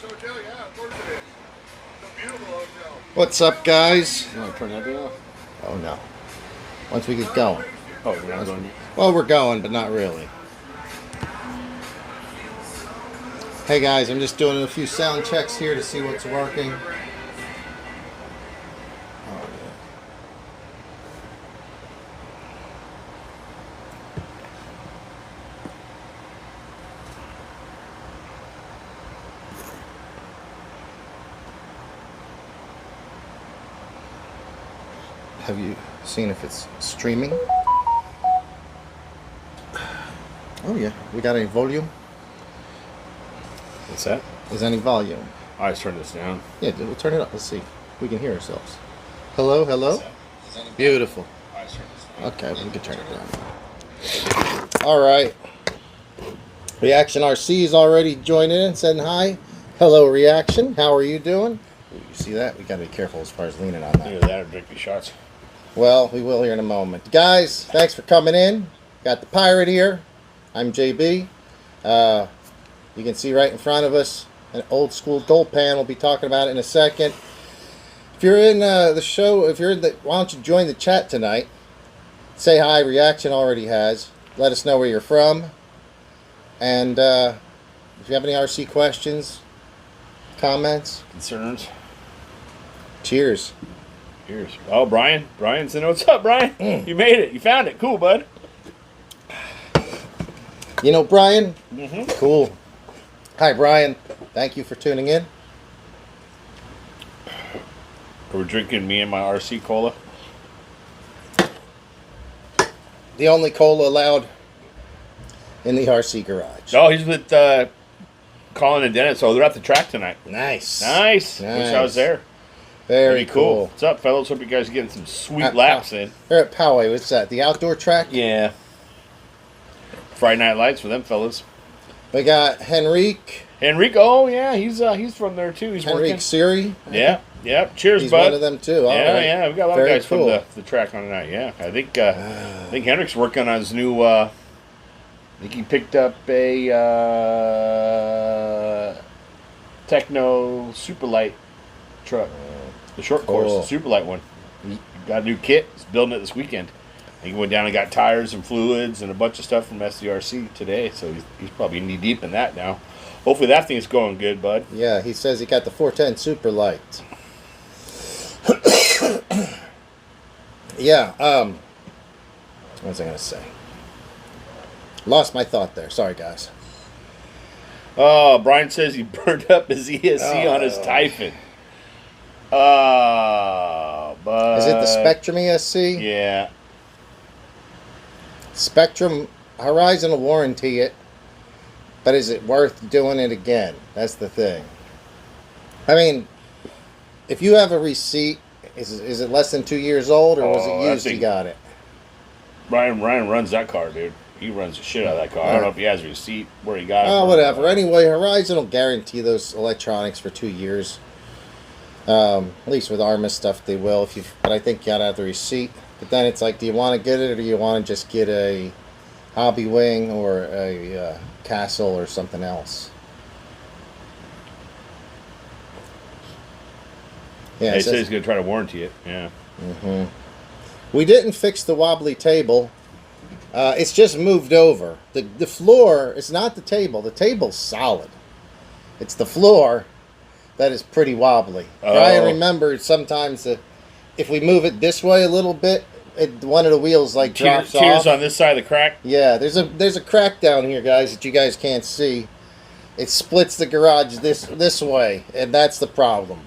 hotel, yeah, of course it is. It's a beautiful hotel. What's up, guys? You want to turn that thing off? Oh no. Once we get going. Oh, we're not going. Well, we're going, but not really. Hey guys, I'm just doing a few sound checks here to see what's working. Oh, yeah. Have you seen if it's streaming? Oh yeah, we got any volume? What's that? Is any volume? I just turned this down. Yeah, we'll turn it up. Let's see if we can hear ourselves. Hello, hello? Beautiful. I just turned this down. Okay, we can turn it down. All right. Reaction RC is already joining in, saying hi. Hello, Reaction. How are you doing? Ooh, you see that? We got to be careful as far as leaning on that. Either that or drink these shots. Well, we will here in a moment. Guys, thanks for coming in. Got the pirate here. I'm JB. You can see right in front of us an old school goal pan. We'll be talking about it in a second. If you're in the show, why don't you join the chat tonight? Say hi. Reaction already has. Let us know where you're from. And if you have any RC questions, comments, Concerns? cheers. Cheers. Oh, Brian. Brian said, what's up, Brian? You made it. You found it. Cool, bud. You know Brian? Mm-hmm. Cool. Hi, Brian. Thank you for tuning in. We're drinking me and my RC cola. The only cola allowed in the RC garage. Oh, he's with Colin and Dennis. Oh, they're at the track tonight. Nice. Nice. Wish I was there. Very Pretty cool. What's up, fellas? Hope you guys are getting some sweet At laps in. They're at Poway. What's that? The outdoor track? Yeah. Friday night lights for them fellas. We got Henrique. Enrico, oh yeah, he's from there too. He's Henrique working. Siri. Yeah, yeah. Cheers, He's bud. one of them too. All yeah, right. yeah. We got a lot Very of guys cool. from the track on tonight. Yeah, I think Henrik's working on his new. I think he picked up a Techno Superlight truck, the short course, Cool. the Superlight one. He got a new kit. He's building it this weekend. He went down and got tires and fluids and a bunch of stuff from SDRC today, so he's probably knee deep in that now. Hopefully that thing's going good, bud. Yeah, he says he got the 410 Super Light. Yeah, what was I going to say? Lost my thought there. Sorry, guys. Oh, Brian says he burned up his ESC on his Typhon. But Is it the Spectrum ESC? Yeah. Spectrum, Horizon will warranty it, but is it worth doing it again? That's the thing. I mean, if you have a receipt, is it less than 2 years old, or was Oh, it I used you think- got it? Ryan runs that car, dude. He runs the shit out of that car. I don't know if he has a receipt where he got it. Oh, from. whatever. Anyway, Horizon will guarantee those electronics for 2 years. At least with Arrma stuff, they will. But I think you gotta have the receipt. But then it's like, do you want to get it, or do you want to just get a hobby wing or a castle or something else? Yeah, He it says says, he's going to try to warranty it. Yeah. we didn't fix the wobbly table. It's just moved over. The floor, it's not the table. The table's solid. It's the floor that is pretty wobbly. Oh. Brian remembered sometimes that if we move it this way a little bit, one of the wheels like drops Tears off. on this side of the crack. Yeah, there's a crack down here, guys, that you guys can't see. It splits the garage this way, and that's the problem.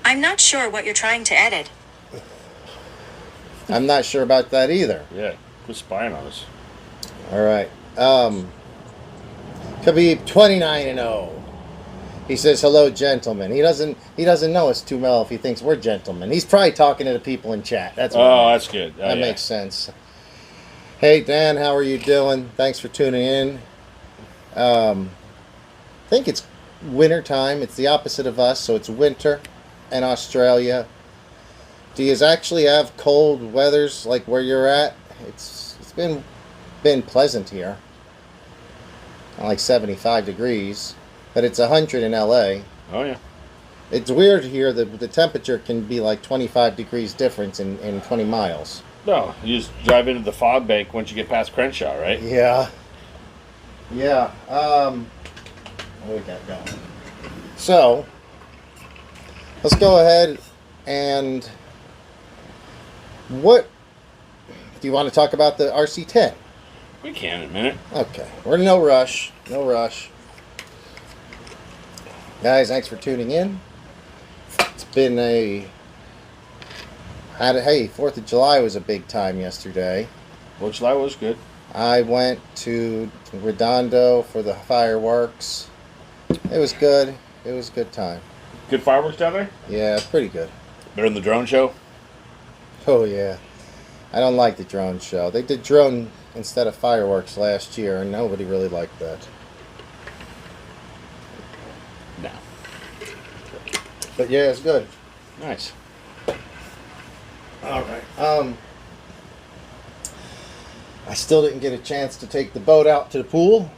I'm not sure what you're trying to edit. I'm not sure about that either. Yeah. Quit spying on us. All right. Khabib 29-0. He says hello, gentlemen. He doesn't know us too well if he thinks we're gentlemen. He's probably talking to the people in chat. That's what Oh, that's good. that makes sense. Hey Dan, how are you doing? Thanks for tuning in. I think it's winter time. It's the opposite of us, so it's winter in Australia. Do you actually have cold weathers like where you're at? It's been pleasant here. like 75 degrees, but it's 100 in LA. Oh yeah. It's weird here that the temperature can be like 25 degrees difference in 20 miles. No, you just drive into the fog bank once you get past Crenshaw, right? Yeah. Yeah. What we got going? So, let's go ahead and what do you want to talk about the RC10? We can in a minute. Okay. We're in no rush. No rush. Guys, thanks for tuning in. It's been hey, 4th of July was a big time yesterday. Well, July was good. I went to Redondo for the fireworks. It was good. It was a good time. Good fireworks down there? Yeah, pretty good. Better than the drone show? Oh, yeah. I don't like the drone show. They did drone instead of fireworks last year, and nobody really liked that. No. But yeah, it's good. Nice. All right. I still didn't get a chance to take the boat out to the pool.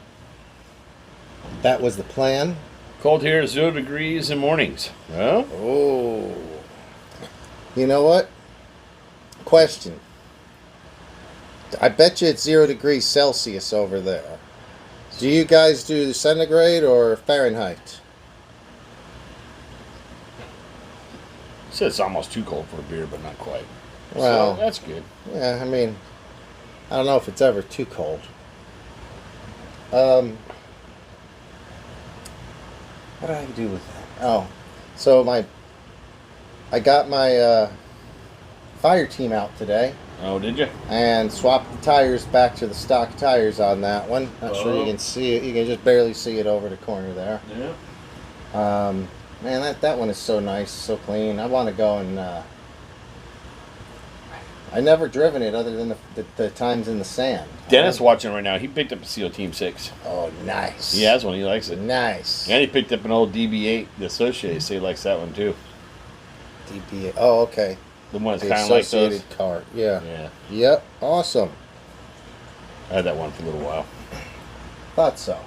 That was the plan. Cold here, 0 degrees in mornings. Well, Oh. You know what? Question. I bet you it's 0 degrees Celsius over there. Do you guys do centigrade or Fahrenheit? it says it's almost too cold for a beer, but not quite. Well, So that's good. yeah, I mean, I don't know if it's ever too cold. What did I do with that? Oh, so I got my fire team out today Oh, did you? and swapped the tires back to the stock tires on that one. Not sure you can see it. You can just barely see it over the corner there. Yeah. Man, that one is so nice, so clean. I want to go and I never driven it other than the times in the sand. Dennis watching right now. He picked up a SEAL Team 6. Oh, nice. He has one. He likes it. Nice. And he picked up an old DB8, the Associated, so he likes that one too. DPA. Oh, okay. The one that's The kind of like those. Associated car. Yeah. Yeah. Yep. Awesome. I had that one for a little while. Thought so.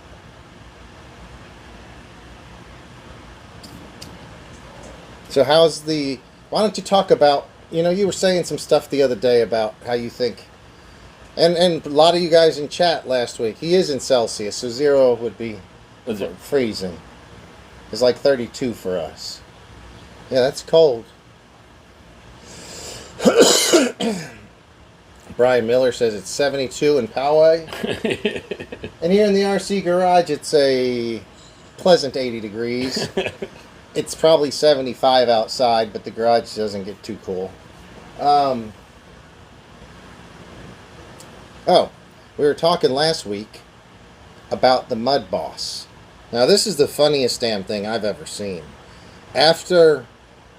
So how's why don't you talk about, you were saying some stuff the other day about how you think, and a lot of you guys in chat last week, he is in Celsius, so 0 would be Is it? freezing. It's like 32 for us. Yeah, that's cold. Brian Miller says it's 72 in Poway. And here in the RC garage, it's a pleasant 80 degrees. It's probably 75 outside, but the garage doesn't get too cool. We were talking last week about the Mud Boss. Now, this is the funniest damn thing I've ever seen. After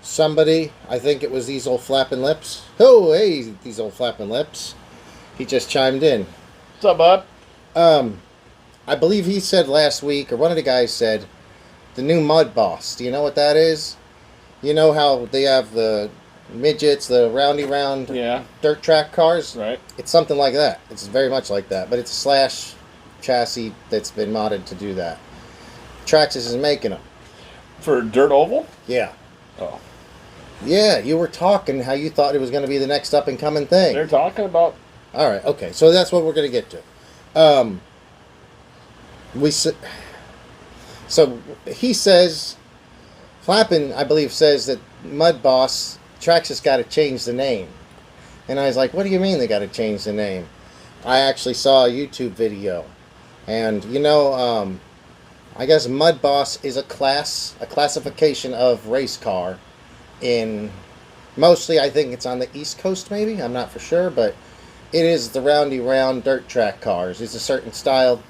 somebody, I think it was These Old Flapping Lips. Oh, hey, These Old Flapping Lips. He just chimed in. What's up, bud? I believe he said last week, or one of the guys said, the new Mud Boss. Do you know what that is? You know how they have the midgets, the roundy round Yeah. dirt track cars? Right. It's something like that. It's very much like that, but it's a slash chassis that's been modded to do that. Traxxas is making them. For Dirt Oval? Yeah. Oh. Yeah, you were talking how you thought it was going to be the next up and coming thing. They're talking about. All right, okay, so that's what we're going to get to. So he says, Flappin, I believe, says that Mud Boss Traxxas got to change the name, and I was like, what do you mean they got to change the name? I actually saw a YouTube video, and I guess Mud Boss is a classification of race car in mostly, I think it's on the East Coast, maybe, I'm not for sure, but it is the roundy round dirt track cars. It's a certain style,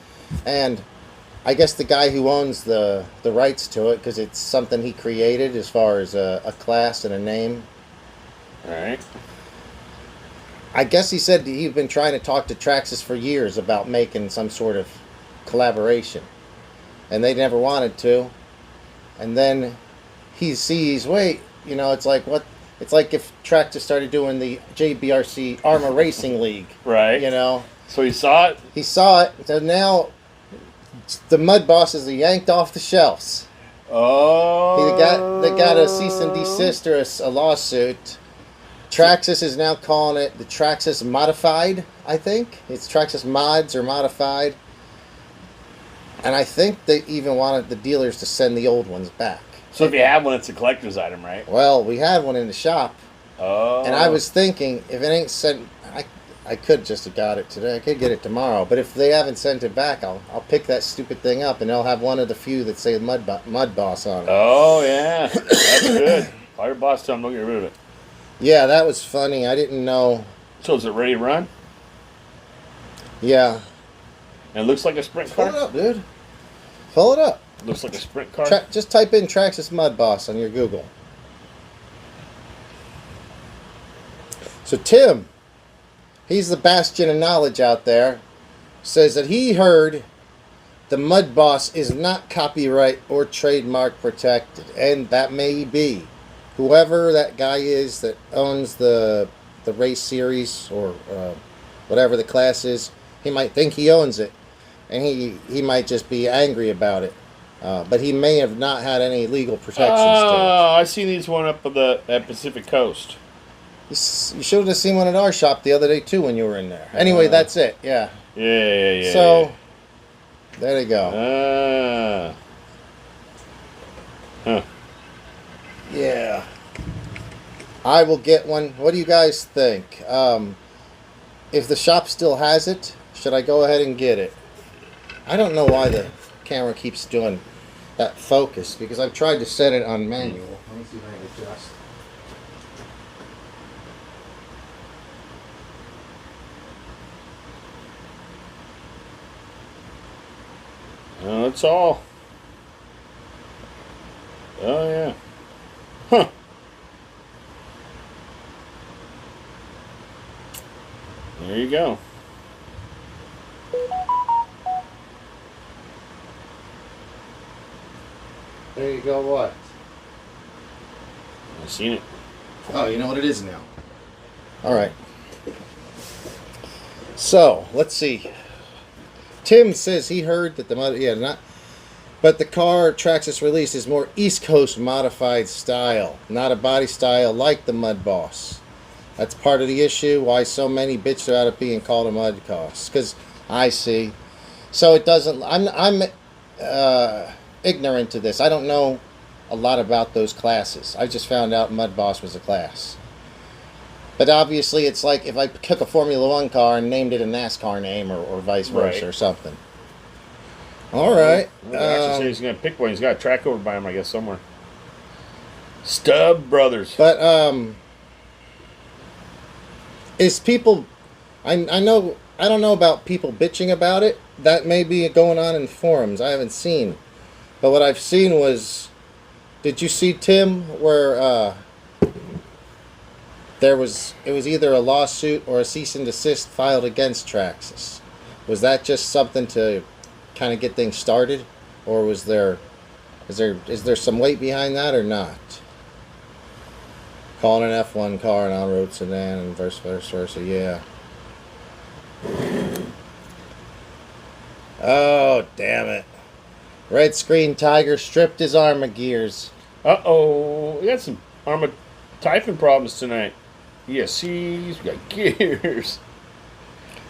and I guess the guy who owns the rights to it, because it's something he created as far as a class and a name. All right. I guess he said he'd been trying to talk to Traxxas for years about making some sort of collaboration, and they never wanted to. And then he sees, wait, it's like what? It's like if Traxxas started doing the JBRC Arrma Racing League, Right. So So he saw it. he saw it. So now The Mud Bosses are yanked off the shelves. Oh. They got a cease and desist or a lawsuit. Traxxas is now calling it the Traxxas Modified, I think. It's Traxxas Mods or Modified. And I think they even wanted the dealers to send the old ones back. So if you have one, it's a collector's item, right? Well, we had one in the shop. Oh. And I was thinking, if it ain't sent, I could just have got it today. I could get it tomorrow. But if they haven't sent it back, I'll pick that stupid thing up, and they'll have one of the few that say Mud Boss on it. Oh, yeah. That's good. Fire Boss, tell them don't get rid of it. Yeah, that was funny. I didn't know. So is it ready to run? Yeah. And it looks like a sprint Pull car? it up, dude. Pull it up. Looks like a sprint car? Just type in Traxxas Mud Boss on your Google. So Tim, he's the bastion of knowledge out there, says that he heard the Mud Boss is not copyright or trademark protected, and that may be. Whoever that guy is that owns the race series or whatever the class is, he might think he owns it, and he might just be angry about it. But he may have not had any legal protections to it. Oh, I seen these one up at Pacific Coast. You should have seen one at our shop the other day too when you were in there. Anyway, that's it. Yeah. Yeah. So, there you go. Huh. Yeah. I will get one. What do you guys think? If the shop still has it, should I go ahead and get it? I don't know why the camera keeps doing that focus, because I've tried to set it on manual. Let me see if I can adjust. That's all. Oh, yeah. Huh. There you go. There you go, what? I've seen it. Oh, you know what it is now. All right. So, let's see. Tim says he heard that but the car Traxxas release is more East Coast modified style, not a body style like the Mud Boss. That's part of the issue why so many bitch about it being called a Mud Boss. Because I see. So it doesn't. I'm ignorant to this. I don't know a lot about those classes. I just found out Mud Boss was a class. But obviously, it's like if I took a Formula One car and named it a NASCAR name, or vice versa, or something. All right. Well, actually said he's going to pick one. He's got a track over by him, I guess, somewhere. Stubb Brothers. But is people? I don't know about people bitching about it. That may be going on in forums. I haven't seen. But what I've seen was, did you see, Tim, where it was either a lawsuit or a cease and desist filed against Traxxas? Was that just something to kind of get things started, or is there some weight behind that or not? Calling an F1 car an on-road sedan and vice versa, yeah. Oh, damn it. Red Screen Tiger stripped his Arrma gears. Uh-oh. We got some Arrma typhon problems tonight. ESCs, we got gears.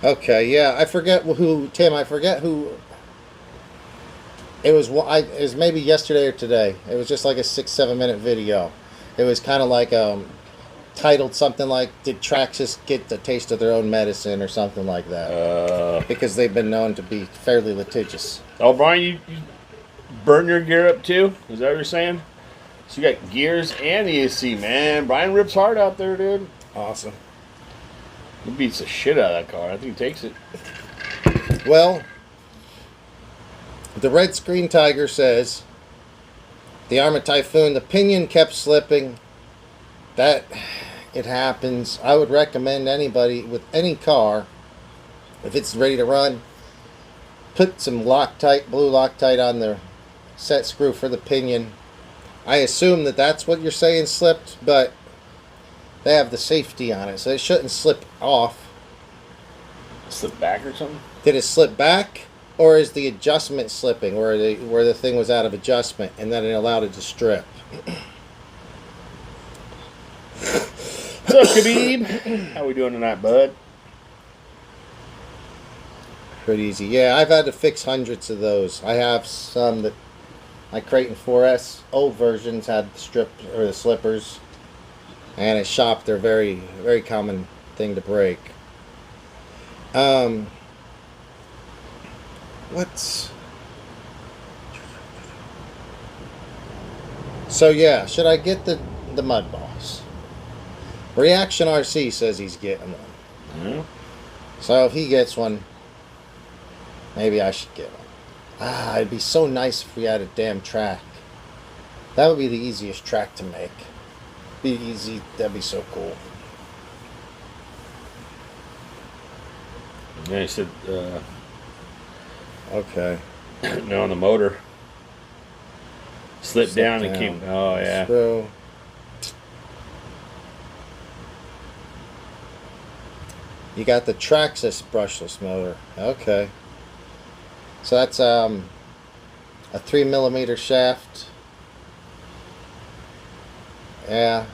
Okay, yeah, I forget who, Tim, it was maybe yesterday or today. It was just like a 6-7 minute video. It was kind of like titled something like, did Traxxas get the taste of their own medicine, or something like that. Because they've been known to be fairly litigious. Oh, Brian, you burn your gear up too? Is that what you're saying? So you got gears and ESC, man. Brian rips hard out there, dude. Awesome. He beats the shit out of that car. I think he takes it. Well, the Red Screen Tiger says the Arrma Typhoon, the pinion kept slipping. That it happens. I would recommend anybody with any car, if it's ready to run, put some Loctite, blue Loctite on the set screw for the pinion. I assume that that's what you're saying slipped, but they have the safety on it, so it shouldn't slip off. Slip back or something? Did it slip back? or is the adjustment slipping, where the thing was out of adjustment and then it allowed it to strip? What's up, Khabib? How we doing tonight, bud? Pretty easy. Yeah, I've had to fix hundreds of those. I have some that my Creighton 4S old versions had the strip or the slippers, and at shop they're very, very common thing to break. So yeah, should I get the Mud Boss? Reaction RC says he's getting one. Yeah. So if he gets one, maybe I should get one. It'd be so nice if we had a damn track. That would be the easiest track to make. Be easy. That'd be so cool. Yeah, he said, Okay. no, on the motor. Slipped down and came. Oh, yeah. So, you got the Traxxas brushless motor. Okay. So that's a 3mm shaft. Yeah.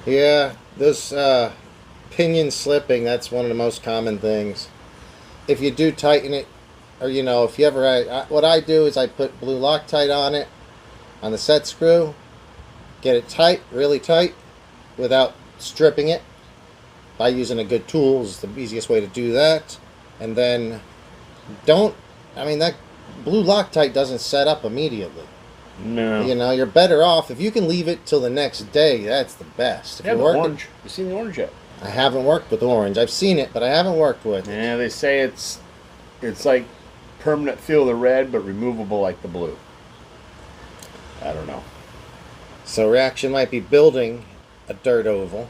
Yeah, those pinion slipping, that's one of the most common things. If you do tighten it, or if you ever, what I do is I put blue Loctite on it, on the set screw, get it tight, really tight, without stripping it. By using a good tool is the easiest way to do that. And then that blue Loctite doesn't set up immediately. No. You're better off if you can leave it till the next day. That's the best. If Yeah, you're the working, orange. You seen the orange yet? I haven't worked with orange. I've seen it, but I haven't worked with it. Yeah, they say it's like permanent feel of the red, but removable like the blue. I don't know. So Reaction might be building a dirt oval.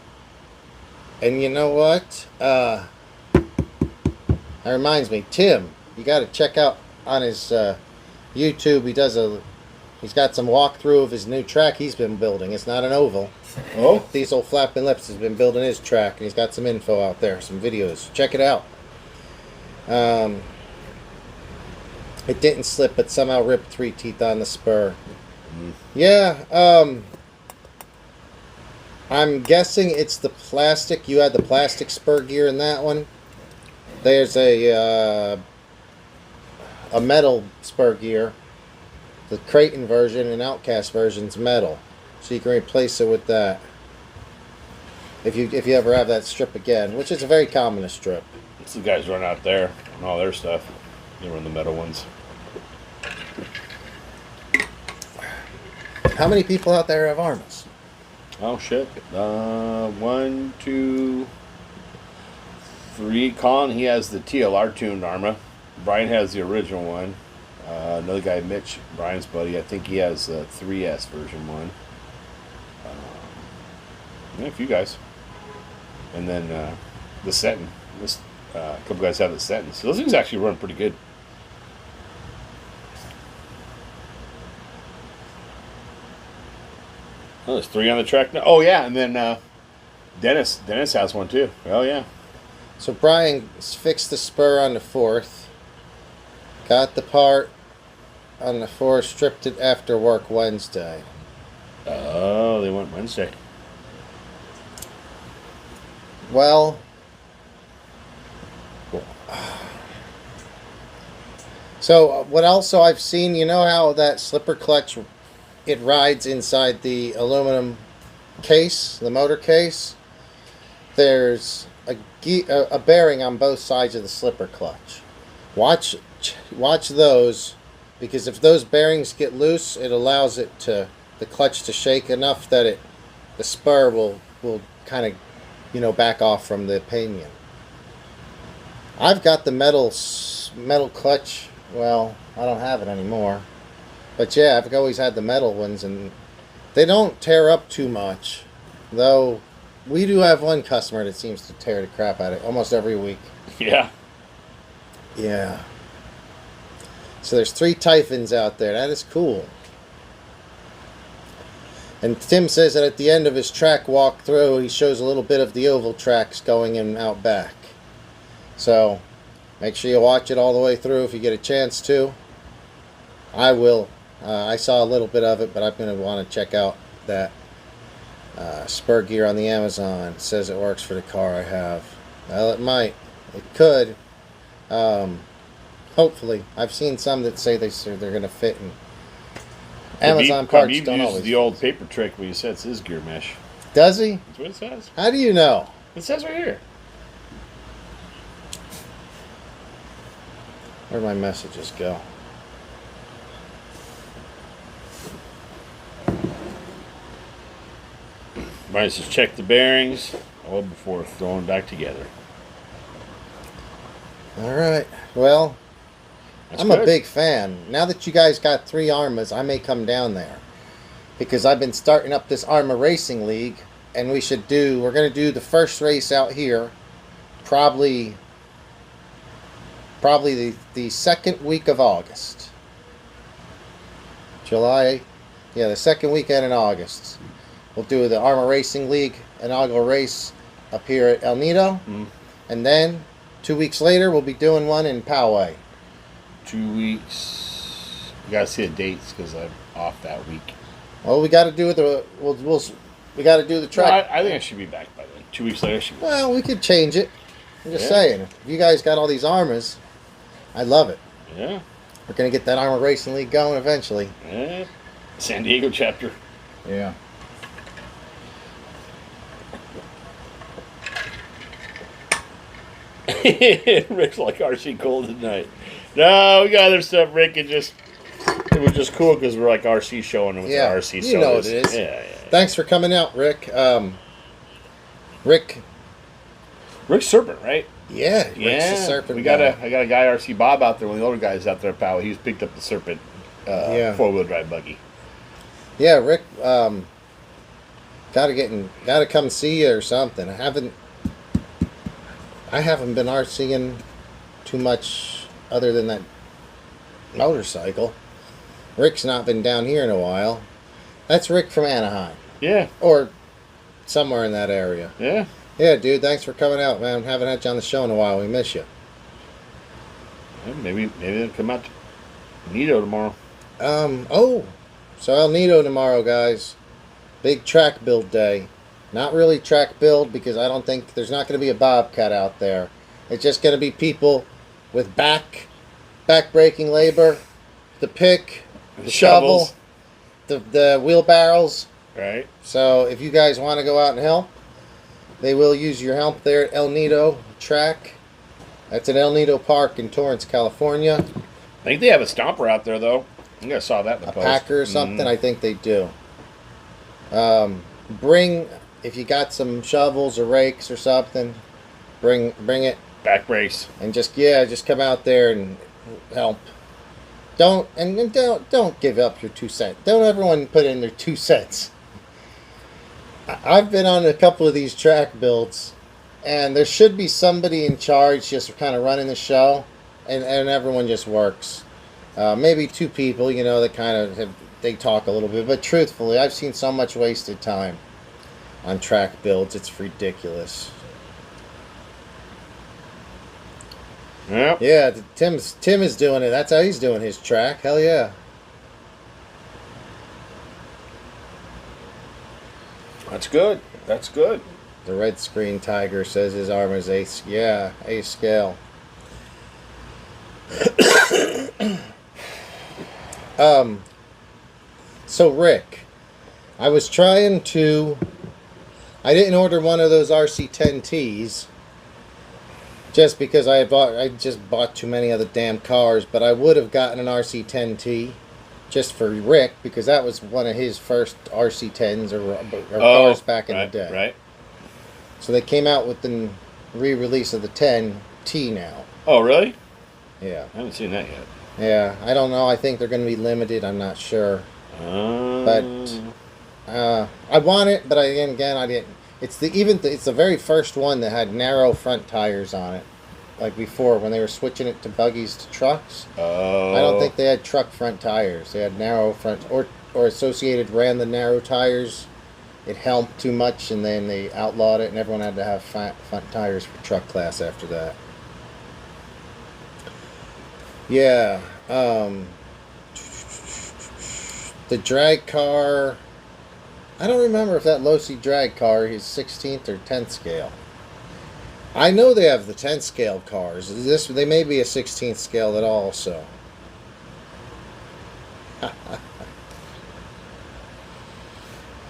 And you know what? That reminds me, Tim, you got to check out on his YouTube. He's got some walkthrough of his new track he's been building. It's not an oval. Oh? Diesel Flapping Lips has been building his track, and he's got some info out there, some videos. Check it out. It didn't slip, but somehow ripped 3 teeth on the spur. Yeah, I'm guessing it's the plastic. You had the plastic spur gear in that one. There's a metal spur gear. The Creighton version and Outcast version's metal, so you can replace it with that. If you ever have that strip again, which is a very common strip. It's the guys run out there and all their stuff. They run the metal ones. How many people out there have Arrmas? Oh shit. 1, 2, 3. Colin, he has the TLR tuned Arrma. Brian has the original one. Another guy, Mitch, Brian's buddy, I think he has the 3S version one. Yeah, a few guys. And then the Seton. A couple guys have the Seton. So those things actually run pretty good. Oh, there's 3 on the track now. Oh yeah, and then Dennis has one too. Oh yeah. So Brian fixed the spur on the 4th. Got the part on the 4th, stripped it after work Wednesday. Oh, they went Wednesday. Well, so what also I've seen, you know how that slipper clutch, it rides inside the aluminum case, the motor case? There's a bearing on both sides of the slipper clutch. Watch those, because if those bearings get loose, it allows the clutch to shake enough that the spur will kind of back off from the pinion. I've got the metal clutch. Well, I don't have it anymore, but yeah, I've always had the metal ones, and they don't tear up too much, though. We do have one customer that seems to tear the crap out of it almost every week. Yeah. Yeah. So there's 3 Typhons out there. That is cool. And Tim says that at the end of his track walkthrough, he shows a little bit of the oval tracks going in out back. So Make sure you watch it all the way through if you get a chance to. I will. I saw a little bit of it, but I'm going to want to check out that spur gear on the Amazon. It says it works for the car I have. Well, it might. It could. Hopefully. I've seen some that say they're going to fit in. Amazon parts don't always. The old paper trick where he sets his gear mesh. Does he? That's what it says. How do you know? It says right here. Where'd my messages go? Might just check the bearings all before throwing back together. All right. Well, I'm a big fan. Now that you guys got 3 Arrmas, I may come down there. Because I've been starting up this Arrma Racing League. And we're going to do the first race out here. Probably the second week of August. July. Yeah, the second weekend in August. We'll do the Arrma Racing League inaugural race up here at El Nido. And then 2 weeks later, we'll be doing one in Poway. 2 weeks. You gotta see the dates because I'm off that week. Well, we got to do we got to do the track. No, I think I should be back by then. 2 weeks later, I should be back. Well, we could change it. I'm just saying. If you guys got all these Arrmas, I love it. Yeah. We're gonna get that Arrma Racing League going eventually. Yeah. San Diego chapter. Yeah. Rick's like RC cold tonight. No, we got other stuff, Rick. It was just cool because we're like RC showing them with Yeah, the RC you know what sodas. it is. Yeah. Thanks for coming out, Rick. Rick's Serpent, right? Yeah, Rick's the Serpent. I got a guy RC Bob out there. One of the older guys out there at Powell. He's picked up the Serpent 4-wheel drive buggy. Yeah, Rick. Gotta come see you or something. I haven't been RCing too much other than that motorcycle. Rick's not been down here in a while. That's Rick from Anaheim. Yeah. Or somewhere in that area. Yeah. Yeah, dude, thanks for coming out, man. Haven't had you on the show in a while. We miss you. Yeah, maybe they'll come out to Nido tomorrow. So El Nido tomorrow, guys. Big track build day. Not really track build because I don't think there's not going to be a Bobcat out there. It's just going to be people with back-breaking labor, the pick, the shovel, the wheelbarrows. Right. So if you guys want to go out and help, they will use your help there at El Nido track. That's at El Nido Park in Torrance, California. I think they have a stomper out there, though. I think I saw that in the a post. Packer or something. I think they do. If you got some shovels or rakes or something, bring it. Back brace. And just come out there and help. Don't give up your 2 cents. Don't everyone put in their 2 cents. I've been on a couple of these track builds, and there should be somebody in charge just kind of running the show, and everyone just works. Maybe 2 people, that kind of they talk a little bit, but truthfully, I've seen so much wasted time on track builds. It's ridiculous. Yep. Yeah, Tim is doing it. That's how he's doing his track. Hell yeah. That's good. That's good. The red screen tiger says his Arrma's A scale. So Rick, I didn't order one of those RC10Ts just because I just bought too many of the damn cars, but I would have gotten an RC10T just for Rick because that was one of his first RC10s or cars back in the day. Right. So they came out with the re-release of the 10T now. Oh, really? Yeah. I haven't seen that yet. Yeah, I don't know. I think they're going to be limited. I'm not sure. But I want it, but again, I didn't. It's the very first one that had narrow front tires on it, like before when they were switching it to buggies to trucks. Oh. I don't think they had truck front tires. They had narrow front, or Associated ran the narrow tires. It helped too much, and then they outlawed it, and everyone had to have front tires for truck class after that. Yeah. The drag car. I don't remember if that low-C drag car is 16th or 10th scale. I know they have the 10th scale cars. They may be a 16th scale that also.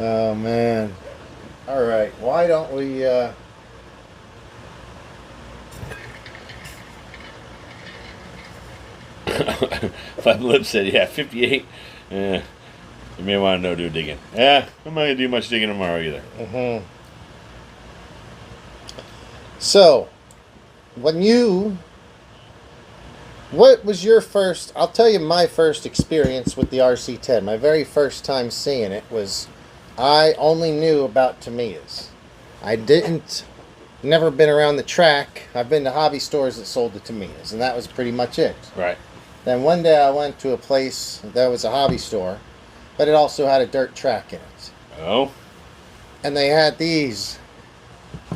Oh man. All right. Why don't we Five Lips said, yeah, 58. You may want to do digging. Yeah, I'm not going to do much digging tomorrow either. So, what was your first, I'll tell you my first experience with the RC10. My very first time seeing it was, I only knew about Tamiya's. Never been around the track. I've been to hobby stores that sold the Tamiya's, and that was pretty much it. Right. Then one day I went to a place that was a hobby store, but it also had a dirt track in it. Oh? And they had these,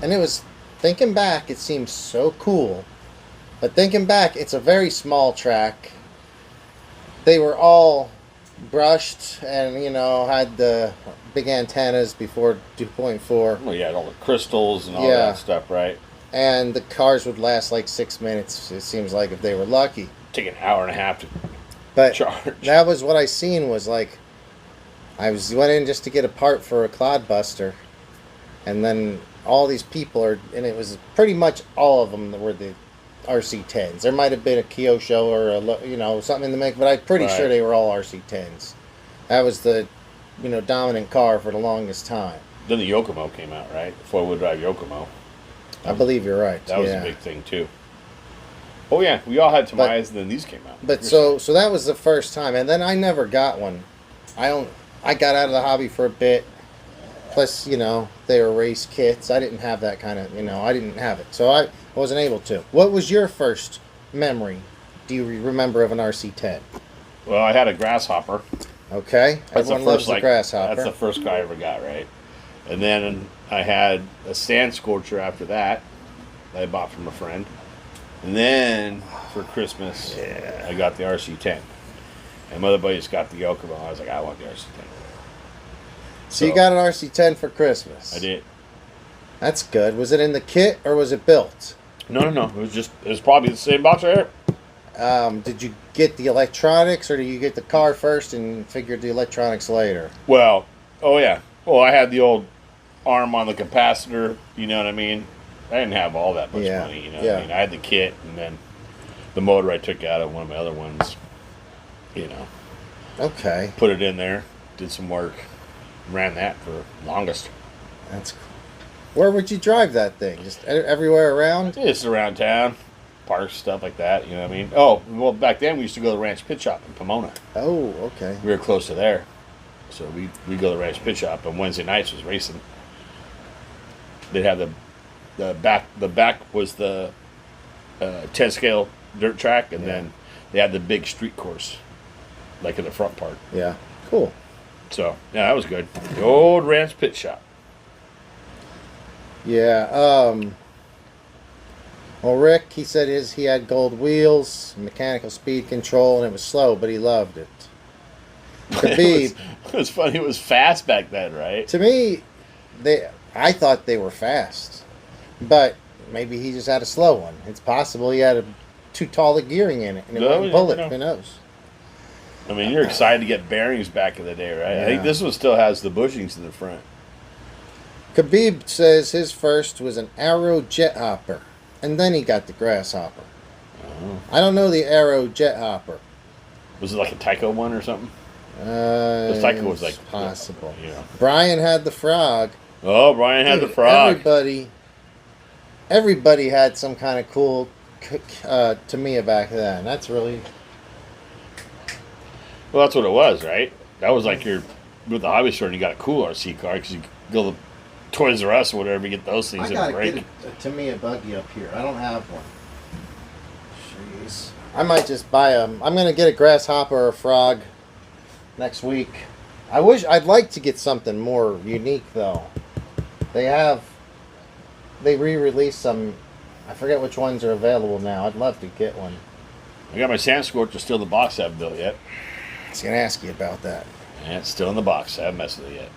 and it was, thinking back, it seems so cool. But thinking back, it's a very small track. They were all brushed and, had the big antennas before 2.4. Well, yeah, all the crystals and all Yeah. that stuff, right? And the cars would last like 6 minutes, it seems like, if they were lucky. Take an hour and a half to But charge. that was what I seen was like, went in just to get a part for a clodbuster. And then all these people and it was pretty much all of them that were the RC10s. There might have been a Kyosho or something in the mix, but I'm pretty Right. sure they were all RC10s. That was the dominant car for the longest time. Then the Yokomo came out, right? Four-wheel drive Yokomo. I believe you're right. That was yeah. a big thing, too. Oh, yeah, we all had Tamiya's, and then these came out. But so that was the first time, and then I never got one. I got out of the hobby for a bit. Plus, they were race kits. I didn't have that kind of, I didn't have it, so I wasn't able to. What was your first memory? Do you remember of an RC10? Well, I had a Grasshopper. Okay, That's everyone loves the Grasshopper. That's the first car I ever got, right? And then I had a Sand Scorcher after that I bought from a friend. And then for Christmas, I got the RC10. And my other buddies got the Yokomo. I was like, I want the RC10. So you got an RC10 for Christmas? I did. That's good. Was it in the kit or was it built? No. It was probably the same box right here. Did you get the electronics or did you get the car first and figured the electronics later? Well, oh yeah. Well, I had the old arm on the capacitor. You know what I mean? I didn't have all that much money. You know what I mean? I had the kit and then the motor I took out of one of my other ones. Okay. Put it in there. Did some work. Ran that for longest. That's cool. Where would you drive that thing? Just everywhere around? Just around town. Parks, stuff like that. You know what I mean? Oh, well, back then we used to go to the Ranch Pit Shop in Pomona. Oh, okay. We were close to there. So we'd go to the Ranch Pit Shop, and Wednesday nights was racing. They'd have the back was the 10 scale dirt track, and then they had the big street course, like in the front part. Yeah. Cool. So, yeah, that was good. The old Ranch Pit Shop. Yeah. Well, Rick, he said he had gold wheels, mechanical speed control, and it was slow, but he loved it. Khabib, It was funny. It was fast back then, right? to me, I thought they were fast, but maybe he just had a slow one. It's possible he had too tall a gearing in it, and it No, wouldn't you pull never it. know. Who knows? I mean, you're excited to get bearings back in the day, right? Yeah. I think this one still has the bushings in the front. Khabib says his first was an Arrow Jet Hopper, and then he got the Grasshopper. Oh. I don't know the Arrow Jet Hopper. Was it like a Tyco one or something? The Tyco was like possible. Yeah. Brian had the Frog. Oh, Brian had the Dude, frog. Everybody had some kind of cool Tamiya back then. That's really Well, that's what it was, right? That was like you're with the hobby store and you got a cool RC car because you go to Toys R Us or whatever to get those things I and gotta break. get a Tamiya Buggy up here. I don't have one. Jeez. I might just buy I'm gonna get a Grasshopper or a Frog next week. I'd like to get something more unique though. They re-released some. I forget which ones are available now. I'd love to get one. I got my Sand Scorcher still in the box. I haven't built yet. I was going to ask you about that. And it's still in the box. I haven't messed with it yet.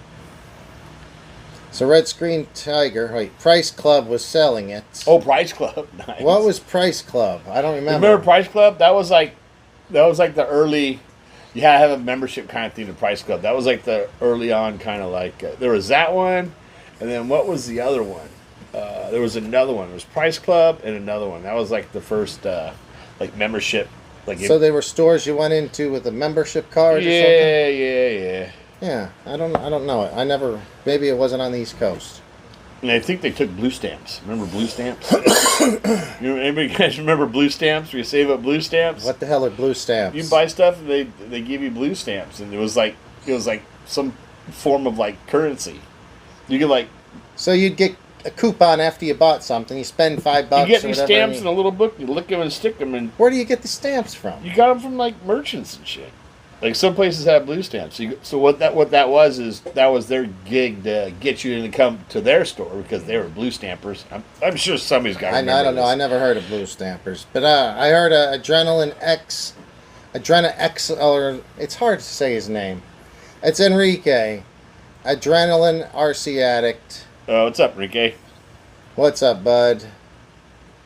So Red Screen Tiger, wait, Price Club was selling it. Oh, Price Club. Nice. What was Price Club? I don't remember. Remember Price Club? That was like the early. You had to have a membership kind of thing to Price Club. That was like the early on kind of like there was that one, and then what was the other one? There was another one. It was Price Club and another one. That was like the first like membership. Like so they were stores you went into with a membership card or something? Yeah. Yeah, I don't know it. I never. Maybe it wasn't on the East Coast. And I think they took blue stamps. Remember blue stamps? Anybody guys remember blue stamps? Where you save up blue stamps? What the hell are blue stamps? You buy stuff and they give you blue stamps, and it was like some form of like currency. You could like. So you'd get a coupon after you bought something. You spend $5. You get or these whatever, stamps in a little book. You lick them and stick them, and where do you get the stamps from? you got them from like merchants and shit. Like some places have blue stamps. So what that was is that was their gig to get you to come to their store because they were blue stampers. I'm sure somebody's got. I don't know. I never heard of blue stampers, but I heard Adrenaline X, or it's hard to say his name. It's Enrique, Adrenaline RC Addict. Oh, what's up, Enrique? What's up, bud?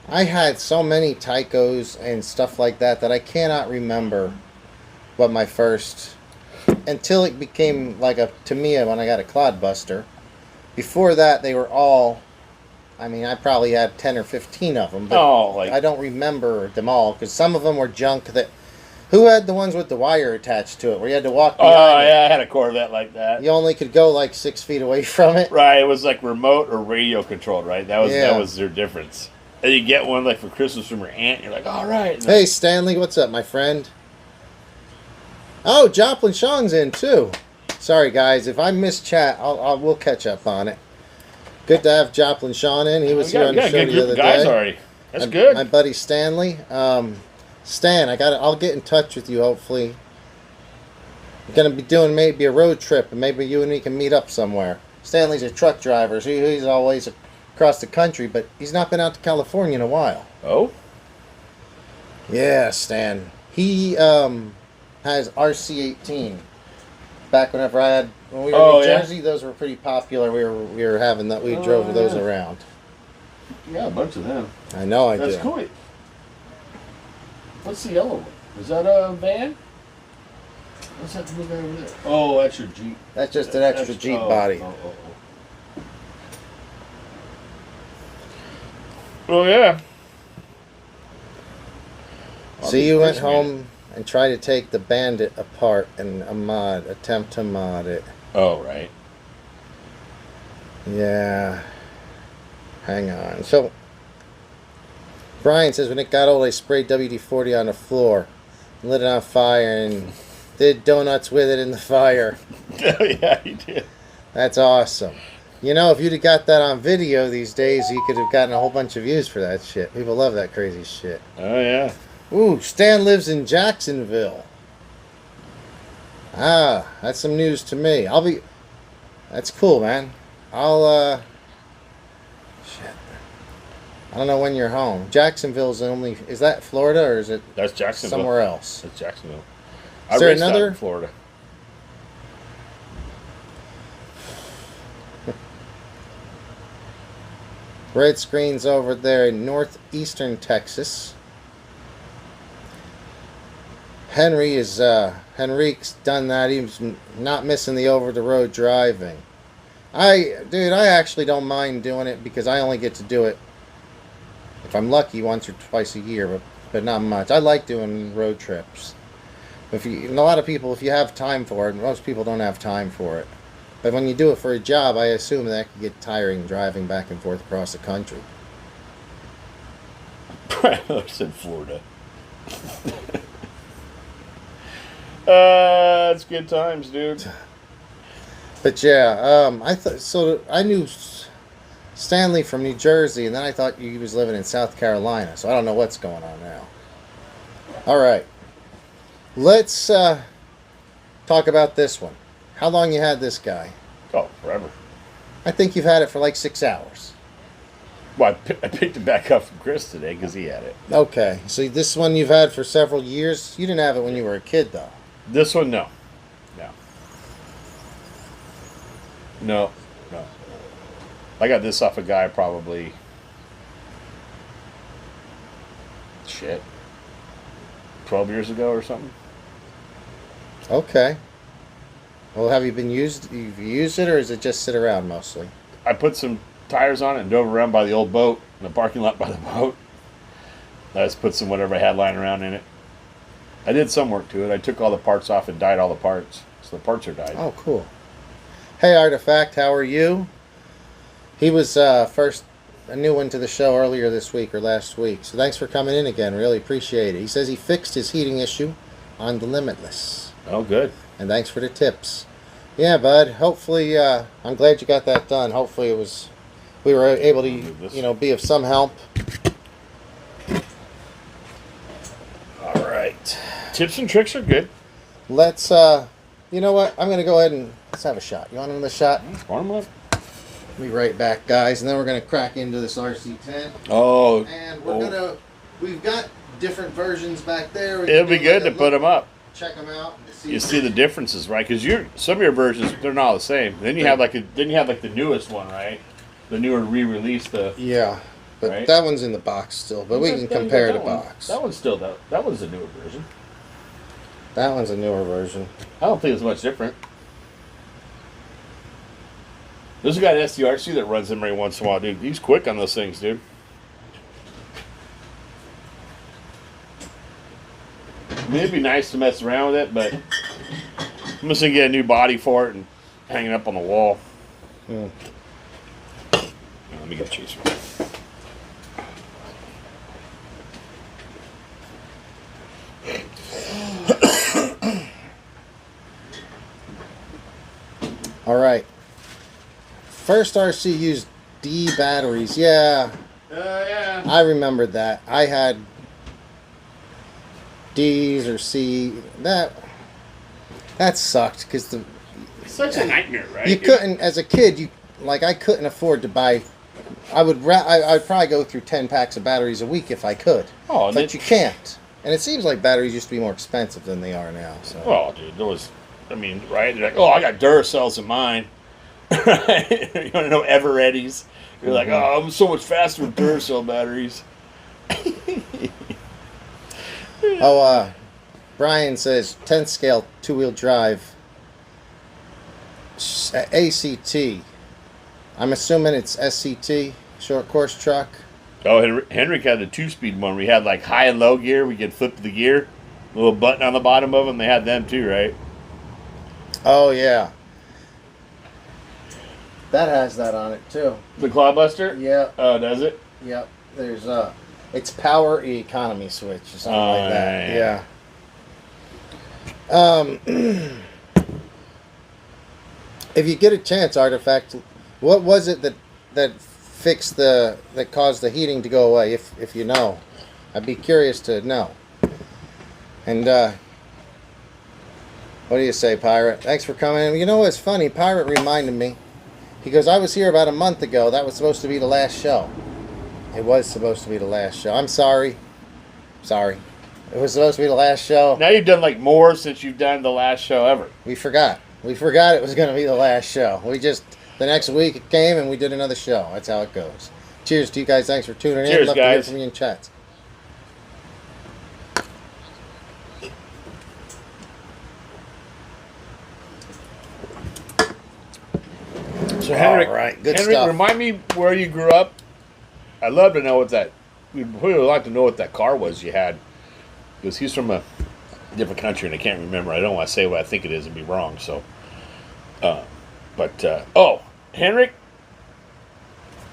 I had so many Tychos and stuff like that I cannot remember what my first, until it became like a Tamiya when I got a Clodbuster. Before that, they were all, I mean, I probably had 10 or 15 of them, but I don't remember them all, because some of them were junk that, who had the ones with the wire attached to it, where you had to walk behind it? Yeah, I had a Corvette like that. You only could go like 6 feet away from it. Right, it was like remote or radio controlled, right? That was their difference. And you get one like for Christmas from your aunt, you're like, all right. Hey, Stanley, what's up, my friend? Oh, Joplin Shong's in too. Sorry, guys, if I miss chat, we'll catch up on it. Good to have Joplin Shong in. He was here on the show the other day. Already. That's good. My buddy Stanley. Stan, I'll get in touch with you. Hopefully, we're gonna be doing maybe a road trip, and maybe you and me can meet up somewhere. Stanley's a truck driver, so he's always across the country, but he's not been out to California in a while. Oh. Yeah, Stan. He has RC18. Back when we were in New Jersey, those were pretty popular. We were having that. We drove those around. Yeah, a bunch of them. I know I did. That's cool. What's the yellow one? Is that a van? What's that blue guy over there? Oh, that's your Jeep. That's just an extra Jeep body. Oh yeah. So you went home and tried to take the Bandit apart and attempt to mod it. Oh, right. Yeah. Hang on. So, Brian says, when it got old, I sprayed WD-40 on the floor, lit it on fire, and did donuts with it in the fire. Oh, yeah, you did. That's awesome. You know, if you'd have got that on video these days, you could have gotten a whole bunch of views for that shit. People love that crazy shit. Oh, yeah. Ooh, Stan lives in Jacksonville. Ah, that's some news to me. That's cool, man. Shit. I don't know when you're home. Jacksonville's is that Florida or is it That's Jacksonville. somewhere else? That's Jacksonville. Is there another? In Florida. Red Screen's over there in northeastern Texas. Henry's done that. He's not missing the over-the-road driving. I actually don't mind doing it because I only get to do it, if I'm lucky, once or twice a year, but not much. I like doing road trips. A lot of people, if you have time for it, most people don't have time for it. But when you do it for a job, I assume that could get tiring driving back and forth across the country. I said Florida. It's good times, dude. But yeah, I knew Stanley from New Jersey, and then I thought he was living in South Carolina, so I don't know what's going on now. All right, let's talk about this one. How long you had this guy? Oh, forever. I think you've had it for like 6 hours. Well, I picked it back up from Chris today because he had it. Okay, so this one you've had for several years. You didn't have it when you were a kid, though. This one, no. No. I got this off a guy probably. Shit. 12 years ago or something. Okay. Well, have you been used? You've used it, or does it just sit around mostly? I put some tires on it and drove around by the old boat, in the parking lot by the boat. I just put some whatever I had lying around in it. I did some work to it. I took all the parts off and dyed all the parts. So the parts are dyed. Oh, cool. Hey, Artifact, how are you? He was first a new one to the show earlier this week or last week. So thanks for coming in again. Really appreciate it. He says he fixed his heating issue on the Limitless. Oh, good. And thanks for the tips. Yeah, bud. Hopefully, I'm glad you got that done. Hopefully we were able to, be of some help. All right. Tips and tricks are good. Let's, you know what? I'm going to go ahead and let's have a shot. You want another shot? Warm up. Be right back, guys. And then we're going to crack into this RC10. Oh. And we've got different versions back there. It'll be good to put them up. Check them out. You see the differences, right? Because some of your versions, they're not the same. Then you have like the newest one, right? The newer re-release. Yeah, but right? That one's in the box still. But we can compare the box. That one's still that one's a newer version. That one's a newer version. I don't think it's much different. There's a guy at SDRC that runs them every once in a while, dude. He's quick on those things, dude. I mean, it'd be nice to mess around with it, but I'm just gonna get a new body for it and hang it up on the wall. Hmm. Let me get a chaser. All right. First RC used D batteries. Yeah. Yeah. I remembered that. I had D's or C. That sucked because It's such a nightmare, right? you couldn't, as a kid, I couldn't afford to buy. I'd probably go through 10 packs of batteries a week if I could. Oh, but you can't. And it seems like batteries used to be more expensive than they are now. So. Oh, dude, right? They're like, oh, I got Duracells in mine. You want to know Everetti's? You're like, oh, I'm so much faster with Duracell batteries. Brian says 10th scale 2-wheel drive ACT. I'm assuming it's SCT, short course truck. Oh, Henrik had the 2-speed one. We had like high and low gear. We could flip the gear, a little button on the bottom of them. They had them too, right? Oh yeah, that has that on it too. The Clawbuster? Yeah. Oh, does it? Yep. There's it's power economy switch or something like that. Yeah. If you get a chance, Artifact, what was it that fixed that caused the heating to go away? If you know, I'd be curious to know. And what do you say, Pirate? Thanks for coming in. You know what's funny? Pirate reminded me. He goes, I was here about a month ago. That was supposed to be the last show. It was supposed to be the last show. I'm sorry. Sorry. It was supposed to be the last show. Now you've done like more since you've done the last show ever. We forgot. We forgot it was going to be the last show. The next week it came and we did another show. That's how it goes. Cheers to you guys. Thanks for tuning in. Cheers, Love guys. to hear from you in chats. So Henrik, all right, good Henrik, stuff. remind me where you grew up. I'd love to know we'd really like to know what that car was you had. Because he's from a different country and I can't remember. I don't want to say what I think it is and be wrong. So, Henrik,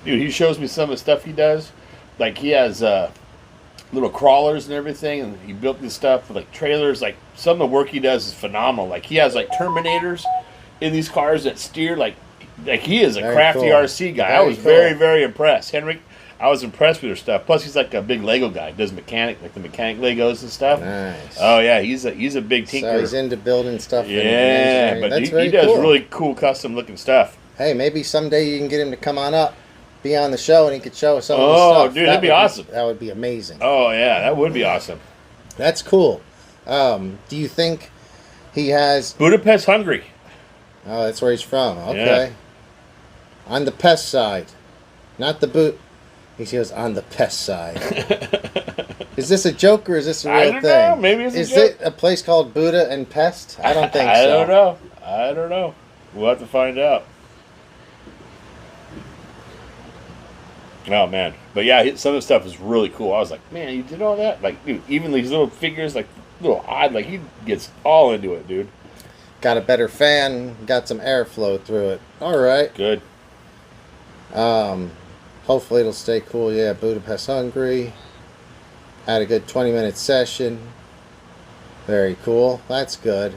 dude, he shows me some of the stuff he does. Like he has little crawlers and everything, and he built this stuff for like trailers. Like some of the work he does is phenomenal. Like he has like Terminators in these cars that steer like he is a Very crafty cool. RC guy. I was very, very impressed. Henrik, I was impressed with your stuff. Plus, he's like a big Lego guy. He does the mechanic Legos and stuff. Nice. Oh yeah, he's a big tinker. So he's into building stuff. Yeah, but he does cool. really cool custom looking stuff. Hey, maybe someday you can get him to come on up. be on the show and he could show us some of the Oh, stuff. dude, that'd be awesome. That would be amazing. Oh, yeah, that would be awesome. That's cool. Do you think he has... Budapest, Hungary. Oh, that's where he's from. Okay. Yeah. On the pest side. Not the boot. He goes, on the pest side. Is this a joke or is this a real I don't thing? know. Maybe it's a Is joke. it a place called Buddha and Pest? I don't think so. I don't know. We'll have to find out. Oh, man. But yeah, some of the stuff is really cool. I was like, man, you did all that? Like, dude, even these little figures, like, little odd, like, he gets all into it, dude. Got a better fan. Got some airflow through it. All right. Good. Hopefully it'll stay cool. Yeah, Budapest, Hungary. Had a good 20-minute session. Very cool. That's good.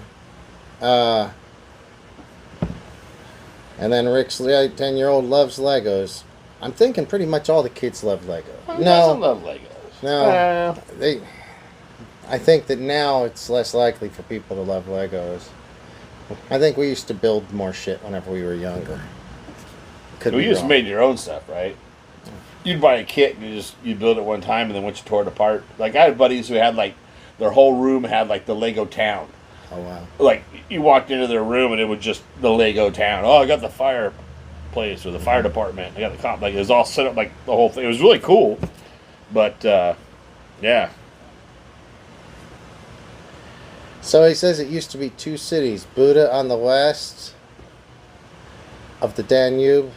And then Rick's 10-year-old loves Legos. I'm thinking pretty much all the kids love Legos. Who doesn't love Legos? No. I think that now it's less likely for people to love Legos. I think we used to build more shit whenever we were younger. We just made your own stuff, right? You'd buy a kit and you'd build it one time, and then once you tore it apart, like I had buddies who had like their whole room had like the Lego town. Oh wow! Like you walked into their room and it was just the Lego town. Oh, I got the fireplace or the fire department. I got the comp. Like it was all set up like the whole thing. It was really cool, but yeah. So he says it used to be two cities: Buda on the west of the Danube,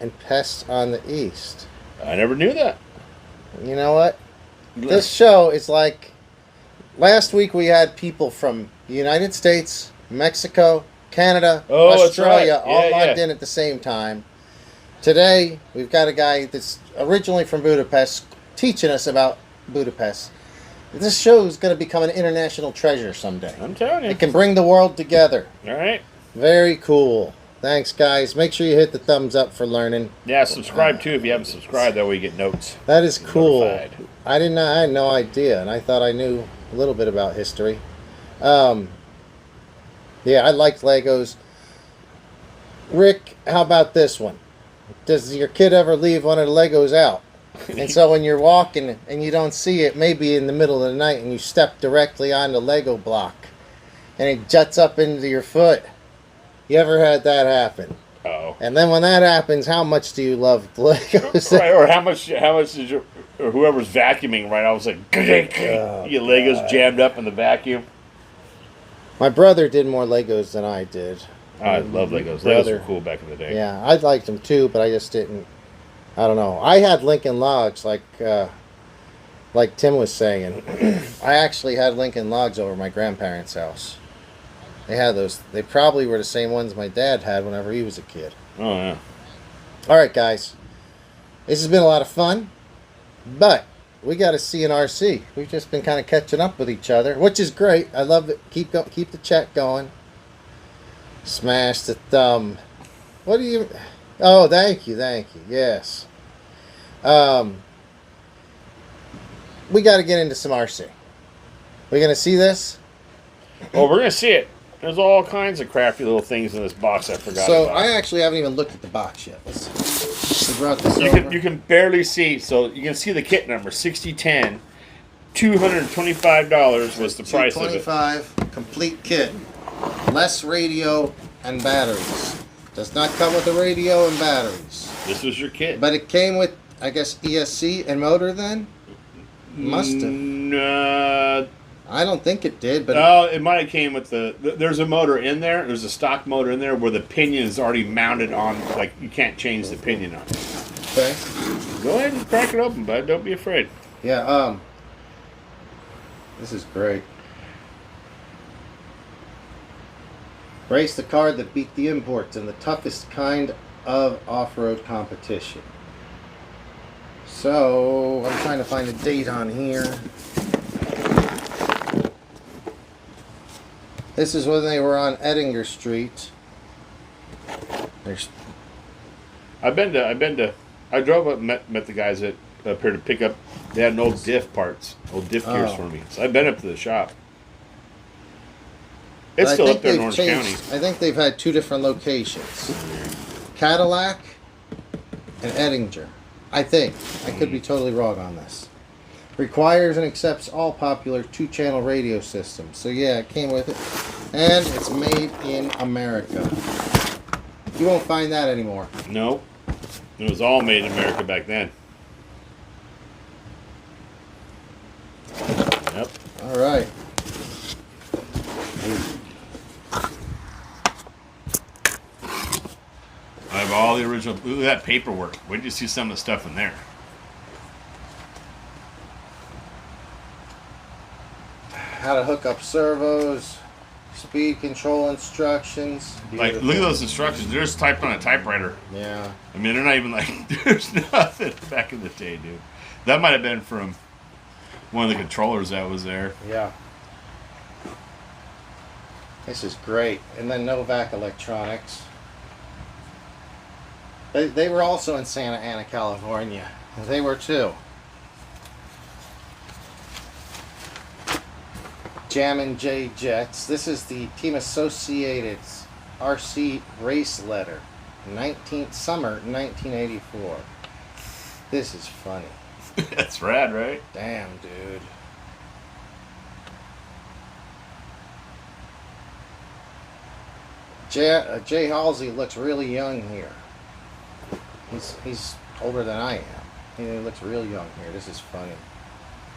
and Pest on the east. I never knew that. You know what? This show is like... Last week we had people from the United States, Mexico, Canada, Australia, all logged in at the same time. Today, we've got a guy that's originally from Budapest teaching us about Budapest. This show is going to become an international treasure someday. I'm telling you. It can bring the world together. All right. Very cool. Thanks, guys. Make sure you hit the thumbs up for learning. Yeah, subscribe too if you haven't subscribed. That way you get notes. That is cool. Notified. I had no idea, and I thought I knew a little bit about history. Yeah, I liked Legos. Rick, how about this one? Does your kid ever leave one of the Legos out? And so when you're walking and you don't see it, maybe in the middle of the night, and you step directly on the Lego block, and it juts up into your foot. You ever had that happen? Oh. And then when that happens, how much do you love the Legos? Right, or how much did you, or whoever's vacuuming, right? I was like, your Legos jammed up in the vacuum. My brother did more Legos than I did. I love Legos. Legos were cool back in the day. Yeah, I liked them too, but I just didn't. I don't know. I had Lincoln Logs, like Tim was saying. I actually had Lincoln Logs over my grandparents' house. They had those. They probably were the same ones my dad had whenever he was a kid. Oh, yeah. All right, guys. This has been a lot of fun, but we got to see an RC. We've just been kind of catching up with each other, which is great. I love it. Keep the chat going. Smash the thumb. What do you... Oh, thank you. Yes. We got to get into some RC. We going to see this? Well, we're going to see it. There's all kinds of crafty little things in this box I forgot So about. I actually haven't even looked at the box yet. We brought this over. You can barely see. So you can see the kit number, 6010. $225 was the price of it. $225 complete kit. Less radio and batteries. Does not come with a radio and batteries. This was your kit. But it came with, I guess, ESC and motor then? Must have. No. I don't think it did, but... No, it might have came with there's a motor in there. There's a stock motor in there where the pinion is already mounted on, like, you can't change the pinion on it. Okay. Go ahead and crack it open, bud. Don't be afraid. Yeah, this is great. Race the car that beat the imports in the toughest kind of off-road competition. So, I'm trying to find a date on here. This is when they were on Ettinger Street. I drove up and met the guys up here to pick up. They had an old diff gears for me. So I've been up to the shop. It's still up there in Orange County. I think they've had two different locations. Cadillac and Edinger. I think. I could be totally wrong on this. Requires and accepts all popular 2-channel radio systems. So yeah, it came with it. And it's made in America. You won't find that anymore. Nope. It was all made in America back then. Yep. All right. I have all the original. Look at that paperwork. Wait till you see some of the stuff in there. How to hook up servos, speed control instructions. Like, look at those instructions. They're just typed on a typewriter. Yeah. I mean, they're not even like, there's nothing back in the day, dude. That might have been from one of the controllers that was there. Yeah. This is great. And then Novak Electronics. They were also in Santa Ana, California. They were too. Jammin' J Jets. This is the Team Associated's RC race letter. Summer 1984. This is funny. That's rad, right? Damn, dude. Jay Halsey looks really young here. He's older than I am. He looks real young here. This is funny.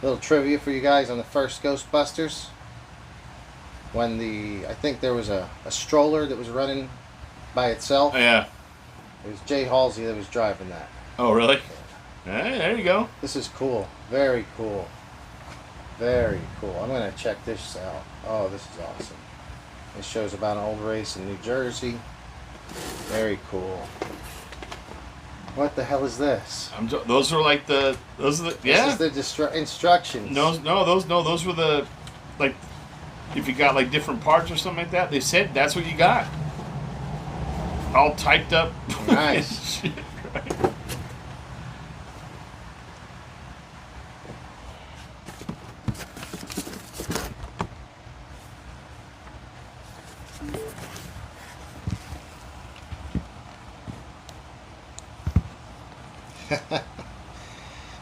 Little trivia for you guys on the first Ghostbusters. When I think there was a stroller that was running by itself. Oh, yeah. It was Jay Halsey that was driving that. Oh, really? Hey, there you go. This is cool. Very cool. Very cool. I'm going to check this out. Oh, this is awesome. It shows about an old race in New Jersey. Very cool. What the hell is this? Those are like the. Those are the. Yeah. This is the instructions. Those were the, like, if you got like different parts or something like that. They said that's what you got. All typed up. Nice. Shit, right?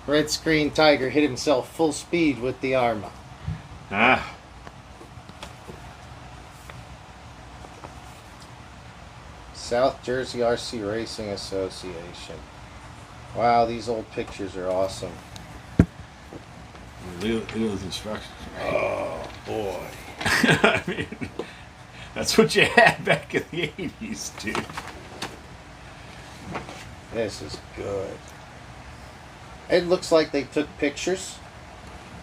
Red Screen Tiger hit himself full speed with the Arrma. Ah. South Jersey RC Racing Association. Wow, these old pictures are awesome. Look at those instructions. Oh, boy. I mean, that's what you had back in the 80s, dude. This is good. It looks like they took pictures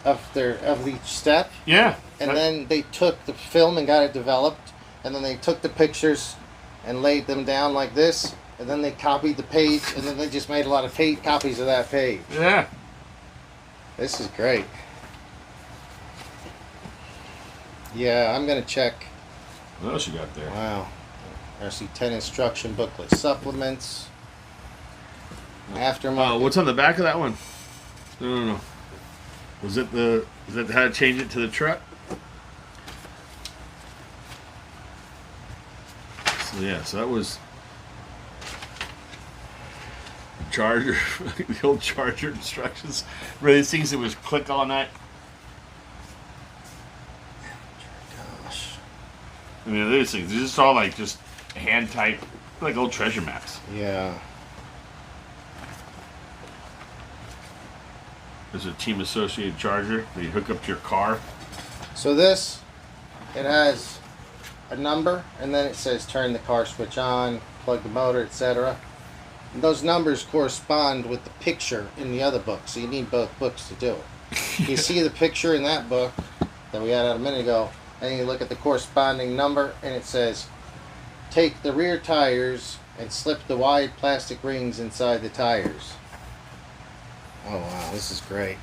of each step. Yeah. And then they took the film and got it developed. And then they took the pictures and laid them down like this. And then they copied the page. And then they just made a lot of copies of that page. Yeah. This is great. Yeah, I'm going to check. What else you got there? Wow. RC10 instruction booklet supplements. Aftermarket. What's on the back of that one? No. Is that how to change it to the truck? So that was charger, the old charger instructions. Really, these things that was click all night. Gosh. I mean, these things, these are all like just hand type, like old treasure maps. Yeah. There's a team associated charger that you hook up to your car. So this, it has a number, and then it says turn the car switch on, plug the motor, etc. And those numbers correspond with the picture in the other book, so you need both books to do it. You see the picture in that book that we had out a minute ago, and you look at the corresponding number, and it says take the rear tires and slip the wide plastic rings inside the tires. Oh wow, this is great.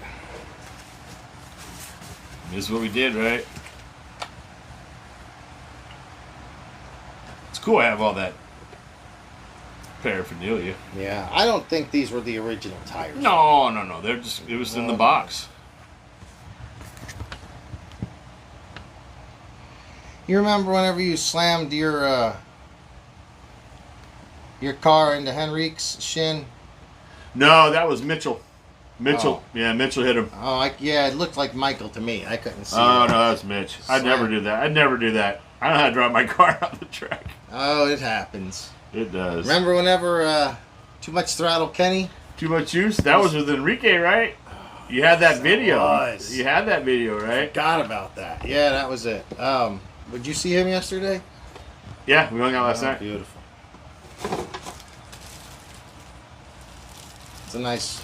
This is what we did, right? It's cool I have all that paraphernalia. Yeah, I don't think these were the original tires. No. They're just, it was in the box. You remember whenever you slammed your car into Henrique's shin No, that was Mitchell. Oh. Yeah, Mitchell hit him. Oh, yeah, it looked like Michael to me. I couldn't see Oh, it. no, that's Mitch. I'd never do that. I'd never do that. I know how to drive my car out the track. Oh, it happens. It does. Remember whenever Too Much Throttle Kenny? Too much juice? That was with Enrique, right? You had that video. was. You had that video, right? Forgot about that. Yeah, that was it. Would you see him yesterday? Yeah, we hung out last night. Beautiful. It's a nice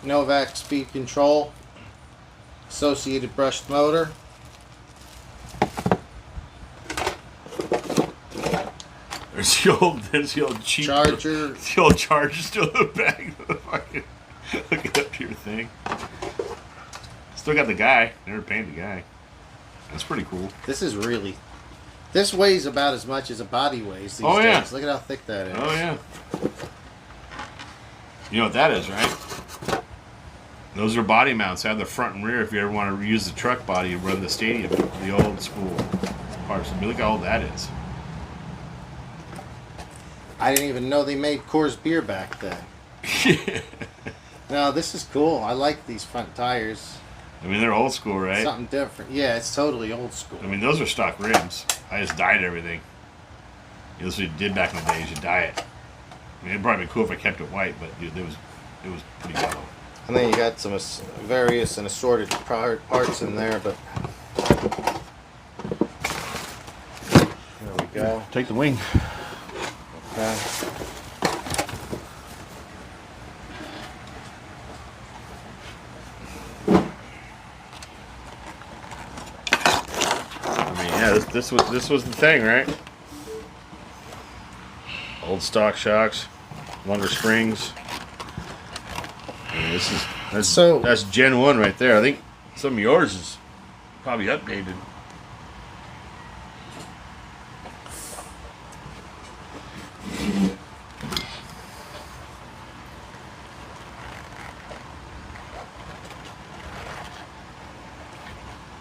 Novak speed control, associated brushed motor. There's the old cheap Charger. The old charger still in the back of the fucking. Look it up to your thing. Still got the guy. Never painted the guy. That's pretty cool. This weighs about as much as a body weighs these Oh, yeah. days. Look at how thick that is. Oh yeah. You know what that is, right? Those are body mounts. They have the front and rear. If you ever want to use the truck body and run the stadium, the old school parts. I mean, look how old that is. I didn't even know they made Coors beer back then. No, this is cool. I like these front tires. I mean, they're old school, right? Something different. Yeah, it's totally old school. I mean, those are stock rims. I just dyed everything. That's what you did back in the day. Is you dye it. I mean, it'd probably be cool if I kept it white, but dude, it was pretty yellow. And then you got some various and assorted parts in there, but there we go. Take the wing. Okay. I mean, yeah, this was the thing, right? Old stock shocks, longer springs. I mean, that's Gen 1 right there. I think some of yours is probably updated.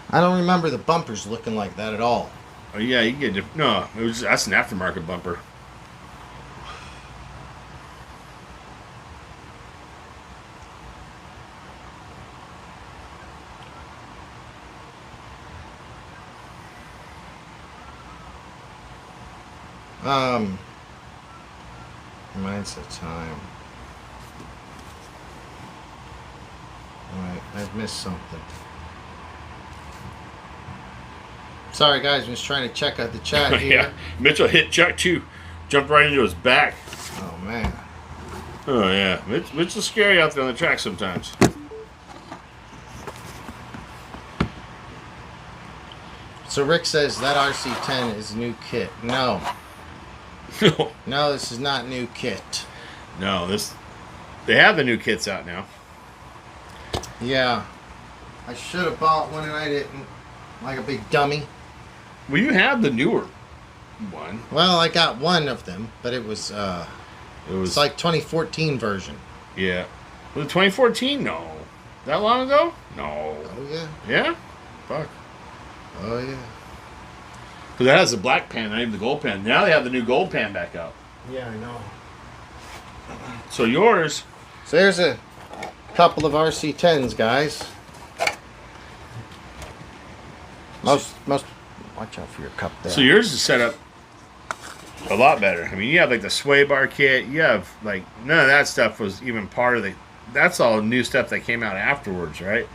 I don't remember the bumpers looking like that at all. Oh yeah, you get no. That's an aftermarket bumper. Reminds of time. Alright, I've missed something. Sorry guys, I'm just trying to check out the chat here. Yeah, Mitchell hit Chuck too. Jumped right into his back. Oh man. Oh yeah, Mitchell's scary out there on the track sometimes. So Rick says that RC10 is new kit. No. No, this is not new kit. No, they have the new kits out now. Yeah. I should have bought one and I didn't. Like a big dummy. Well, you have the newer one. Well, I got one of them, but it was it's like 2014 version. Yeah. Was it 2014? No. That long ago? No. Oh yeah. Yeah? Fuck. Oh yeah. Because that has the black pan, not even the gold pan. Now they have the new gold pan back out. Yeah, I know. So yours... So there's a couple of RC10s, guys. Most watch out for your cup there. So yours is set up a lot better. I mean, you have like the sway bar kit. You have like none of that stuff was even part of the. That's all new stuff that came out afterwards, right?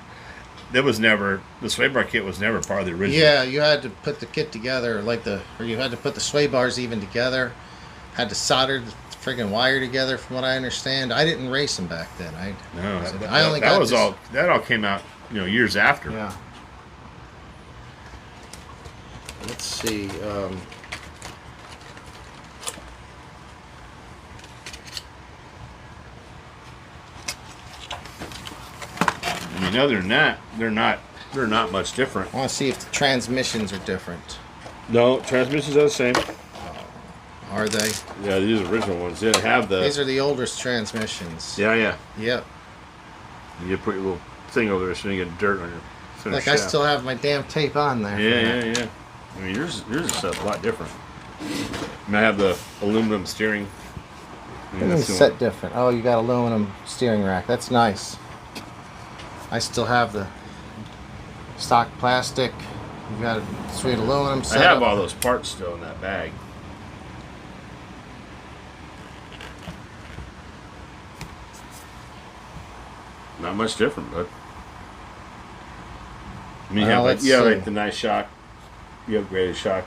That was never the sway bar kit was never part of the original. Yeah, you had to put the kit together, or you had to put the sway bars even together. Had to solder the friggin' wire together, from what I understand. I didn't race them back then. That all came out, years after. Yeah. Let's see. I mean, other than that, they're not much different. I want to see if the transmissions are different. No, transmissions are the same. Are they? Yeah, these are original ones. They have the. These are the oldest transmissions. Yeah. Yep. You put your little thing over there so you get dirt on your center Like shaft. I still have my damn tape on there. Yeah. I mean, yours is a lot different. I mean, I have the aluminum steering What do you mean set different? Oh, you got aluminum steering rack. That's nice. I still have the stock plastic. You got a sweet aluminum I set. have all those parts still in that bag. Not much different, but I mean, you have like the nice shock, you upgraded shock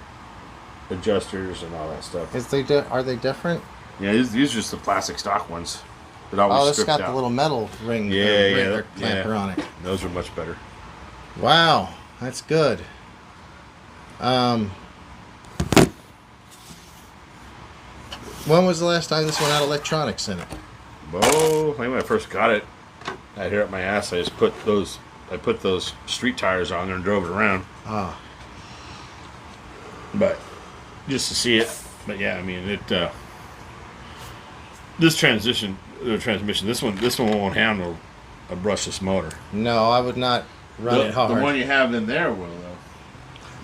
adjusters and all that stuff. Are they different? Yeah, these are just the plastic stock ones. That always this got the little metal ring. Clamper on it. Those are much better. Wow, that's good. When was the last time this one had electronics in it? Oh, I think when I first got it, I had hair up my ass. I just put those street tires on there and drove it around. Ah. But just to see it. But yeah, I mean it. This transmission, this one won't handle a brushless motor. No, I would not run it hard. The one you have in there will though.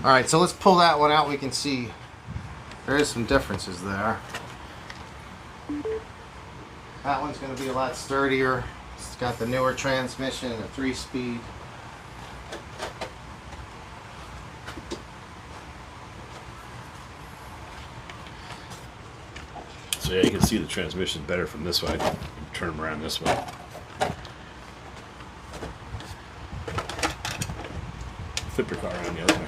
All right, so let's pull that one out. We can see there is some differences there. That one's going to be a lot sturdier. It's got the newer transmission and a 3-speed. So yeah, you can see the transmission better from this way. Turn them around this way. Flip your car around the other way.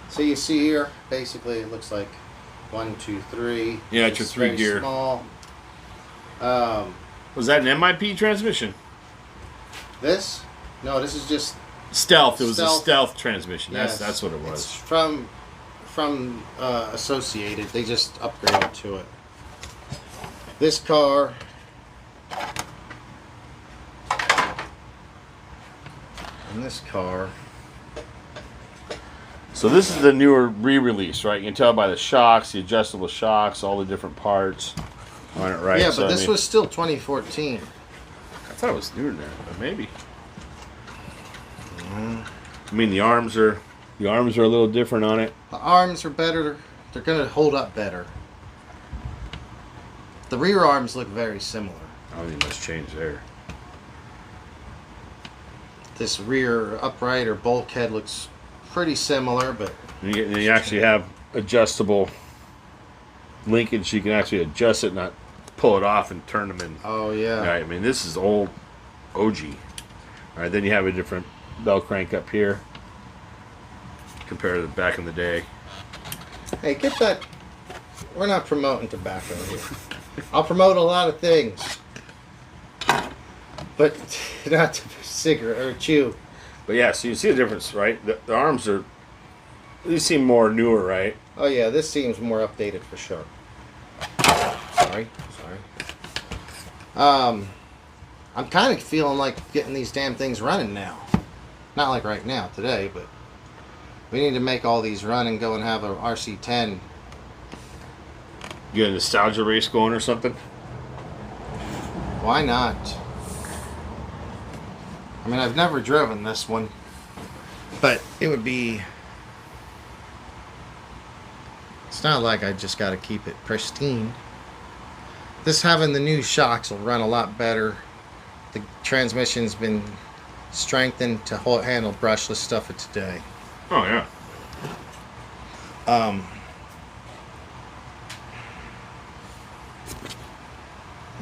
So you see here, basically it looks like 1, 2, 3. Yeah, it's your 3 gear. Small. Was that an MIP transmission? This? No, this is just Stealth. It was a stealth transmission. Yes. That's what it was. It's from Associated. They just upgraded to it. This car. And this car. So this is the newer re-release, right? You can tell by the shocks, the adjustable shocks, all the different parts on it, right? Yeah, but this was still 2014. I thought it was newer than that, but maybe. I mean, the arms are a little different on it. The arms are better. They're going to hold up better. The rear arms look very similar. I don't think much change there. This rear upright or bulkhead looks pretty similar, but you actually have adjustable linkage. You can actually adjust it, not pull it off and turn them in. Oh yeah. All right, I mean, this is old OG. All right, then you have a different bell crank up here compared to back in the day. Hey, get that. We're not promoting tobacco here. I'll promote a lot of things, but not a cigarette or a chew. But yeah, so you see the difference, right? The arms are, these seem more newer, right? Oh yeah, this seems more updated for sure. Sorry. I'm kind of feeling like getting these damn things running now. Not like right now, today, but we need to make all these run and go and have a RC10. You got a nostalgia race going or something? Why not? I mean, I've never driven this one, but it would be... It's not like I just got to keep it pristine. This having the new shocks will run a lot better. The transmission's been strengthened to handle brushless stuff of today. Oh yeah.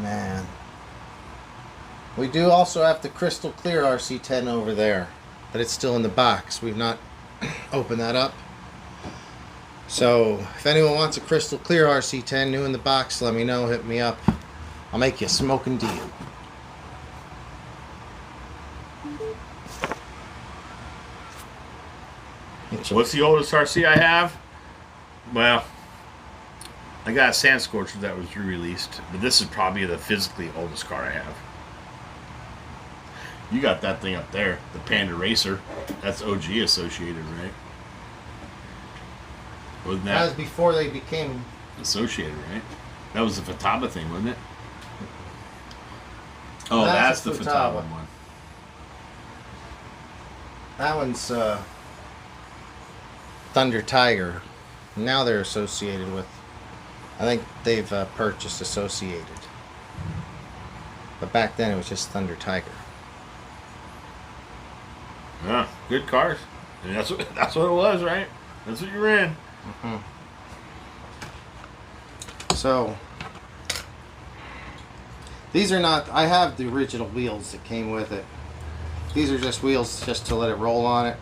Man. We do also have the crystal clear RC10 over there, but it's still in the box. We've not opened that up. So if anyone wants a crystal clear RC10 new in the box, let me know. Hit me up. I'll make you a smoking deal. What's the oldest RC I have? Well, I got a Sand Scorcher that was re-released, but this is probably the physically oldest car I have. You got that thing up there, the Panda Racer. That's OG Associated, right? Wasn't that? That was before they became Associated, right? That was the Futaba thing, wasn't it? Oh, That's that's the the Futaba Futaba one. That one's Thunder Tiger. Now they're associated with. I think they've purchased Associated. But back then it was just Thunder Tiger. Yeah, good cars. And that's what it was, right? That's what you ran. Mm-hmm. So these are not. I have the original wheels that came with it. These are just wheels just to let it roll on it.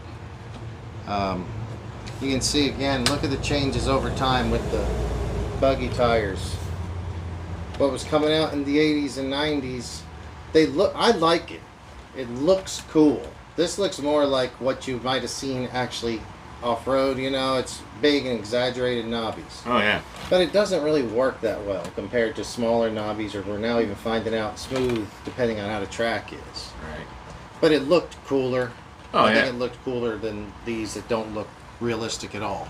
You can see again. Look at the changes over time with the Buggy tires. What was coming out in the 80s and 90s, they look. I like it. It looks cool. This looks more like what you might have seen actually off-road. You know, it's big and exaggerated knobbies. Oh yeah. But it doesn't really work that well compared to smaller knobbies, or we're now even finding out smooth depending on how the track is. Right. But it looked cooler. Oh I yeah. think it looked cooler than these that don't look realistic at all.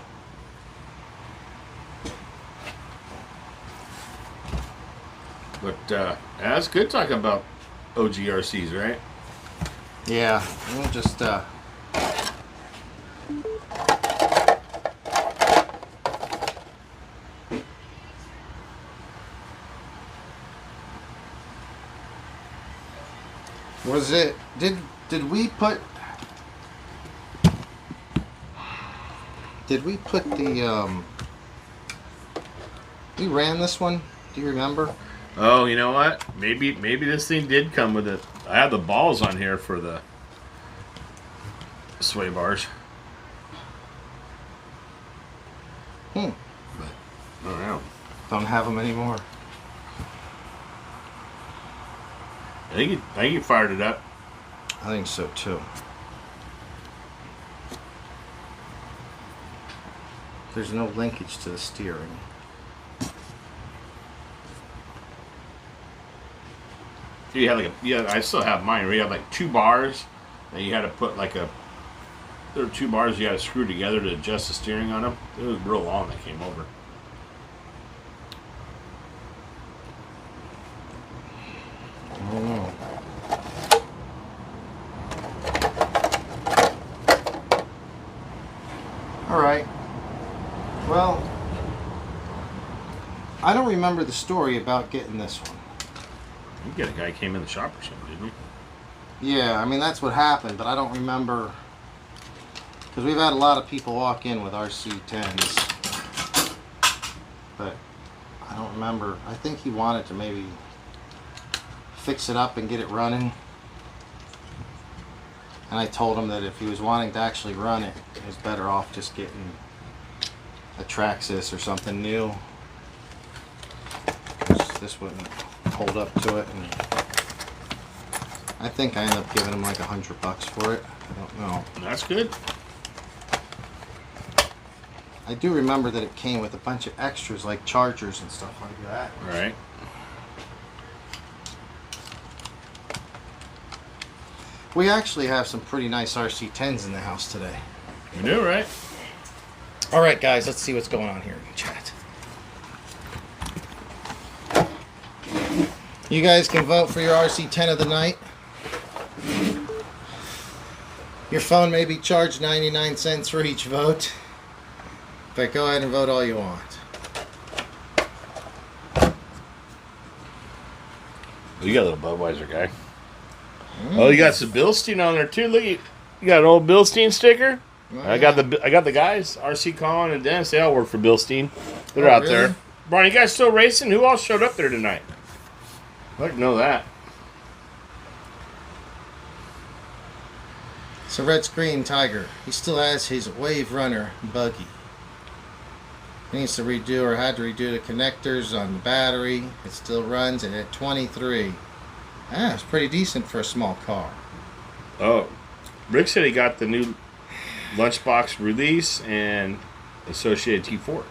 But that's good talking about OGRCs, right? Yeah, we'll just was it did we put the we ran this one? Do you remember? Oh, you know what? Maybe this thing did come with it. I have the balls on here for the sway bars. Hmm. But I don't know. Don't have them anymore. I think you fired it up. I think so too. There's no linkage to the steering. You had I still have mine. Where you had like 2 bars, and you had to put like there were 2 bars you had to screw together to adjust the steering on them. It was real long that came over. I don't know. All right. Well, I don't remember the story about getting this one. You get a guy came in the shop or something, didn't you? Yeah, I mean, that's what happened, but I don't remember. Because we've had a lot of people walk in with RC10s. But I don't remember. I think he wanted to maybe fix it up and get it running. And I told him that if he was wanting to actually run it, it was better off just getting a Traxxas or something new. This wouldn't hold up to it, and I think I ended up giving him like $100 for it. I don't know. That's good. I do remember that it came with a bunch of extras like chargers and stuff like that. Right. We actually have some pretty nice RC10s in the house today. You do, right? All right, guys, let's see what's going on here in the chat. You guys can vote for your RC10 of the night. Your phone may be charged 99 cents for each vote, but go ahead and vote all you want. You got a little Budweiser guy. Oh, you got some Bilstein on there too. Look, you got an old Bilstein sticker. Oh, I got the guys, RC Colin and Dennis. They all work for Bilstein. They're out really? there. Brian, you guys still racing? Who all showed up there tonight? I'd like to know that. So Red Screen Tiger, he still has his Wave Runner Buggy. He needs to redo, or had to redo, the connectors on the battery. It still runs, and at 23. Ah, it's pretty decent for a small car. Oh, Rick said he got the new lunchbox release and associated T4.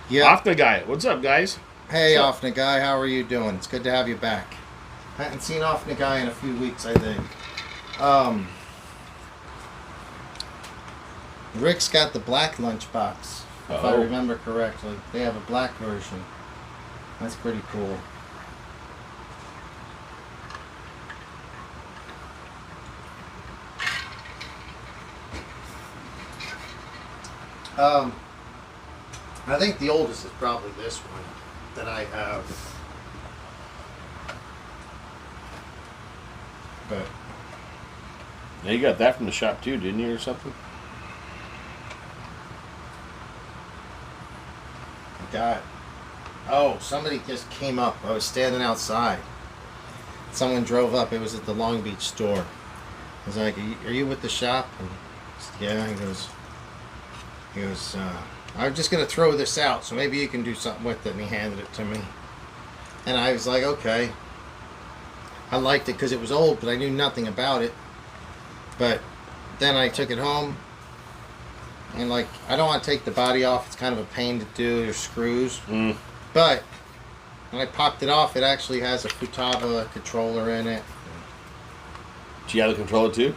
Yeah. Off the guy. What's up, guys? Hey, What's Offna Guy, how are you doing? It's good to have you back. I haven't seen Offna Guy in a few weeks, I think. Rick's got the black lunchbox, if I remember correctly. They have a black version. That's pretty cool. I think the oldest is probably this one that I have. But Now you got that from the shop too, didn't you, or something? Somebody just came up. I was standing outside. Someone drove up. It was at the Long Beach store. I was like, "Are you with the shop?" And yeah, he goes, I'm just gonna throw this out, so maybe you can do something with it. And he handed it to me, and I was like, okay. I liked it because it was old, but I knew nothing about it. But then I took it home, and like, I don't want to take the body off. It's kind of a pain to do. There's screws. But when I popped it off, it actually has a Futaba controller in it. Do you have the controller too?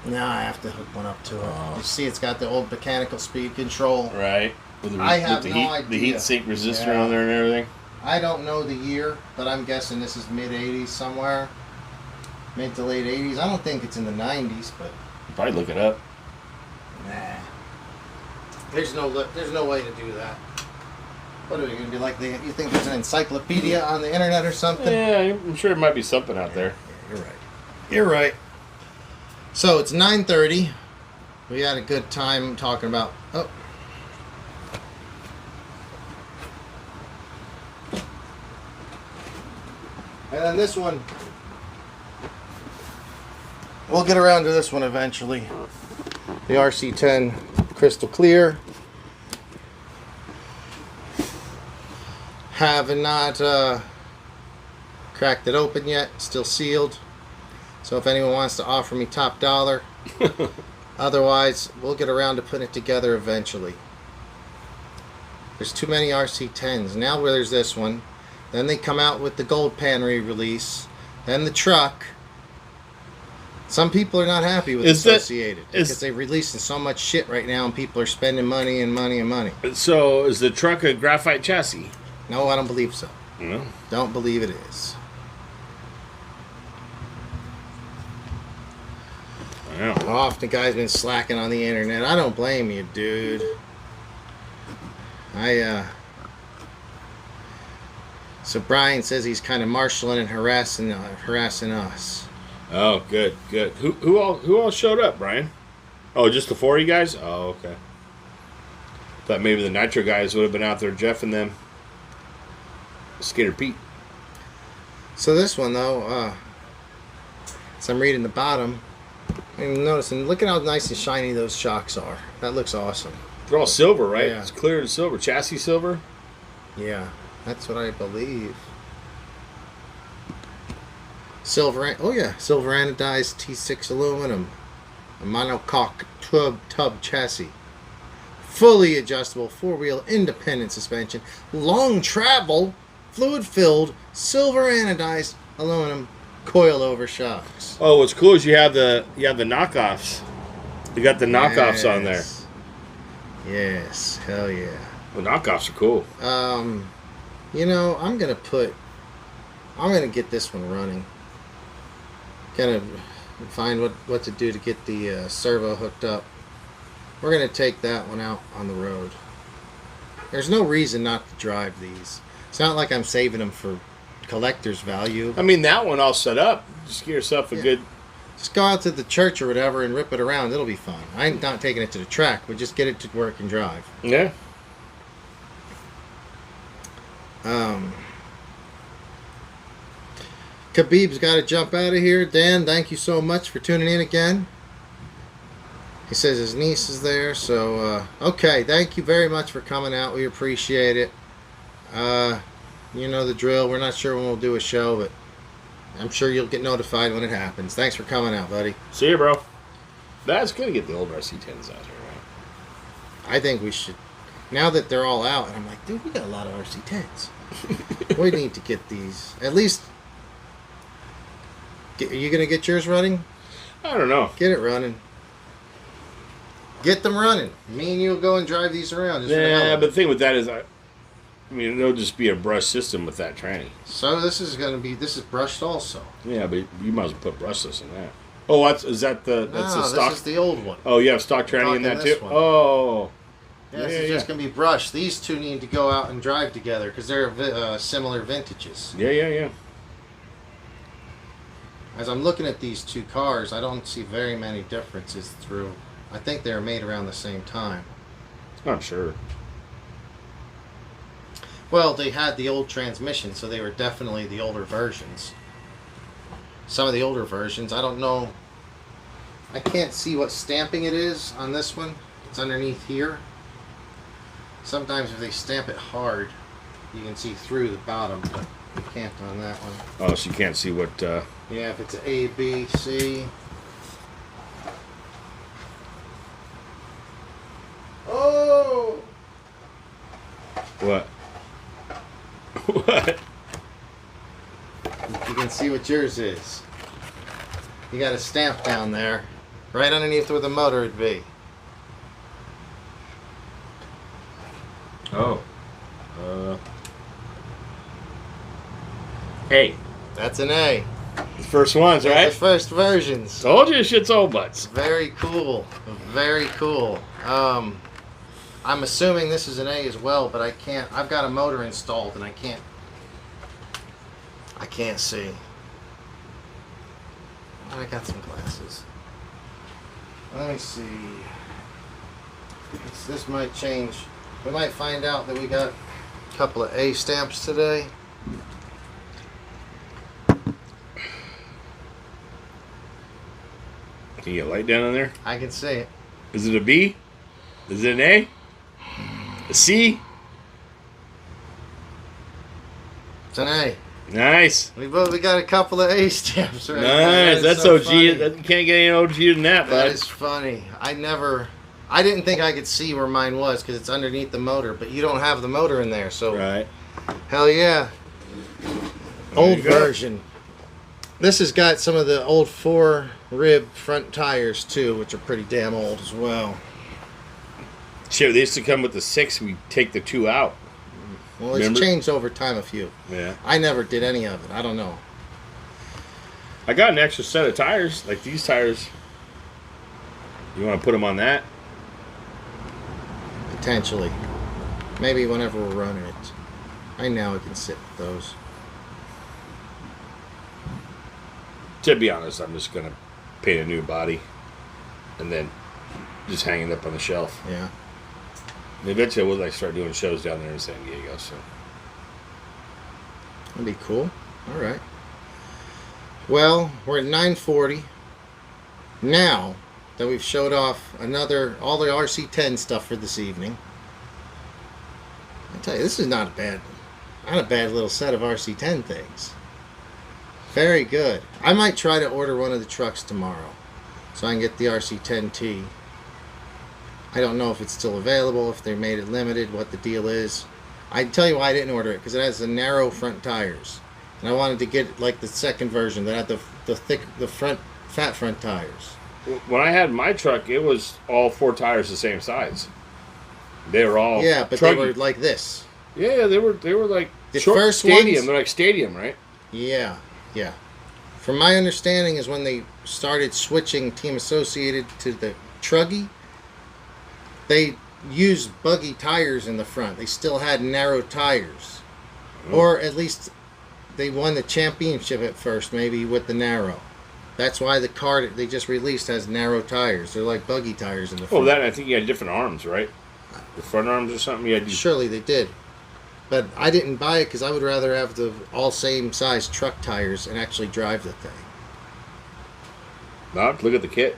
No, I have to hook one up to it. You see, it's got the old mechanical speed control. Right. With I have the no heat, idea. The heat sink resistor on there and everything. I don't know the year, but I'm guessing this is mid-'80s somewhere. Mid to late 80s. I don't think it's in the 90s, but... Probably look it up. Nah. There's no way to do that. What are we going to be like? You think there's an encyclopedia on the internet or something? Yeah, I'm sure there might be something out there. Yeah, you're right. You're right. So it's 9:30. We had a good time talking about... Oh. And then this one... We'll get around to this one eventually. The RC10 Crystal Clear. Have not cracked it open yet. Still sealed. So if anyone wants to offer me top dollar. Otherwise, we'll get around to putting it together eventually. There's too many RC10s. Now there's this one. Then they come out with the gold pan re-release. Then the truck. Some people are not happy with Associated because they're releasing so much shit right now and people are spending money and money and money. So is the truck a graphite chassis? No, I don't believe so. No. Don't believe it is. Wow. Often guys been slacking on the internet. I don't blame you, dude. So Brian says he's kind of marshaling and harassing us. Oh, good. Who all showed up, Brian? Oh, just the 4 of you guys? Oh, okay. Thought maybe the Nitro guys would have been out there, Jeff and them. Skater Pete. So this one though, so I'm reading the bottom. I'm noticing, look at how nice and shiny those shocks are. That looks awesome. They're all silver, right? Yeah. It's clear and silver. Chassis silver? Yeah, that's what I believe. Silver anodized T6 aluminum. A monocoque tub chassis. Fully adjustable 4-wheel independent suspension. Long travel, fluid-filled, silver anodized aluminum coil-over shocks. Oh, what's cool is you have the knockoffs. You got the knockoffs on there. Yes, hell yeah. The knockoffs are cool. You know, I'm gonna get this one running. Gonna find what to do to get the servo hooked up. We're gonna take that one out on the road. There's no reason not to drive these. It's not like I'm saving them for collector's value. I mean, that one all set up. Just get yourself a good... Just go out to the church or whatever and rip it around. It'll be fun. I'm not taking it to the track, but just get it to work and drive. Yeah. Khabib's got to jump out of here. Dan, thank you so much for tuning in again. He says his niece is there, so okay. Thank you very much for coming out. We appreciate it. You know the drill. We're not sure when we'll do a show, but I'm sure you'll get notified when it happens. Thanks for coming out, buddy. See you, bro. That's gonna get the old RC10s out here, right? I think we should. Now that they're all out, and I'm like, dude, we got a lot of RC10s. We need to get these. At least, are you going to get yours running? I don't know. Get it running. Get them running. Me and you will go and drive these around. Yeah, but the thing with that is, I mean, it'll just be a brush system with that tranny. So this is brushed also. Yeah, but you might as well put brushless in that. Oh, that's the stock? This is the old one. Oh, you have stock tranny in that too? One. Oh. Yeah, this is just going to be brushed. These two need to go out and drive together because they're similar vintages. Yeah. As I'm looking at these two cars, I don't see very many differences through. I think they were made around the same time. Not sure. Well, they had the old transmission, so they were definitely the older versions. Some of the older versions, I don't know. I can't see what stamping it is on this one. It's underneath here. Sometimes if they stamp it hard, you can see through the bottom, but you can't on that one. Oh, so you can't see what... Yeah, if it's an A, B, C. Oh! What? What? You can see what yours is. You got a stamp down there, right underneath where the motor would be. Oh. Hey. That's an A. The first ones, Those are right? the first versions. Told you shit's old butts. Very cool. Very cool. I'm assuming this is an A as well, but I can't. I've got a motor installed and I can't see. I got some glasses. Let me see. This might change. We might find out that we got a couple of A stamps today. Can you get a light down on there? I can see it. Is it a B? Is it an A? A C? It's an A. Nice. We got a couple of A stamps right Nice. That's so OG. funny. You can't get any OG than that, That bud. is funny. I didn't think I could see where mine was because it's underneath the motor, but you don't have the motor in there, so Right. hell yeah. Old version. This has got some of the old 4-rib front tires too, which are pretty damn old as well. Shit, they used to come with the 6. We take the 2 out. Well, it's Remember? changed over time a few. Yeah. I never did any of it. I don't know. I got an extra set of tires, like these tires. You want to put them on that? Potentially. Maybe whenever we're running it. I know I can sit with those. To be honest, I'm just going to paint a new body and then just hang it up on the shelf. Yeah. And eventually I will start doing shows down there in San Diego. So That'd be cool. All right. Well, we're at 9:40. Now that we've showed off all the RC10 stuff for this evening, I tell you, this is not a bad little set of RC10 things. Very good. I might try to order one of the trucks tomorrow so I can get the RC10T. I don't know if it's still available, if they made it limited, what the deal is. I tell you why I didn't order it, because it has the narrow front tires. And I wanted to get like the second version that had the fat front tires. when I had my truck, it was all 4 tires the same size. They were all but truggy. they were like this. Yeah, they were like The short first stadium. ones- They're like stadium, right? Yeah. From my understanding is when they started switching Team Associated to the Truggy, they used Buggy tires in the front. They still had narrow tires. Or at least they won the championship at first, maybe with the narrow. That's why the car that they just released has narrow tires. They're like Buggy tires in the front. Oh, that I think you had different arms, right? The front arms or something. You had Surely they did. But I didn't buy it because I would rather have the all same size truck tires and actually drive the thing. No, look at the kit.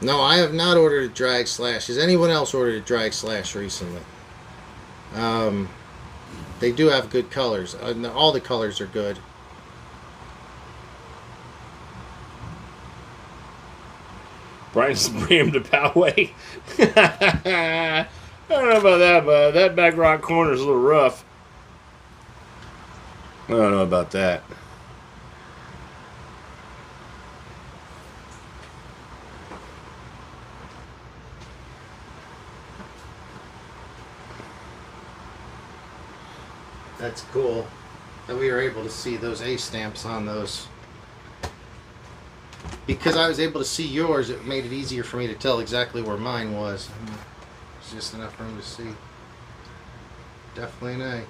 No, I have not ordered a drag slash. Has anyone else ordered a drag slash recently? They do have good colors. All the colors are good. Brian's bringing him to Poway. I don't know about that, but that back rock corner is a little rough. I don't know about that. That's cool that we were able to see those A stamps on those. because I was able to see yours, it made it easier for me to tell exactly where mine was. It's just enough room to see. Definitely an A.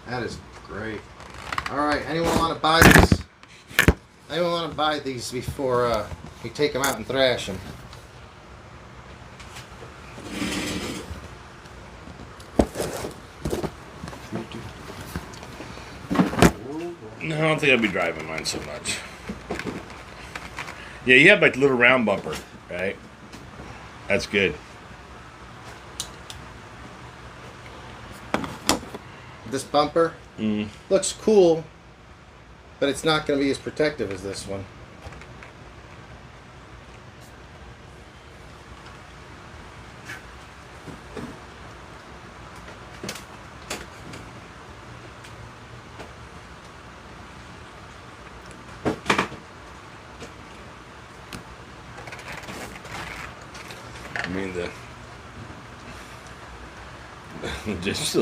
That is great. All right, anyone want to buy these? Anyone want to buy these before we take them out and thrash them? No, I don't think I'll be driving mine so much. Yeah, you have like a little round bumper, right? That's good. This bumper looks cool, but it's not going to be as protective as this one. I mean, the just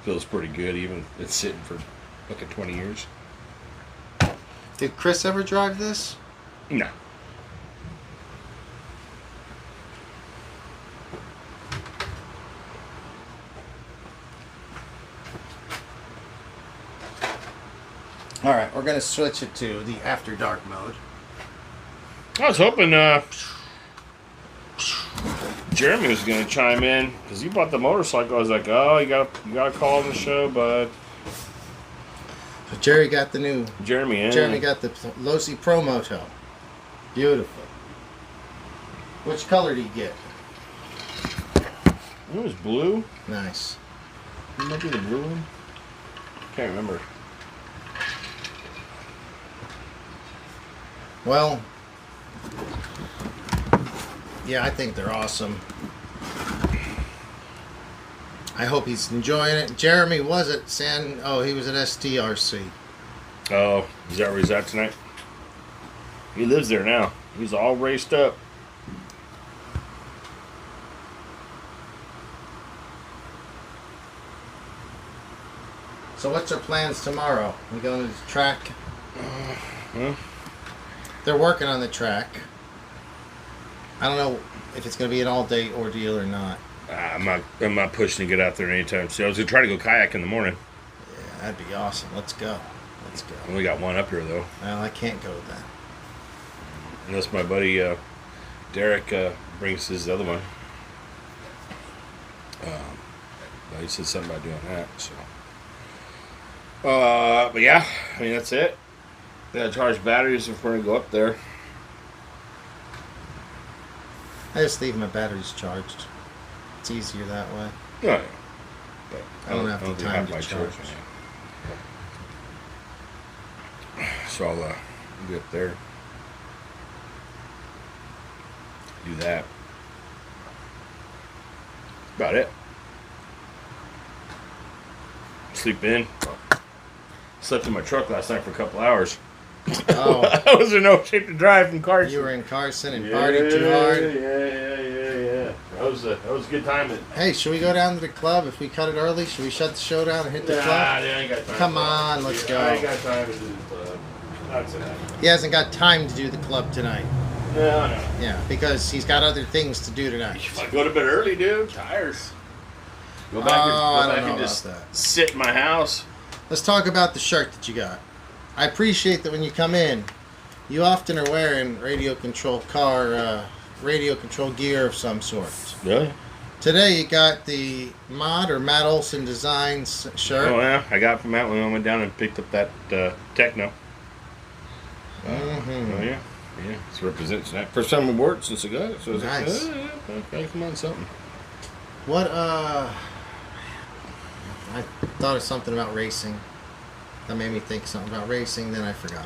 feels pretty good, even it's sitting for like 20 years. Did Chris ever drive this? No. All right, we're going to switch it to the after dark mode. I was hoping Jeremy was going to chime in because he bought the motorcycle. I was like, oh, you got to call on the show, bud. So Jerry got the new. Jeremy, yeah. Jeremy got the Losi Pro Moto. Beautiful. Which color did you get? It was blue. Nice. It might be the blue one. Can't remember. Well, yeah, I think they're awesome. I hope he's enjoying it. Jeremy was at he was at STRC. Oh, is that where he's at tonight? He lives there now. He's all raced up. So what's our plans tomorrow? We going to the track? Well, They're working on the track. I don't know if it's going to be an all-day ordeal or not. I'm not pushing to get out there anytime soon. I was gonna try to go kayak in the morning. Yeah, that'd be awesome. Let's go. Let's go. I only got one up here though. Well, I can't go then. Unless my buddy Derek brings his other one. But he said something about doing that. So. But yeah, I mean that's it. Gotta charge batteries if we're gonna go up there. I just leave my batteries charged. It's easier that way. Oh, yeah. But I don't have the think I time have to my charge. So I'll be up there. Do that. About it. Sleep in. Slept in my truck last night for a couple hours. Oh, I was in no shape to drive from Carson. you were in Carson and partied too hard. Yeah. That was a good time. Hey, should we go down to the club if we cut it early? Should we shut the show down and hit the club? I ain't got time. Come on, let's go. I ain't got time to do the club. Not tonight. He hasn't got time to do the club tonight. No. Yeah, because he's got other things to do tonight. If I go to bed early, dude, tires. Go back I don't and know just about that. sit in my house. Let's talk about the shirt that you got. I appreciate that when you come in, you often are wearing radio control gear of some sort. Really? Today you got the Matt Olson Designs shirt. Oh yeah, I got it from Matt when I went down and picked up that Techno. Oh yeah, it's represents that first time award since I got it. So it's Nice. like, okay, come on, something. What I thought of something about racing. That made me think something about racing, then I forgot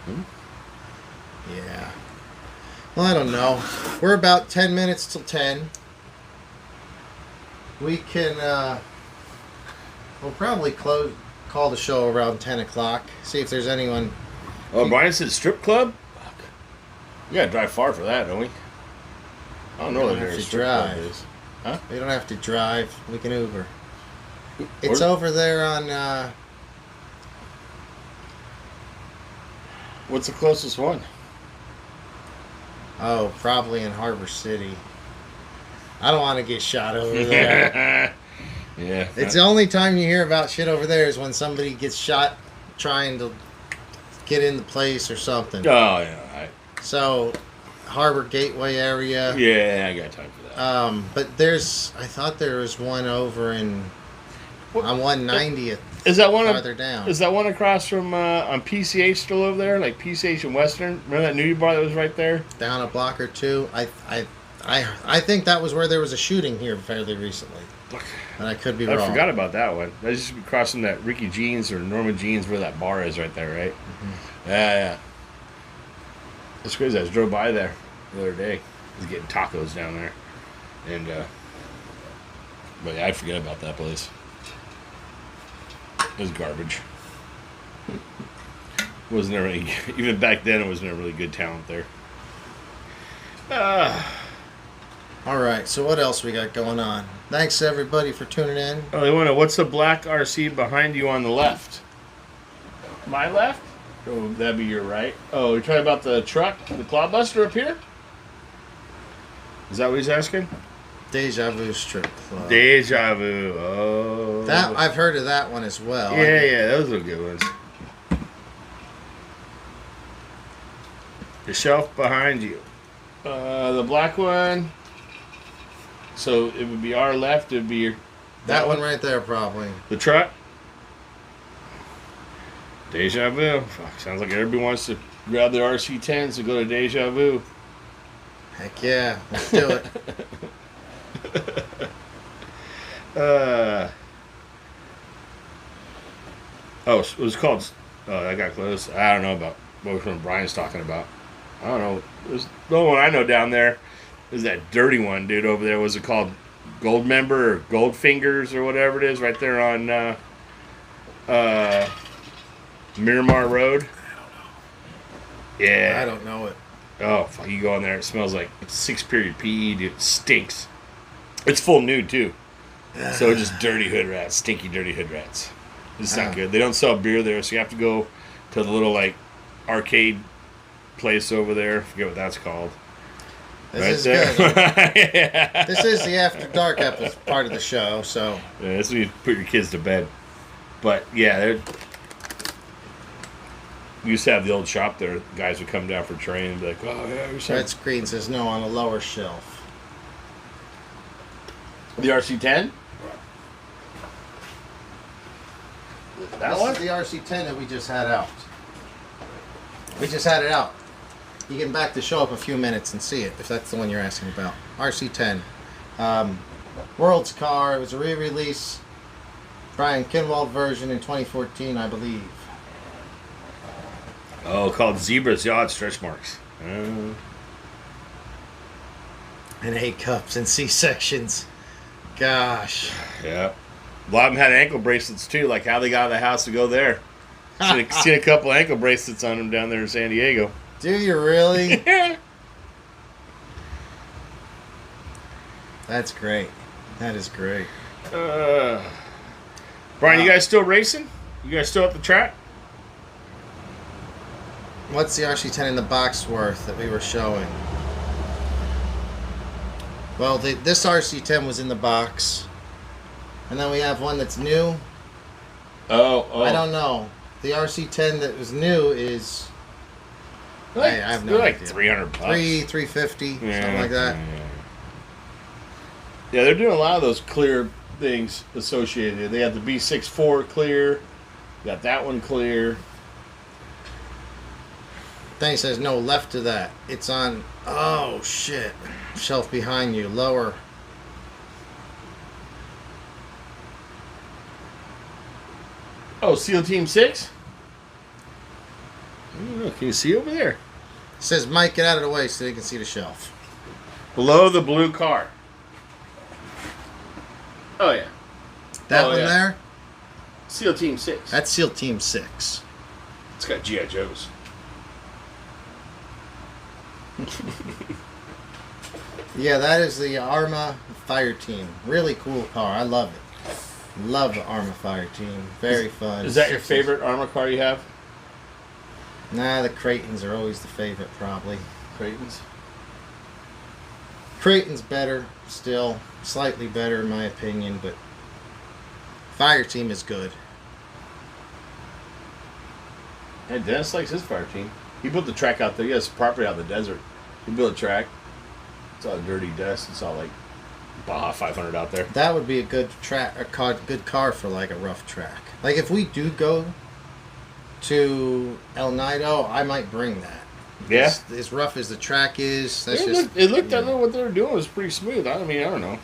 about it. Yeah. Well, I don't know. We're about 10 minutes till 10. We can, we'll probably call the show around 10 o'clock. See if there's anyone. Oh, Brian said strip club? Fuck. We gotta drive far for that, don't we? I don't know We that don't there's a have to strip club drive. is. Huh? We don't have to drive. We can Uber. It's Or- over there on, What's the closest one? Oh, probably in Harbor City. I don't want to get shot over there. Yeah. It's the only time you hear about shit over there is when somebody gets shot trying to get in the place or something. Oh, yeah. So, Harbor Gateway area. Yeah, I got time for that. But I thought there was one over on 190th. Is that one farther down? Is that one across from on PCH still over there? Like PCH and Western? Remember that nudie bar that was right there? Down a block or two. I think that was where there was a shooting here fairly recently. And I could be wrong. I forgot about that one. That's just crossing that Ricky Jeans or Norman Jeans where that bar is right there, right? Mm-hmm. Yeah. It's crazy. I just drove by there the other day. I was getting tacos down there. And, but yeah, I forget about that place. It was garbage. Wasn't there any, even back then, it wasn't a really good talent there. All right, so what else we got going on? Thanks everybody for tuning in. Oh, they want to. What's the black RC behind you on the left? My left? Oh, that'd be your right. Oh, you're talking about the truck, the Clodbuster up here? Is that what he's asking? Deja Vu Strip Club. Deja Vu. Oh. That I've heard of that one as well. Yeah, those are good ones. The shelf behind you. The black one. So it would be our left. It would be your. That one right there, probably. The truck. Deja Vu. Fuck, sounds like everybody wants to grab their RC10s and go to Deja Vu. Heck yeah, let's do it. It was called. Oh, that got close. I don't know about which one Brian's talking about. I don't know. There's the only one I know down there is that dirty one, dude. Over there, was it called Gold Member or Gold Fingers or whatever it is, right there on Miramar Road. Yeah, I don't know it. Oh, fuck, you go in there, it smells like 6-period PE, dude. It stinks. It's full nude, too. So it's just dirty hood rats, stinky dirty hood rats. It's not good. They don't sell beer there, so you have to go to the little, like, arcade place over there. I forget what that's called. This is good. Yeah. This is the After Dark part of the show, so. Yeah, that's when you put your kids to bed. But, yeah, we used to have the old shop there. Guys would come down for training and be like, oh, yeah, you're Red screen says no on the lower shelf. The RC10? That one? This is the RC10 that we just had out. We just had it out. You can back the show up a few minutes and see it, if that's the one you're asking about. RC10. World's car. It was a re-release. Brian Kinwald version in 2014, I believe. Oh, called Zebras Yacht Stretch Marks. And A cups and C sections. Gosh. Yeah. A lot of them had ankle bracelets too. Like how they got out of the house to go there. Seen a couple ankle bracelets on them down there in San Diego. Do you really? That's great. That is great. Brian, you guys still racing? You guys still at the track? What's the RC10 in the box worth that we were showing? Well, this RC10 was in the box. And then we have one that's new. Oh. I don't know. The RC10 that was new is... I have no like idea. $300. $350, something like that. Yeah, they're doing a lot of those clear things associated. They have the B64 clear. Got that one clear. Thing says no left to that. It's on... Oh, shit. Shelf behind you. Lower. Oh, SEAL Team 6? Can you see over there? It says, Mike, get out of the way so you can see the shelf. Below the blue car. Oh, yeah. That one there? SEAL Team 6. That's SEAL Team 6. It's got G.I. Joes. Yeah, that is the Arrma Fire Team. Really cool car. I love it. Love the Arrma Fire Team. Very fun. Is that your favorite Arrma car you have? Nah, the Creightons are always the favorite, probably. Creightons. Creighton's better, still. Slightly better, in my opinion, but Fire Team is good. And Dennis likes his fire team. He built the track out there. He has property out in the desert. He built a track. It's all dirty dust. It's all like Baja 500 out there. That would be a good good car for like a rough track. Like if we do go to El Nido, I might bring that. Yeah. As rough as the track is, that's It just. looked I don't know what they were doing was pretty smooth. I mean, I don't know.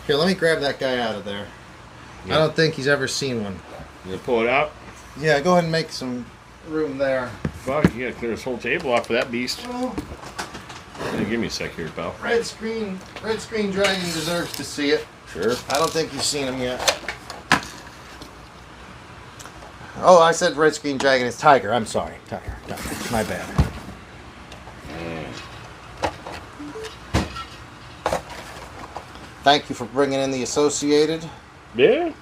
Here, let me grab that guy out of there. Yeah. I don't think he's ever seen one. You pull it out. Yeah, go ahead and make some room there. Fuck, you gotta clear this whole table off for that beast. Yeah, give me a sec here, pal. Red Screen Dragon deserves to see it. Sure. I don't think you've seen him yet. Oh, I said Red Screen Dragon is Tiger. I'm sorry. Tiger. My bad. Thank you for bringing in the Associated. Yeah.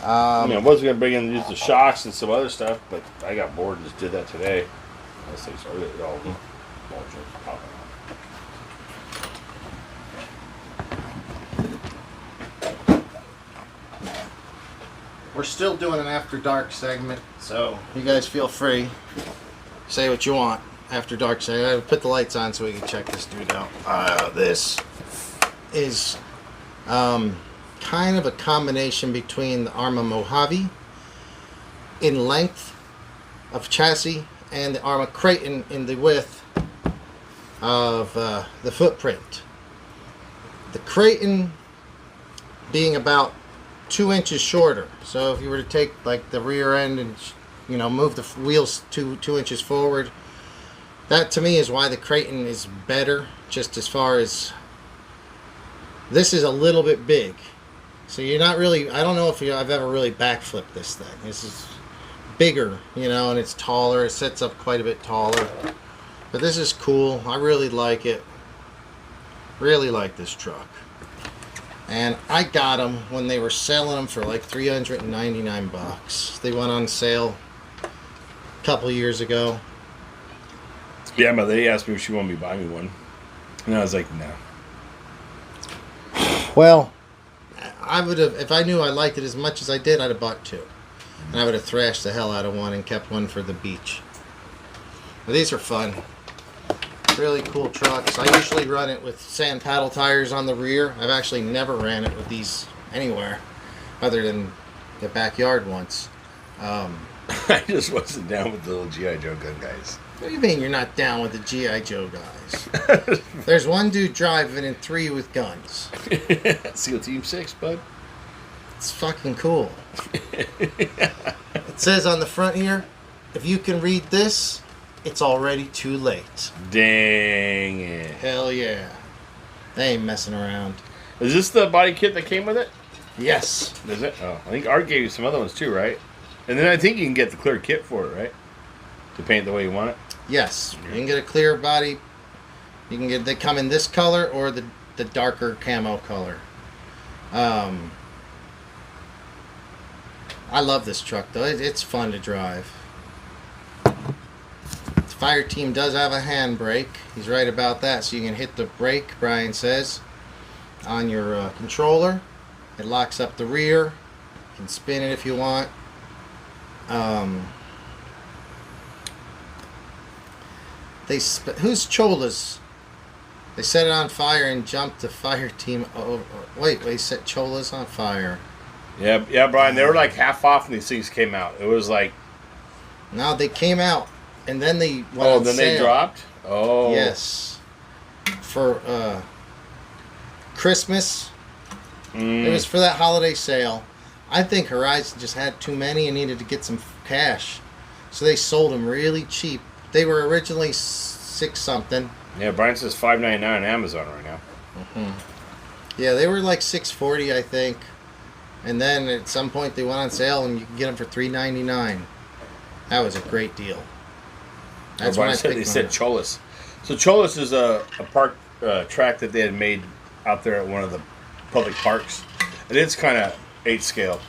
I mean, I was gonna bring in just the shocks and some other stuff, but I got bored and just did that today. I say sorry. We're still doing an After Dark segment, so you guys feel free. Say what you want. After Dark segment. I put the lights on so we can check this dude out. This is kind of a combination between the Arrma Mojave in length of chassis and the Arrma Creighton in the width of the footprint. The Creighton being about 2 inches shorter. So if you were to take like the rear end and move the wheels 2 inches forward, that to me is why the Creighton is better. Just as far as this is a little bit big, so you're not really. I don't know if I've ever really backflipped this thing. This is bigger, and it's taller. It sets up quite a bit taller. But this is cool. I really like it. Really like this truck. And I got them when they were selling them for like $399. They went on sale a couple years ago. Yeah, my lady asked me if she wanted me to buy me one, and I was like, no. Well, I would have, if I knew I liked it as much as I did, I'd have bought two. And I would have thrashed the hell out of one and kept one for the beach. But these are fun. Really cool trucks. I usually run it with sand paddle tires on the rear. I've actually never ran it with these anywhere other than the backyard once. I just wasn't down with the little G.I. Joe gun guys. What do you mean you're not down with the G.I. Joe guys? There's one dude driving and 3 with guns. SEAL Team 6, bud. It's fucking cool. It says on the front here, if you can read this, it's already too late. Dang it. Hell yeah. They ain't messing around. Is this the body kit that came with it? Yes. Is it? Oh, I think Art gave you some other ones too, right? And then I think you can get the clear kit for it, right? To paint the way you want it? Yes. You can get a clear body. You can get, they come in this color or the darker camo color. I love this truck though. It's fun to drive. The fire team does have a handbrake. He's right about that. So you can hit the brake, Brian says, on your controller. It locks up the rear. You can spin it if you want. Who's Chola's? They set it on fire and jumped the fire team over. Wait, set Chola's on fire. Yeah, Brian. They were like half off when these things came out. It was like, no, they came out and then they went on then sale. they dropped. Oh, Yes, for Christmas. It was for that holiday sale. I think Horizon just had too many and needed to get some cash, so they sold them really cheap. They were originally $6 something. Yeah, Brian says $5.99 on Amazon right now. Mm-hmm. Yeah, they were like $6.40, I think. And then at some point they went on sale and you could get them for $3.99. That was a great deal. That's when I they picked said mine. Cholas. So Cholas is a park track that they had made out there at one of the public parks, and it's kind of 8 scale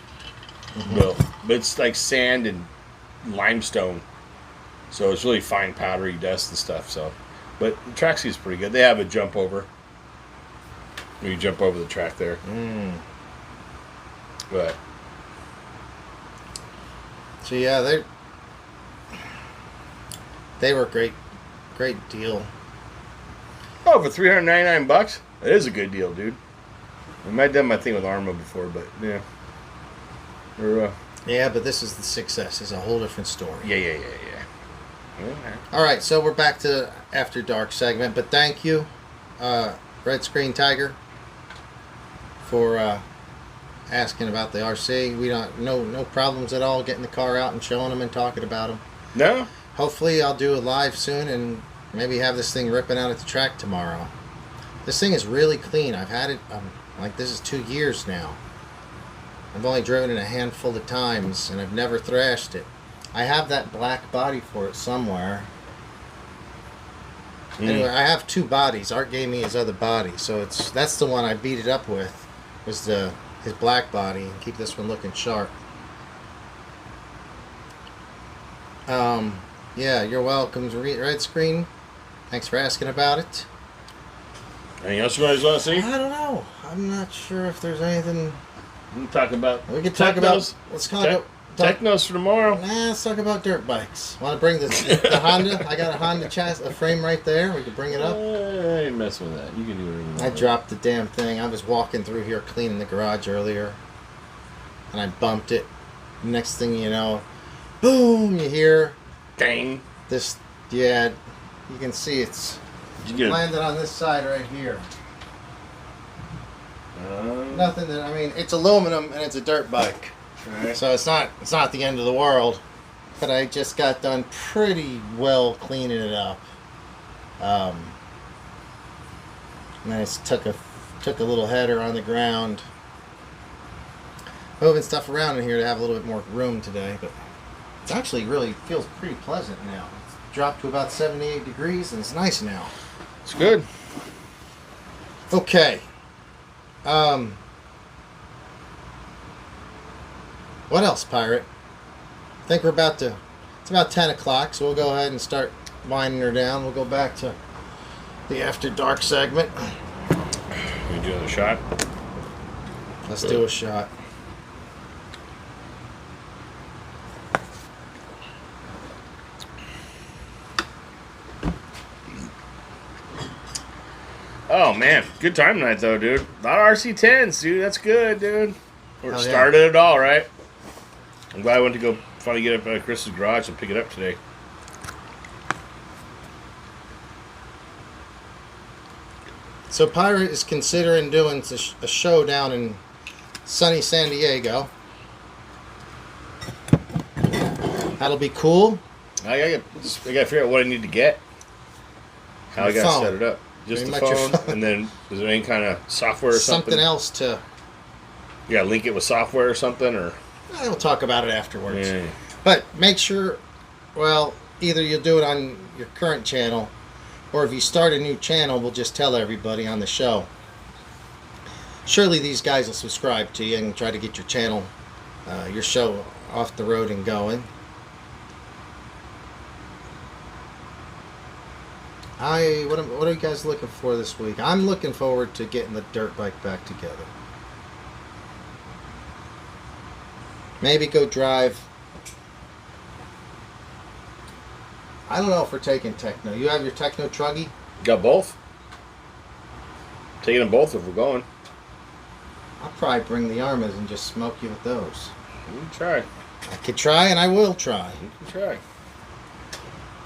built, but it's like sand and limestone, so it's really fine powdery dust and stuff. So, but the track seat's pretty good. They have a jump over. You jump over the track there. But so yeah, they were great deal. oh, for $399, that is a good deal, dude. I might have done my thing with Arrma before, but yeah. Yeah, but this is the success. It's a whole different story. Yeah. All right, so we're back to After Dark segment, but thank you, Red Screen Tiger, for asking about the RC. We don't no problems at all getting the car out and showing them and talking about them. No? Hopefully, I'll do a live soon and maybe have this thing ripping out at the track tomorrow. This thing is really clean. I've had it like this is 2 years now. I've only driven it a handful of times and I've never thrashed it. I have that black body for it somewhere. Anyway, I have 2 bodies. Art gave me his other body, so that's the one I beat it up with. Was his black body, and keep this one looking sharp. Yeah, you're welcome, Red Screen. Thanks for asking about it. Anything else you guys want to see? I don't know. I'm not sure if there's anything. We can talk about. We can talk about. Let's talk. Technos for tomorrow. Nah, let's talk about dirt bikes. Want to bring the Honda? I got a Honda chassis, a frame right there. We could bring it up. I ain't messing with that. You can do whatever you want. I dropped the damn thing. I was walking through here cleaning the garage earlier, and I bumped it. Next thing you know, boom! You hear Dang. this. Yeah, you can see it's landed on this side right here. Nothing that, I mean, it's aluminum and it's a dirt bike. Right. So it's not the end of the world. But I just got done pretty well cleaning it up. And I just took a little header on the ground. Moving stuff around in here to have a little bit more room today, but it's actually really feels pretty pleasant now. It's dropped to about 78 degrees and it's nice now. It's good. Okay. What else, Pirate? I think it's about 10 o'clock, so we'll go ahead and start winding her down. We'll go back to the After Dark segment. You doing a shot? Let's do a shot. Oh man, good time tonight though, dude. A lot of RC10s, dude. That's good, dude. We're Hell yeah. started it all, right? I'm glad I went to go finally get up at Chris's garage and pick it up today. So Pirate is considering doing a show down in sunny San Diego. That'll be cool. I gotta figure out what I need to get. How I gotta set it up. Just Pretty the much your phone, phone. and then is there any kind of software or something? Something else to... You gotta link it with software or something, or... We'll talk about it afterwards. Yeah. But make sure, well, either you'll do it on your current channel, or if you start a new channel, we'll just tell everybody on the show. Surely these guys will subscribe to you and try to get your channel, your show off the road and going. What are you guys looking for this week? I'm looking forward to getting the dirt bike back together. Maybe go drive. I don't know if we're taking Techno. You have your Techno Truggy? Got both? Taking them both if we're going. I'll probably bring the Arrmas and just smoke you with those. You can try. I could try and I will try. You can try.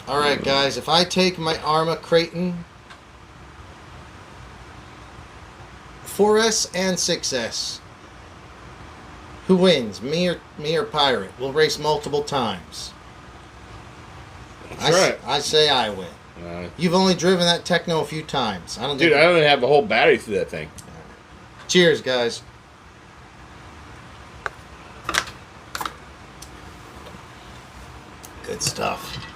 Alright guys, if I take my Arrma Creighton 4S and 6S, who wins? Me or Pirate? We'll race multiple times. That's right. I say I win. You've only driven that Techno a few times. I don't Dude, I don't even have a whole battery through that thing. Cheers, guys. Good stuff.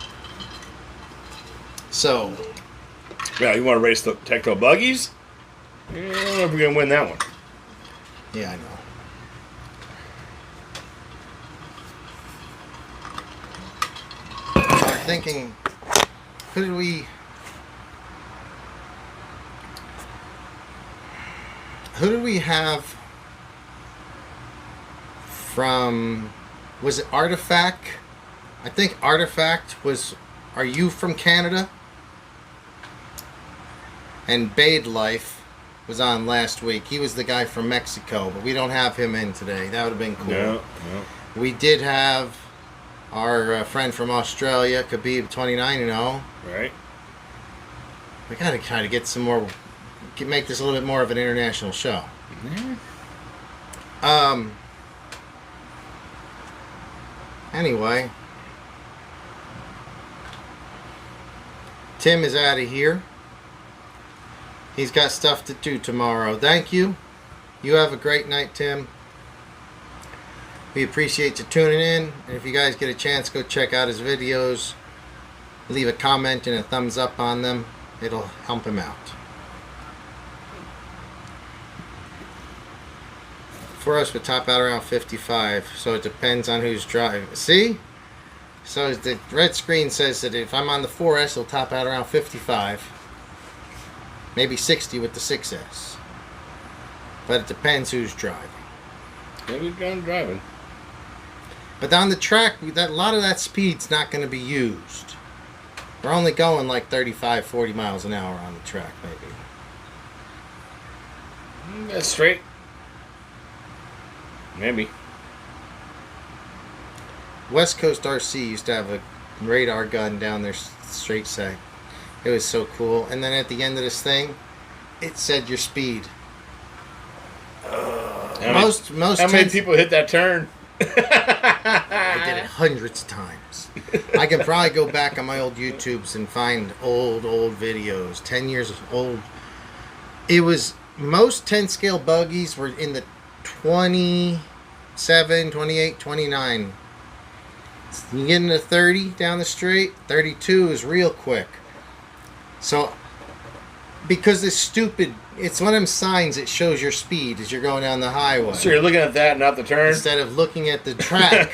So, Yeah, you want to race the Techno Buggies? I don't know if we're going to win that one. yeah, I know. thinking, who did we have from, was it Artifact? I think Artifact was, are you from Canada? And Bade Life was on last week. He was the guy from Mexico, but we don't have him in today. That would have been cool. No. We did have our friend from Australia, Khabib 29-0. Right. We gotta kind of get some more, make this a little bit more of an international show. Anyway, Tim is out of here. He's got stuff to do tomorrow. Thank you. You have a great night, Tim. We appreciate you tuning in. And if you guys get a chance, go check out his videos. Leave a comment and a thumbs up on them. It'll help him out. For us, we top out around 55. So it depends on who's driving. See? So the red screen says that if I'm on the 4S, it'll top out around 55. Maybe 60 with the 6S. But it depends who's driving. Maybe he's driving. But on the track, a lot of that speed's not going to be used. We're only going like 35, 40 miles an hour on the track, maybe. That's straight. Maybe. West Coast RC used to have a radar gun down their straight side. It was so cool. And then at the end of this thing, it said your speed. Most how many people hit that turn? I did it hundreds of times. I can probably go back on my old YouTubes and find old videos, 10 years old. It was, most 10 scale buggies were in the 27, 28, 29. You get into 30 down the straight, 32 is real quick. So, because it's stupid, it's one of them signs that shows your speed as you're going down the highway. So you're looking at that, not the turn? Instead of looking at the track.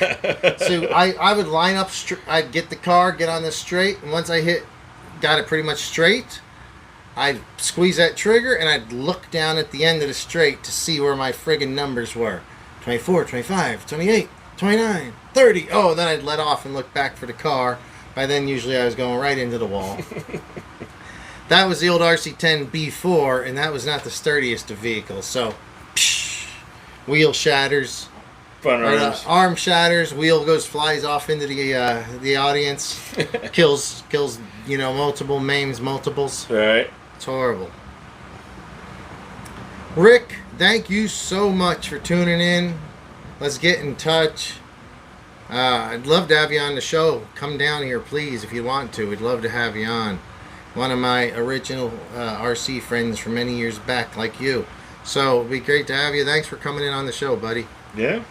So I would line up, I'd get the car, get on the straight, and once I got it pretty much straight, I'd squeeze that trigger, and I'd look down at the end of the straight to see where my friggin' numbers were. 24, 25, 28, 29, 30. Oh, then I'd let off and look back for the car. By then, usually I was going right into the wall. That was the old RC10 B4, and that was not the sturdiest of vehicles. So, wheel shatters, arm shatters, wheel flies off into the audience, kills multiple, maims multiples. Right. It's horrible. Rick, thank you so much for tuning in. Let's get in touch. I'd love to have you on the show. Come down here, please, if you want to. We'd love to have you on. One of my original RC friends from many years back, like you. So it'd be great to have you. Thanks for coming in on the show, buddy. Yeah.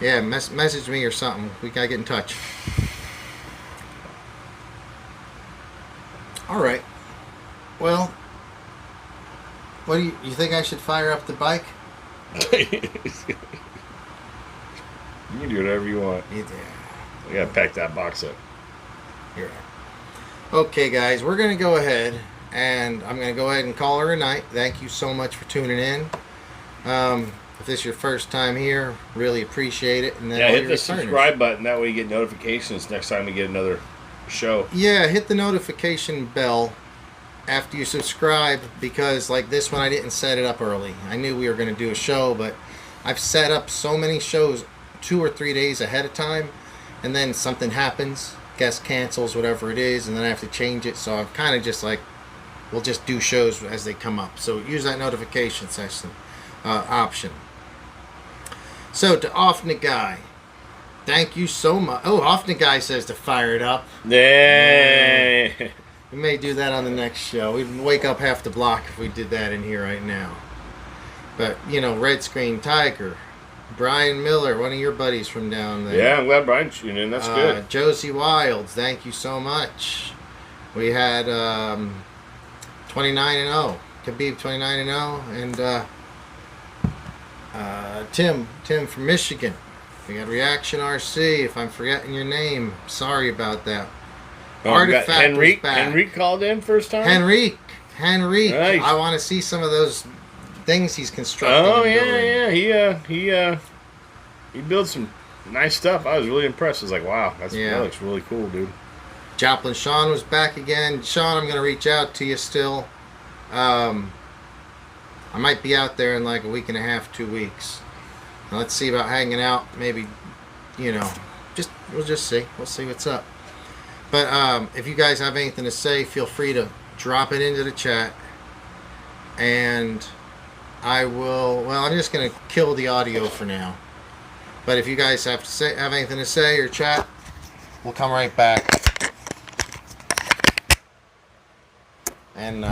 Yeah, message me or something. We gotta get in touch. All right. Well, what do you think I should fire up the bike? You can do whatever you want. Yeah. We gotta pack that box up. You're right. Okay, guys, we're going to go ahead, and I'm going to go ahead and call her a night. Thank you so much for tuning in. If this is your first time here, really appreciate it. And then hit the subscribe button. That way you get notifications next time we get another show. Yeah, hit the notification bell after you subscribe, because like this one, I didn't set it up early. I knew we were going to do a show, but I've set up so many shows 2 or 3 days ahead of time, and then something happens. Guest cancels, whatever it is, and then I have to change it. So I'm kind of just like, we'll just do shows as they come up. So use that notification section option. So to Off the Guy, thank you so much. Oh, Off the Guy says to fire it up. Yay! We may do that on the next show. We'd wake up half the block if we did that in here right now. But Red Screen Tiger, Brian Miller, one of your buddies from down there. Yeah, I'm glad Brian's tuning in. That's good. Josie Wilds, thank you so much. We had 29-0, Khabib 29-0, and Tim from Michigan. We got Reaction RC. If I'm forgetting your name, sorry about that. Oh, we got Artifact was back. Henrique called in first time. Henrique. Nice. I want to see some of those things he's constructing. Oh and building. yeah. He built some nice stuff. I was really impressed. I was like, wow, that looks really cool, dude. Joplin Sean was back again. Sean, I'm going to reach out to you still. I might be out there in like a week and a half, 2 weeks. Now let's see about hanging out. Maybe, we'll just see. We'll see what's up. But if you guys have anything to say, feel free to drop it into the chat. And I will. Well, I'm just going to kill the audio for now. But if you guys have anything to say or chat, we'll come right back. And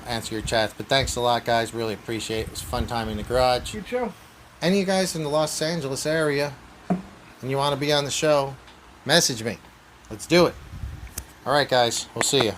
answer your chats. But thanks a lot, guys. Really appreciate it. It was a fun time in the garage. Good show. Any of you guys in the Los Angeles area and you want to be on the show, message me. Let's do it. All right, guys. We'll see you.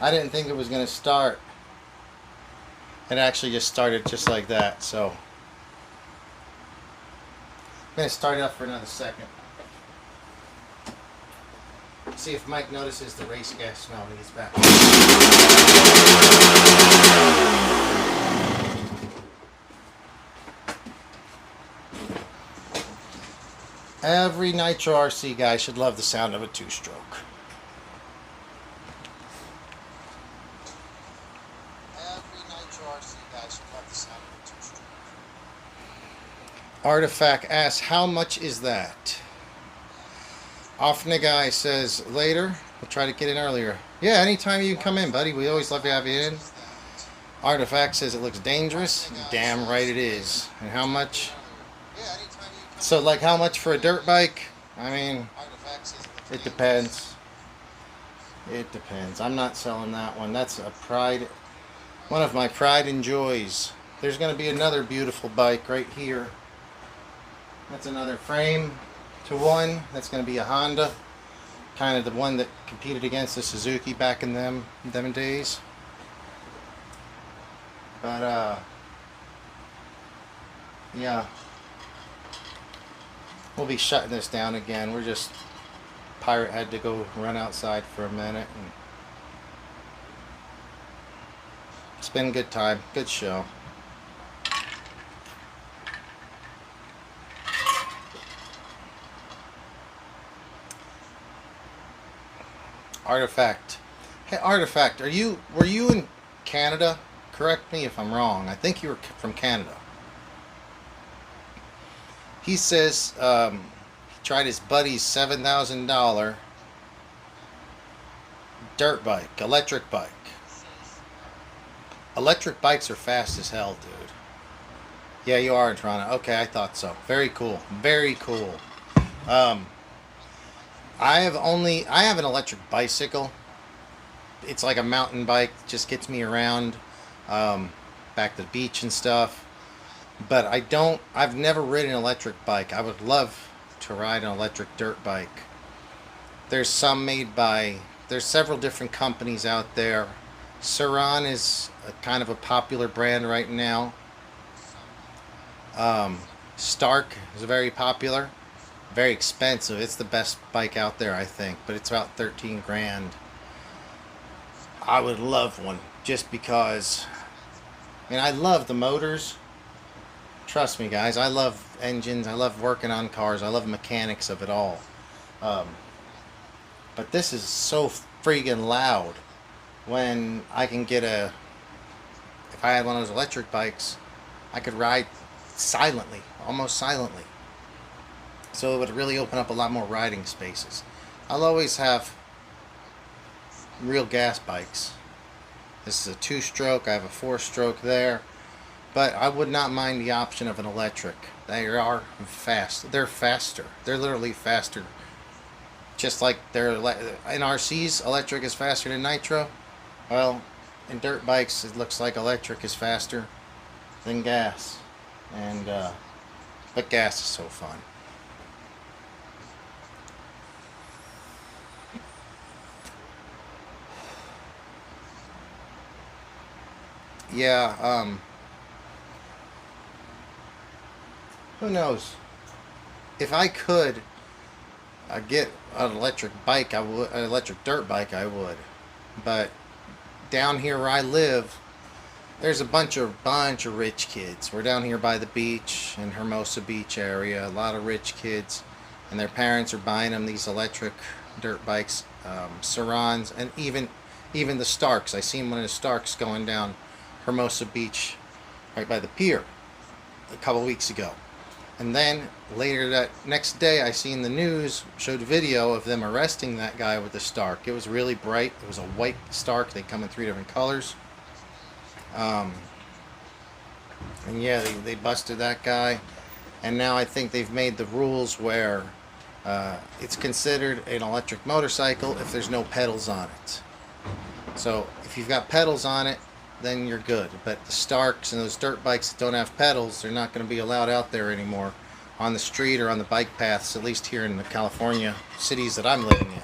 I didn't think it was going to start. It actually just started just like that. So I'm going to start it up for another second. See if Mike notices the race gas smell when he gets back. Every Nitro RC guy should love the sound of a two-stroke. Every Nitro RC guy should love the sound of a two-stroke. Artifact asks, how much is that? Often the guy says, later. We'll try to get in earlier. Yeah, anytime you can come in, buddy. We always love to have you in. Artifact says it looks dangerous. Damn right it is. And how much? So, like, how much for a dirt bike? I mean, it depends. It depends. I'm not selling that one. That's a pride. One of my pride and joys. There's going to be another beautiful bike right here. That's another frame to one. That's going to be a Honda. Kind of the one that competed against the Suzuki back in them days. But, yeah. We'll be shutting this down again. We're just... Pirate had to go run outside for a minute. And it's been a good time. Good show. Artifact. Hey, Artifact, were you in Canada? Correct me if I'm wrong. I think you were from Canada. He says he tried his buddy's $7,000 dirt bike, electric bike. Electric bikes are fast as hell, dude. Yeah, you are in Toronto. Okay, I thought so. Very cool. Very cool. I have an electric bicycle. It's like a mountain bike. Just gets me around, back to the beach and stuff. But I've never ridden an electric bike. I would love to ride an electric dirt bike. There's several different companies out there. Saran is kind of a popular brand right now. Stark is very popular. Very expensive. It's the best bike out there, I think. But it's about 13 grand. I would love one. Just because... I mean, I love the motors. Trust me, guys. I love engines. I love working on cars. I love mechanics of it all. But this is so freaking loud. When I can get if I had one of those electric bikes, I could ride silently. Almost silently. So it would really open up a lot more riding spaces. I'll always have real gas bikes. This is a 2-stroke. I have a 4-stroke there. But I would not mind the option of an electric. They are fast. They're faster. They're literally faster. Just like in RCs, electric is faster than nitro. Well, in dirt bikes, it looks like electric is faster than gas. And but gas is so fun. Yeah, who knows? If I could get an electric bike, an electric dirt bike, I would. But down here where I live, there's a bunch of rich kids. We're down here by the beach in Hermosa Beach area. A lot of rich kids, and their parents are buying them these electric dirt bikes, Sarans, and even the Starks. I seen one of the Starks going down Hermosa Beach, right by the pier, a couple weeks ago. And then later that next day, I seen the news showed video of them arresting that guy with the Stark. It was really bright. It was a white Stark. They come in 3 different colors. And yeah, they busted that guy. And now I think they've made the rules where it's considered an electric motorcycle if there's no pedals on it. So if you've got pedals on it, then you're good. But the Starks and those dirt bikes that don't have pedals, they're not going to be allowed out there anymore on the street or on the bike paths, at least here in the California cities that I'm living in.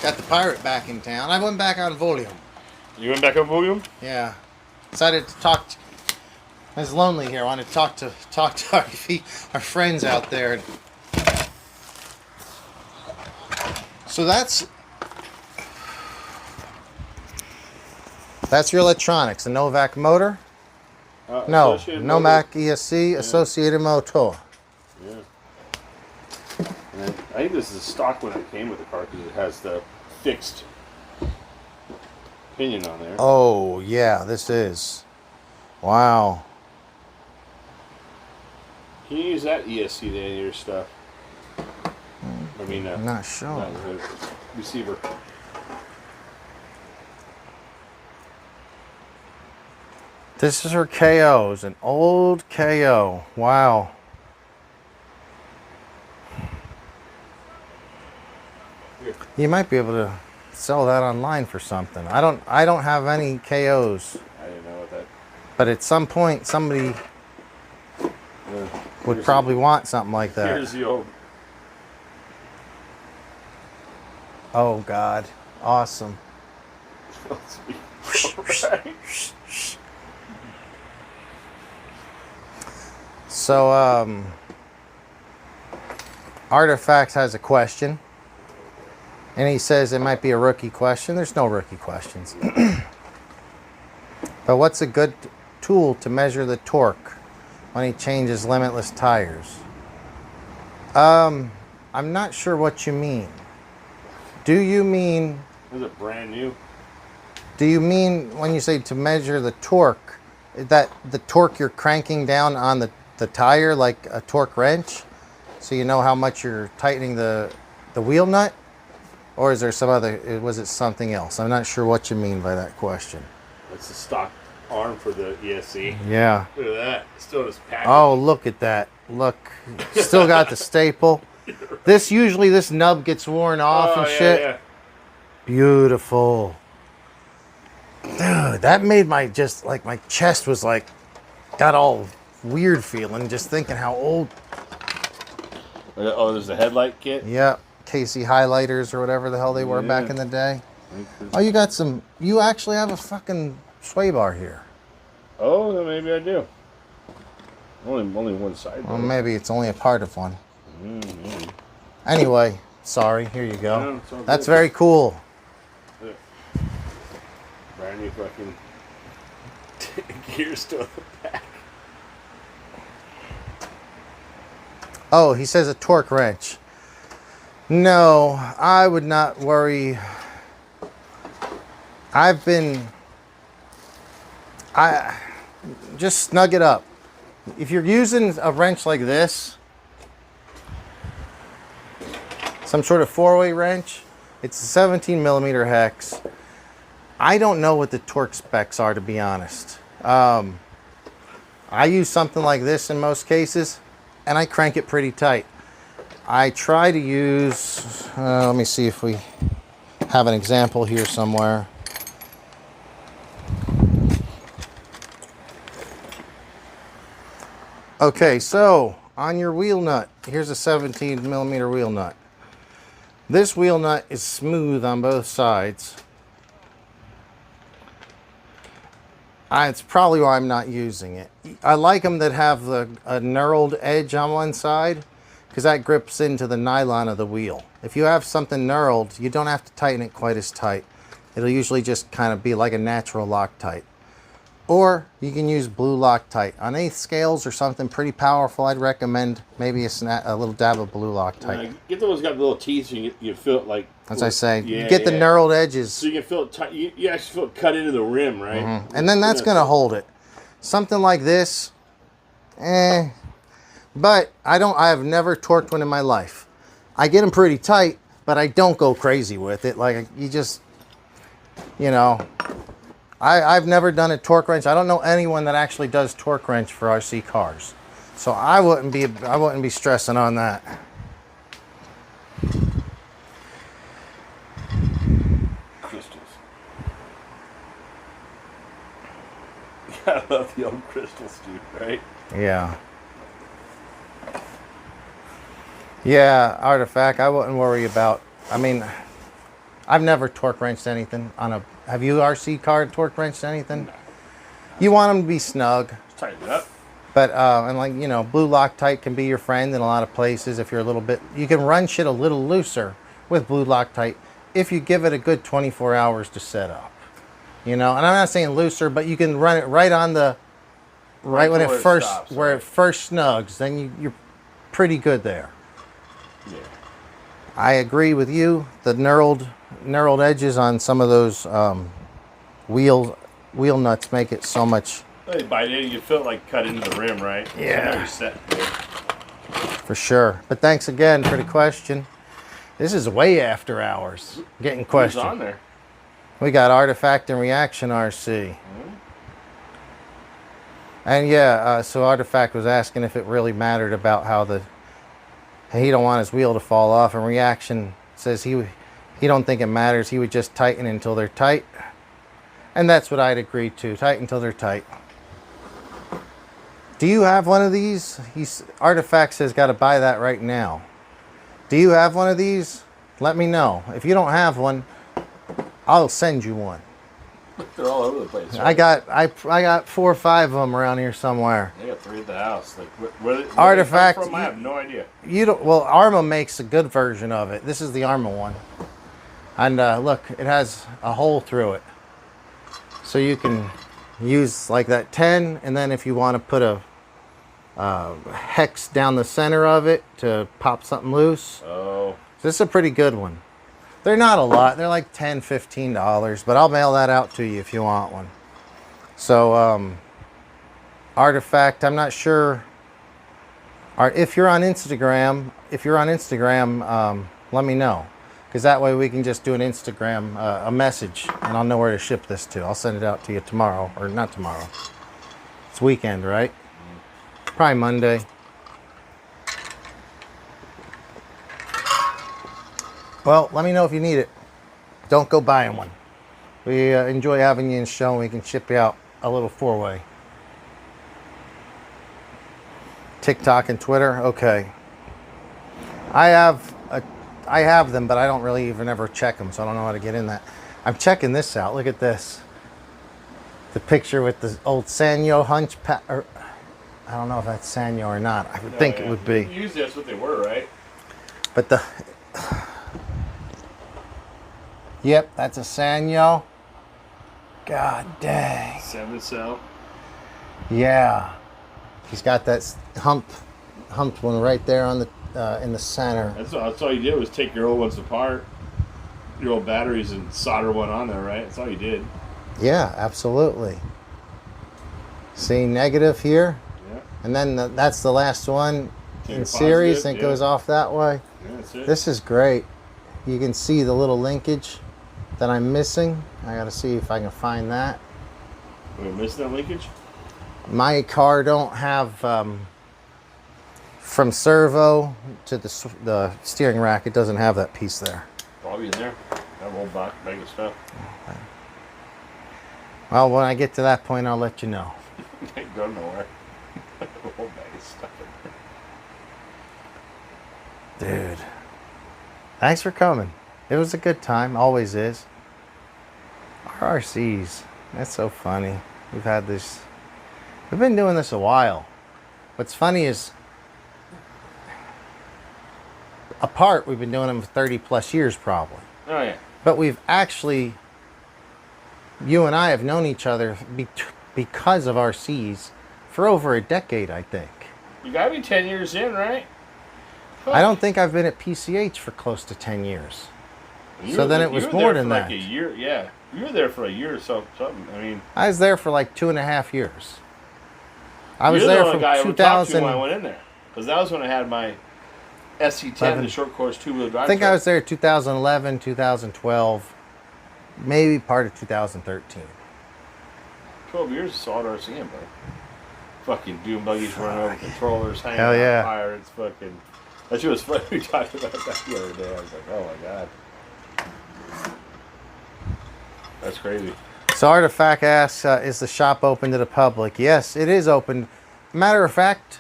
Got the pirate back in town. I went back on volume. You went back on volume? Yeah. Decided to talk. I was lonely here. I wanted to talk to our friends out there. So that's your electronics. A Novak motor? No, Novak ESC Associated Motor. Yeah. And I think this is a stock one that came with the car because it has the fixed pinion on there. Oh, yeah, this is. Wow. Can you use that ESC to any of your stuff? I mean, I'm not sure. the receiver. This is her KOs, an old KO. Wow. You might be able to sell that online for something. I don't have any KOs. I didn't know what that. But at some point somebody would probably want something like that. Here's the old. Oh God. Awesome. Right. So Artifact has a question. And he says it might be a rookie question. There's no rookie questions. But what's a good tool to measure the torque when he changes limitless tires? I'm not sure what you mean. Do you mean... Is it brand new? Do you mean when you say to measure the torque, that the torque you're cranking down on the tire like a torque wrench? So you know how much you're tightening the wheel nut? Or is there some other, was it something else? I'm not sure what you mean by that question. That's the stock arm for the ESC. Yeah. Look at that. Still just packed. Oh, look at that. Look. Still got the staple. Usually this nub gets worn off and shit. Yeah. Beautiful. Dude, that made my chest was like, got all weird feeling just thinking how old. Oh, there's a headlight kit? Yeah. Casey highlighters or whatever the hell they were back in the day. Oh, you got some. You actually have a fucking sway bar here. Oh, then maybe I do. Only one side. Well, maybe it's only a part of one. Mm-hmm. Anyway, sorry. Here you go. No, it's all That's good. very cool. Brand new fucking gear still in the back. Oh, he says a torque wrench. No, I would not worry. Just snug it up. If you're using a wrench like this, some sort of 4-way wrench, it's a 17 millimeter hex. I don't know what the torque specs are, to be honest. I use something like this in most cases, and I crank it pretty tight. I try to use, let me see if we have an example here somewhere. Okay, so on your wheel nut, here's a 17 millimeter wheel nut. This wheel nut is smooth on both sides. It's probably why I'm not using it. I like them that have a knurled edge on one side, because that grips into the nylon of the wheel. If you have something knurled, you don't have to tighten it quite as tight. It'll usually just kind of be like a natural Loctite. Or you can use blue Loctite. On 1/8 scales or something pretty powerful, I'd recommend maybe a little dab of blue Loctite. Get the ones that got little teeth so you can feel it like... As I say, get the knurled edges. So you can feel it tight. You actually feel it cut into the rim, right? Mm-hmm. And then that's going to hold it. Something like this, But I have never torqued one in my life. I get them pretty tight, but I don't go crazy with it. Like, you just, you know, I've never done a torque wrench. I don't know anyone that actually does torque wrench for RC cars. So I wouldn't be stressing on that. Crystals. I love the old crystals, dude, right? Yeah. Yeah, Artifact, I wouldn't worry about. I mean, I've never torque wrenched anything on a. Have you RC car torque wrenched anything? No. You want them to be snug. Just tighten it up. But and like blue Loctite can be your friend in a lot of places. If you're a little bit, you can run shit a little looser with blue Loctite if you give it a good 24 hours to set up. And I'm not saying looser, but you can run it right on the right when it first stops, where it first snugs. Then you're pretty good there. Yeah. I agree with you. The knurled edges on some of those wheel nuts make it so much. By then you feel like cut into the rim, right? Yeah. So now you're set. For sure. But thanks again for the question. This is way after hours. Getting questions. Who's on there? We got Artifact and Reaction RC. Mm-hmm. And yeah, so Artifact was asking if it really mattered about how he don't want his wheel to fall off, and Reaction says he don't think it matters. He would just tighten until they're tight. And that's what I'd agree to. Tighten until they're tight. Do you have one of these? Artifact says got to buy that right now. Do you have one of these? Let me know. If you don't have one, I'll send you one. They're all over the place. Right? I got 4 or 5 of them around here somewhere. I got 3 at the house. Like where Artifact. They come from, I have no idea. Well, Arrma makes a good version of it. This is the Arrma one, and look, it has a hole through it, so you can use like that 10, and then if you want to put a hex down the center of it to pop something loose. Oh. This is a pretty good one. They're not a lot. They're like $10, $15, but I'll mail that out to you if you want one. So, Artifact, I'm not sure. If you're on Instagram, let me know. Because that way we can just do an Instagram, a message, and I'll know where to ship this to. I'll send it out to you tomorrow, or not tomorrow. It's weekend, right? Probably Monday. Well, let me know if you need it. Don't go buying one. We enjoy having you in the show, and we can ship you out a little 4-way. TikTok and Twitter, okay. I have them, but I don't really even ever check them, so I don't know how to get in that. I'm checking this out. Look at this. The picture with the old Sanyo hunchback. I don't know if that's Sanyo or not. I would think it would be. Usually that's what they were, right? But yep, that's a Sanyo. God dang. 7 cell. Yeah. He's got that humped one right there on the in the center. That's all you did was take your old ones apart, your old batteries, and solder one on there, right? That's all you did. Yeah, absolutely. See, negative here. Yeah. And then that's the last one in series that goes off that way. Yeah, that's it. This is great. You can see the little linkage that I'm missing. I got to see if I can find that. We're missing that linkage? My car don't have from servo to the steering rack. It doesn't have that piece there. Probably in there. That whole bag of stuff. Okay. Well, when I get to that point, I'll let you know. Ain't going nowhere. The whole bag of stuff in there. Dude, thanks for coming. It was a good time. Always is. RCs. That's so funny. We've been doing this a while. What's funny is, apart, we've been doing them for 30 plus years probably. Oh, yeah. But we've actually, you and I have known each other because of RCs for over a decade, I think. You gotta be 10 years in, right? I don't think I've been at PCH for close to 10 years. So then it was more than that. Like a year, yeah. You were there for a year or something. I mean, I was there for like 2.5 years. I was there from 2000. When I went in there, because that was when I had my SC10, the short course 2-wheel drive. I think I was there 2011, 2012, maybe part of 2013. 12 years of solid RCM, bro. Fucking doing buggies, running over controllers, hanging Hell yeah. on fire. It's fucking. That shit was funny. We talked about that the other day. I was like, oh my god. That's crazy. So Artifact asks, is the shop open to the public? Yes, it is open. Matter of fact,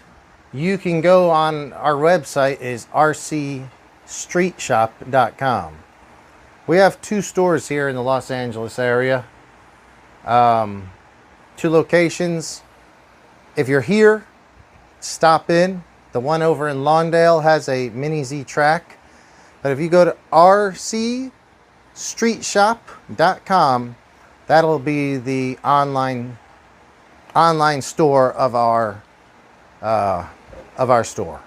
you can go on our website is rcstreetshop.com. We have 2 stores here in the Los Angeles area. 2 locations. If you're here, stop in. The one over in Lawndale has a mini Z track. But if you go to rcstreetshop.com, that'll be the online store of our store,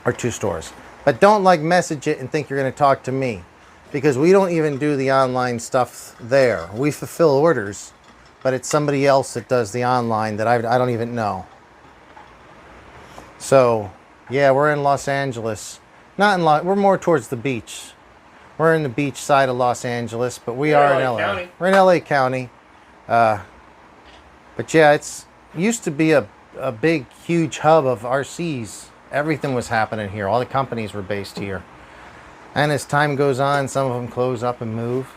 our 2 stores. But don't message it and think you're going to talk to me, because we don't even do the online stuff there. We fulfill orders, but it's somebody else that does the online that I don't even know. So yeah, we're in Los Angeles. We're more towards the beach. We're in the beach side of Los Angeles, but we are in LA. County. We're in LA County. But yeah, it used to be a big, huge hub of RCs. Everything was happening here. All the companies were based here. And as time goes on, some of them close up and move.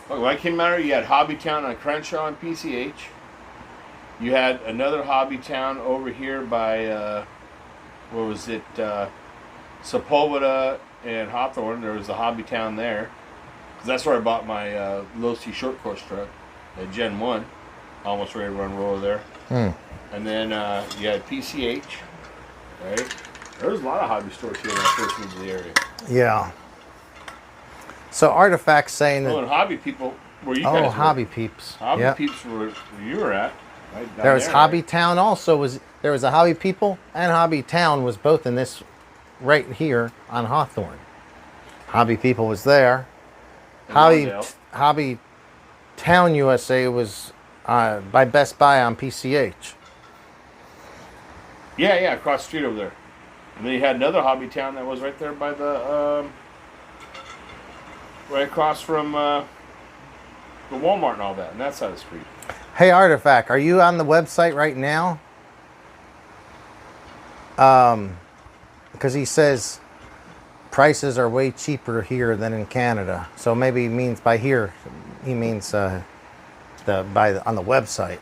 Look, when I came out here, you had Hobby Town on Crenshaw and PCH. You had another Hobby Town over here by, what was it, Sepulveda and Hawthorne. There was a Hobby Town there. 'Cause that's where I bought my Low C short course truck, the Gen 1. Almost ready to run roller there. And then you had PCH, right? There was a lot of hobby stores here when I first moved to the area. Yeah. So Artifact's saying that... Oh, and Hobby People, where you guys were. Hobby Peeps. Hobby Yep. Peeps were where you were at. Right down There was there, Hobby right? Town also. There was a Hobby People and Hobby Town was both in this right here on Hawthorne. Hobby People was there. In Hobby Lawndale. Hobby Town USA was by Best Buy on PCH. Yeah, across the street over there. And then you had another Hobby Town that was right there by the, right across from the Walmart and all that, on that side of the street. Hey Artifact, are you on the website right now? Because he says prices are way cheaper here than in Canada. So maybe he means by here, he means on the website.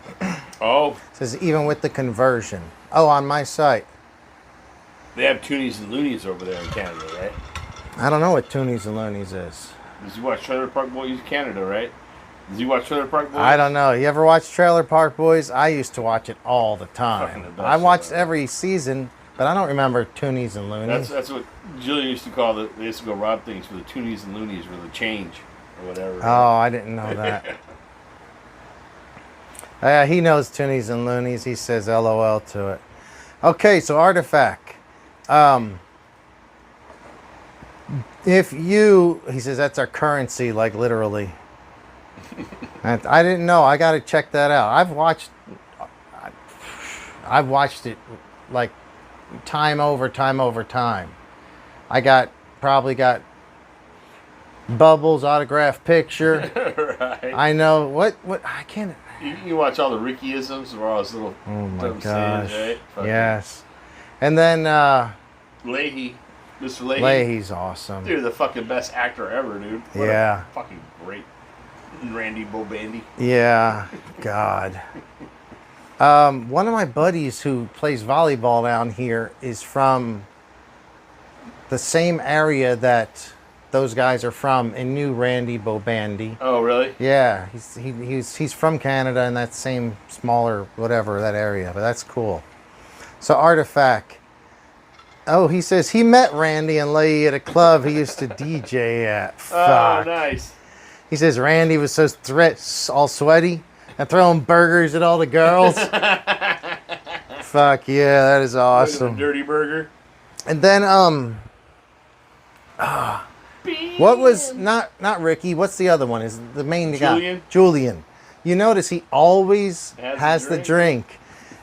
Oh. It says even with the conversion. Oh, on my site. They have Toonies and Loonies over there in Canada, right? I don't know what Toonies and Loonies is. Did you watch Trailer Park Boys in Canada, right? Did you watch Trailer Park Boys? I don't know. You ever watch Trailer Park Boys? I used to watch it all the Fucking time. the best I watched show. every season, but I don't remember Toonies and Loonies. That's what Julian used to call it. They used to go rob things for the Toonies and Loonies or the change or whatever. Oh, I didn't know that. He knows Toonies and Loonies. He says LOL to it. Okay, so Artifact. If you, he says that's our currency, like literally. And I didn't know. I got to check that out. I've watched it like time over time. I probably got Bubbles autographed picture. Right. I know what I can't. You watch all the Ricky-isms or all his little Oh my dumb gosh. sayings, right? Fucking Yes. And then Leahy. Mr. Leahy. Leahy's awesome. Dude, the fucking best actor ever, dude. What Yeah. a fucking great Randy Bobandy. Yeah. God. One of my buddies who plays volleyball down here is from the same area that those guys are from and knew Randy Bobandy. Oh, really? Yeah, he's from Canada and that same smaller whatever that area, but that's cool. So Artifact. Oh, he says he met Randy and Leahy at a club he used to DJ at. Fuck. Oh, nice. He says Randy was so all sweaty and throwing burgers at all the girls. Fuck yeah, that is Look at awesome. the dirty burger. And then what was not Ricky? What's the other one? Is the main Julian? guy? Julian. You notice he always has the drink.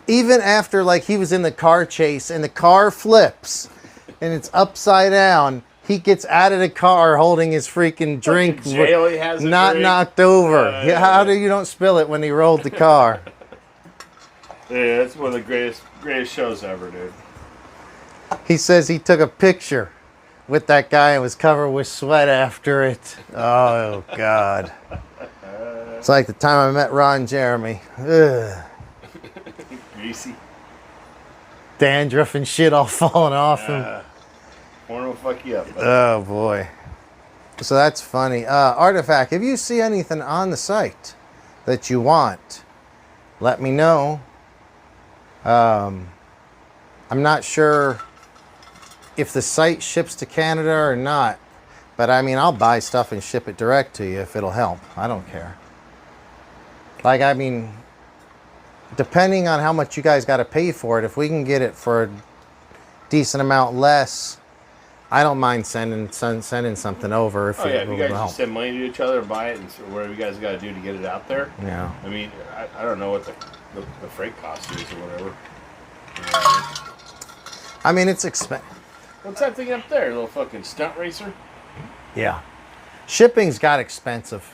Even after like he was in the car chase and the car flips and it's upside down, he gets out of the car holding his freaking drink, jail he has a not drink. knocked over. Yeah. How do you don't spill it when he rolled the car? Yeah, that's one of the greatest shows ever, dude. He says he took a picture with that guy and was covered with sweat after it. Oh God! It's like the time I met Ron Jeremy. Ugh. Greasy. Dandruff and shit all falling off him. Porn will fuck you up. Buddy. Oh boy. So that's funny. Artifact, if you see anything on the site that you want, let me know. I'm not sure if the site ships to Canada or not, but I mean, I'll buy stuff and ship it direct to you if it'll help. I don't care. Like, I mean, depending on how much you guys got to pay for it, if we can get it for a decent amount less, I don't mind sending something over if if you will guys help. just send money to each other and buy it, and so whatever you guys got to do to get it out there. Yeah. I mean, I don't know what the freight cost is or whatever. I mean, it's expensive. What's that thing up there? A little fucking stunt racer? Yeah. Shipping's got expensive.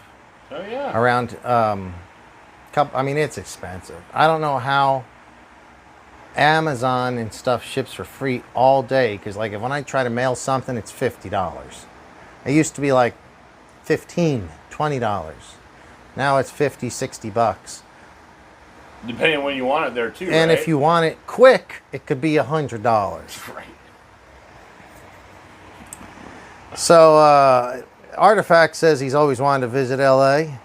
Oh yeah. Around, I mean, it's expensive. I don't know how Amazon and stuff ships for free all day, because like when I try to mail something, it's $50. It used to be like $15, $20. Now it's $50, $60. Depending on when you want it there too. And right? if you want it quick, it could be $100. Right. So Artifact says he's always wanted to visit LA.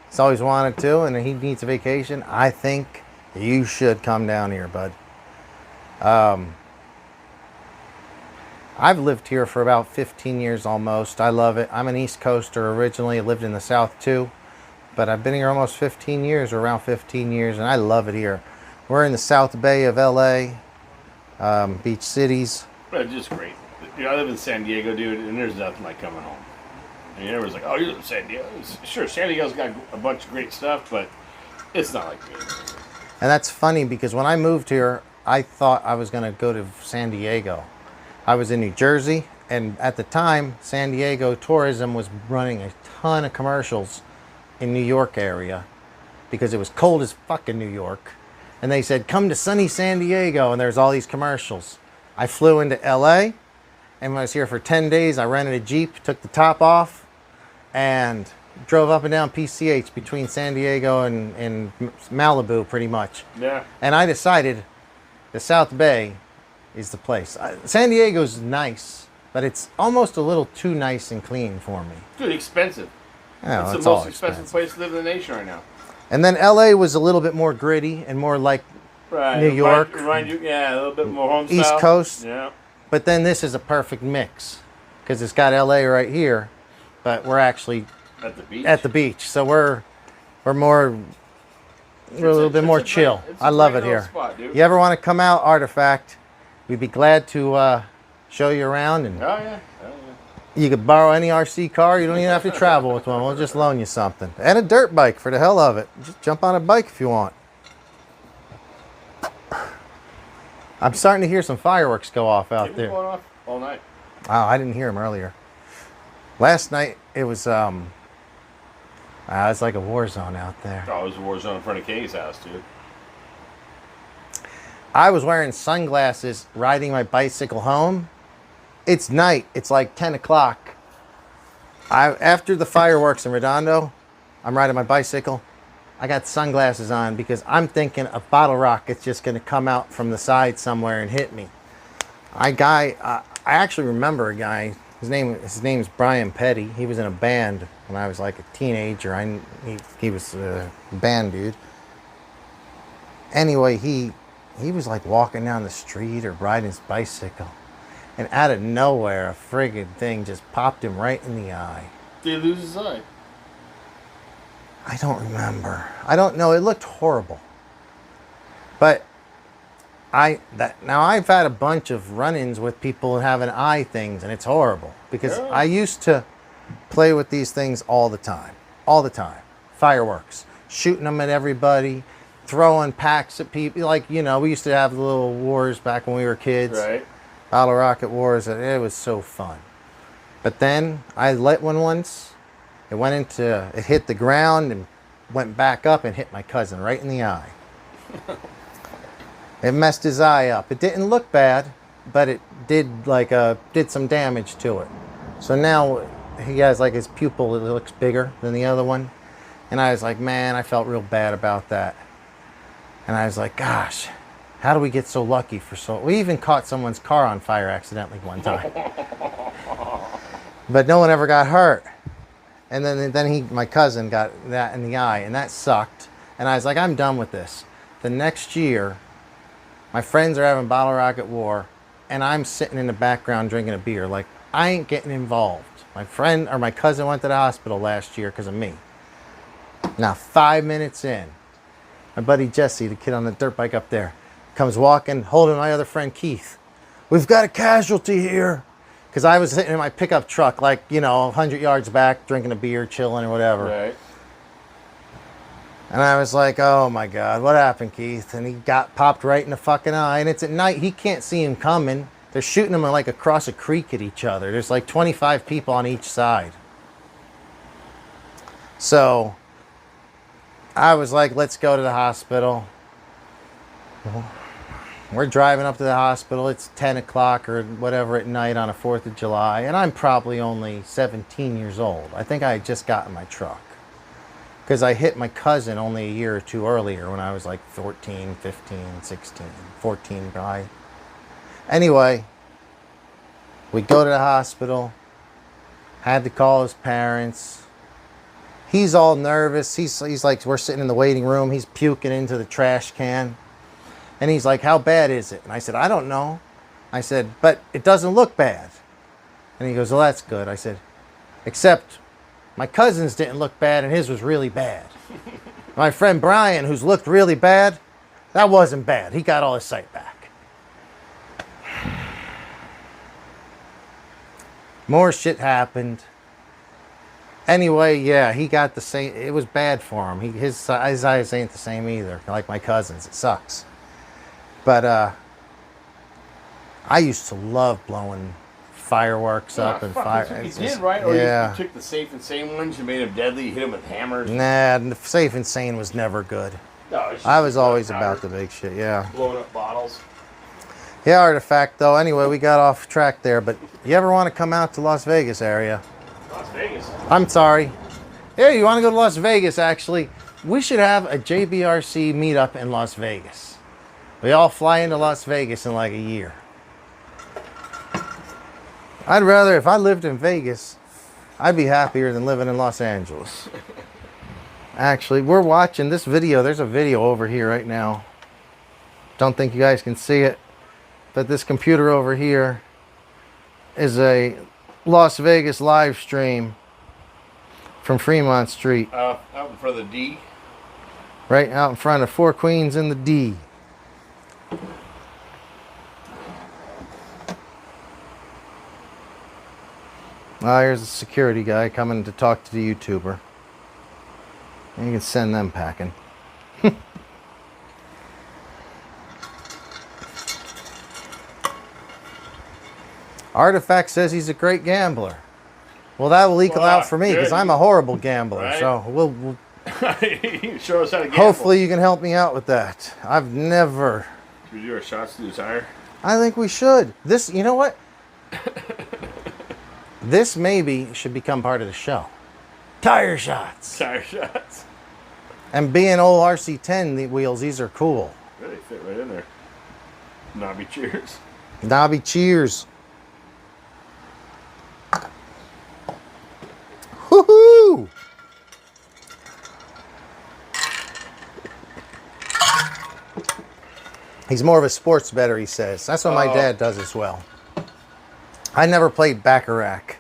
He's always wanted to, and he needs a vacation. I think you should come down here, bud. I've lived here for about 15 years almost. I love it. I'm an East Coaster originally. I lived in the South too, but I've been here almost 15 years, or around 15 years, and I love it here. We're in the South Bay of LA, beach cities. But it's just great. You know, I live in San Diego, dude, and there's nothing like coming home. I mean, everyone's like, "Oh, you live in San Diego?" Sure, San Diego's got a bunch of great stuff, but it's not like me. And that's funny because when I moved here, I thought I was going to go to San Diego. I was in New Jersey, and at the time, San Diego tourism was running a ton of commercials in New York area because it was cold as fucking New York. And they said, come to sunny San Diego, and there's all these commercials. I flew into LA, and when I was here for 10 days, I rented a Jeep, took the top off, and drove up and down PCH between San Diego and Malibu, pretty much. Yeah. And I decided the South Bay is the place. San Diego's nice, but it's almost a little too nice and clean for me. Dude, expensive. Yeah, It's the most expensive place to live in the nation right now. And then LA was a little bit more gritty and more like Right. New York. Remind you, yeah, a little bit more home East style. Coast. Yeah. But then this is a perfect mix because it's got LA right here, but we're actually At the beach. at the beach. So we're a little bit more chill. I love it here. Spot, dude. You ever want to come out, Artifact? We'd be glad to show you around, and Oh yeah. you could borrow any RC car. You don't even have to travel with one. We'll just loan you something. And a dirt bike for the hell of it. Just jump on a bike if you want. I'm starting to hear some fireworks go off out They've been there. going off all night. Oh, I didn't hear them earlier. Last night, it was it's like a war zone out there. Oh, it was a war zone in front of Katie's house, dude. I was wearing sunglasses riding my bicycle home. It's night. It's like 10 o'clock. After the fireworks in Redondo, I'm riding my bicycle. I got sunglasses on because I'm thinking a bottle rocket's just going to come out from the side somewhere and hit me. I actually remember a guy. His name's Brian Petty. He was in a band when I was like a teenager. He was a band dude. Anyway, he was like walking down the street or riding his bicycle, and out of nowhere, a friggin' thing just popped him right in the eye. Did he lose his eye? I don't remember. I don't know. It looked horrible. But now I've had a bunch of run-ins with people having eye things, and it's horrible because Yeah. I used to play with these things all the time. Fireworks, shooting them at everybody, throwing packs at people. Like, we used to have little wars back when we were kids. Right. Bottle rocket wars. It was so fun. But then I lit one once. It hit the ground and went back up and hit my cousin right in the eye. It messed his eye up. It didn't look bad, but it did some damage to it. So now he has like his pupil, it looks bigger than the other one. And I was like, man, I felt real bad about that. And I was like, gosh, how do we get so lucky we even caught someone's car on fire accidentally one time. But no one ever got hurt. And then my cousin got that in the eye, and that sucked. And I was like, I'm done with this. The next year, my friends are having Bottle Rocket War, and I'm sitting in the background drinking a beer. Like, I ain't getting involved. My cousin went to the hospital last year because of me. Now, 5 minutes in, my buddy Jesse, the kid on the dirt bike up there, comes walking, holding my other friend Keith. We've got a casualty here. Because I was sitting in my pickup truck, like, 100 yards back, drinking a beer, chilling or whatever. Right. And I was like, oh my God, what happened, Keith? And he got popped right in the fucking eye. And it's at night. He can't see him coming. They're shooting him like across a creek at each other. There's like 25 people on each side. So I was like, let's go to the hospital. We're driving up to the hospital. It's 10 o'clock or whatever at night on a 4th of July. And I'm probably only 17 years old. I think I had just gotten my truck. Because I hit my cousin only a year or two earlier when I was like 14, 15, 16, 14 guy. Anyway, we go to the hospital. Had to call his parents. He's all nervous. He's like, we're sitting in the waiting room. He's puking into the trash can. And he's like, how bad is it? And I said, I don't know. I said, but it doesn't look bad. And he goes, well, that's good. I said, except my cousin's didn't look bad and his was really bad. My friend Brian, who's looked really bad, that wasn't bad. He got all his sight back. More shit happened. Anyway, yeah, he got the same. It was bad for him. His eyes ain't the same either, like my cousin's. It sucks. But I used to love blowing fireworks up and fire. You did, right? Or yeah. you took the safe and sane ones, you made them deadly, you hit them with hammers. Nah, the safe and sane was never good. No, I was always about the big shit, yeah. Blowing up bottles. Yeah, Artifact, though. Anyway, we got off track there. But you ever want to come out to Las Vegas area? Las Vegas? I'm sorry. Yeah, you want to go to Las Vegas, actually. We should have a JBRC meetup in Las Vegas. We all fly into Las Vegas in like a year. I'd rather, if I lived in Vegas, I'd be happier than living in Los Angeles. Actually, we're watching this video. There's a video over here right now. Don't think you guys can see it. But this computer over here is a Las Vegas live stream from Fremont Street. Out in front of the D? Right out in front of Four Queens and the D. Here's a security guy coming to talk to the YouTuber. And you can send them packing. Artifact says he's a great gambler. Well, that will equal out for me because I'm a horrible gambler. Right? So we'll show us how to gamble. Hopefully you can help me out with that. I've never. Should we do our shots to desire? I think we should. This, you know what? This maybe should become part of the show. Tire shots. Tire shots. And being old RC10 wheels, these are cool. Really fit right in there. Knobby cheers. Knobby cheers. Woohoo! He's more of a sports bettor, he says. That's what my dad does as well. I never played Baccarat.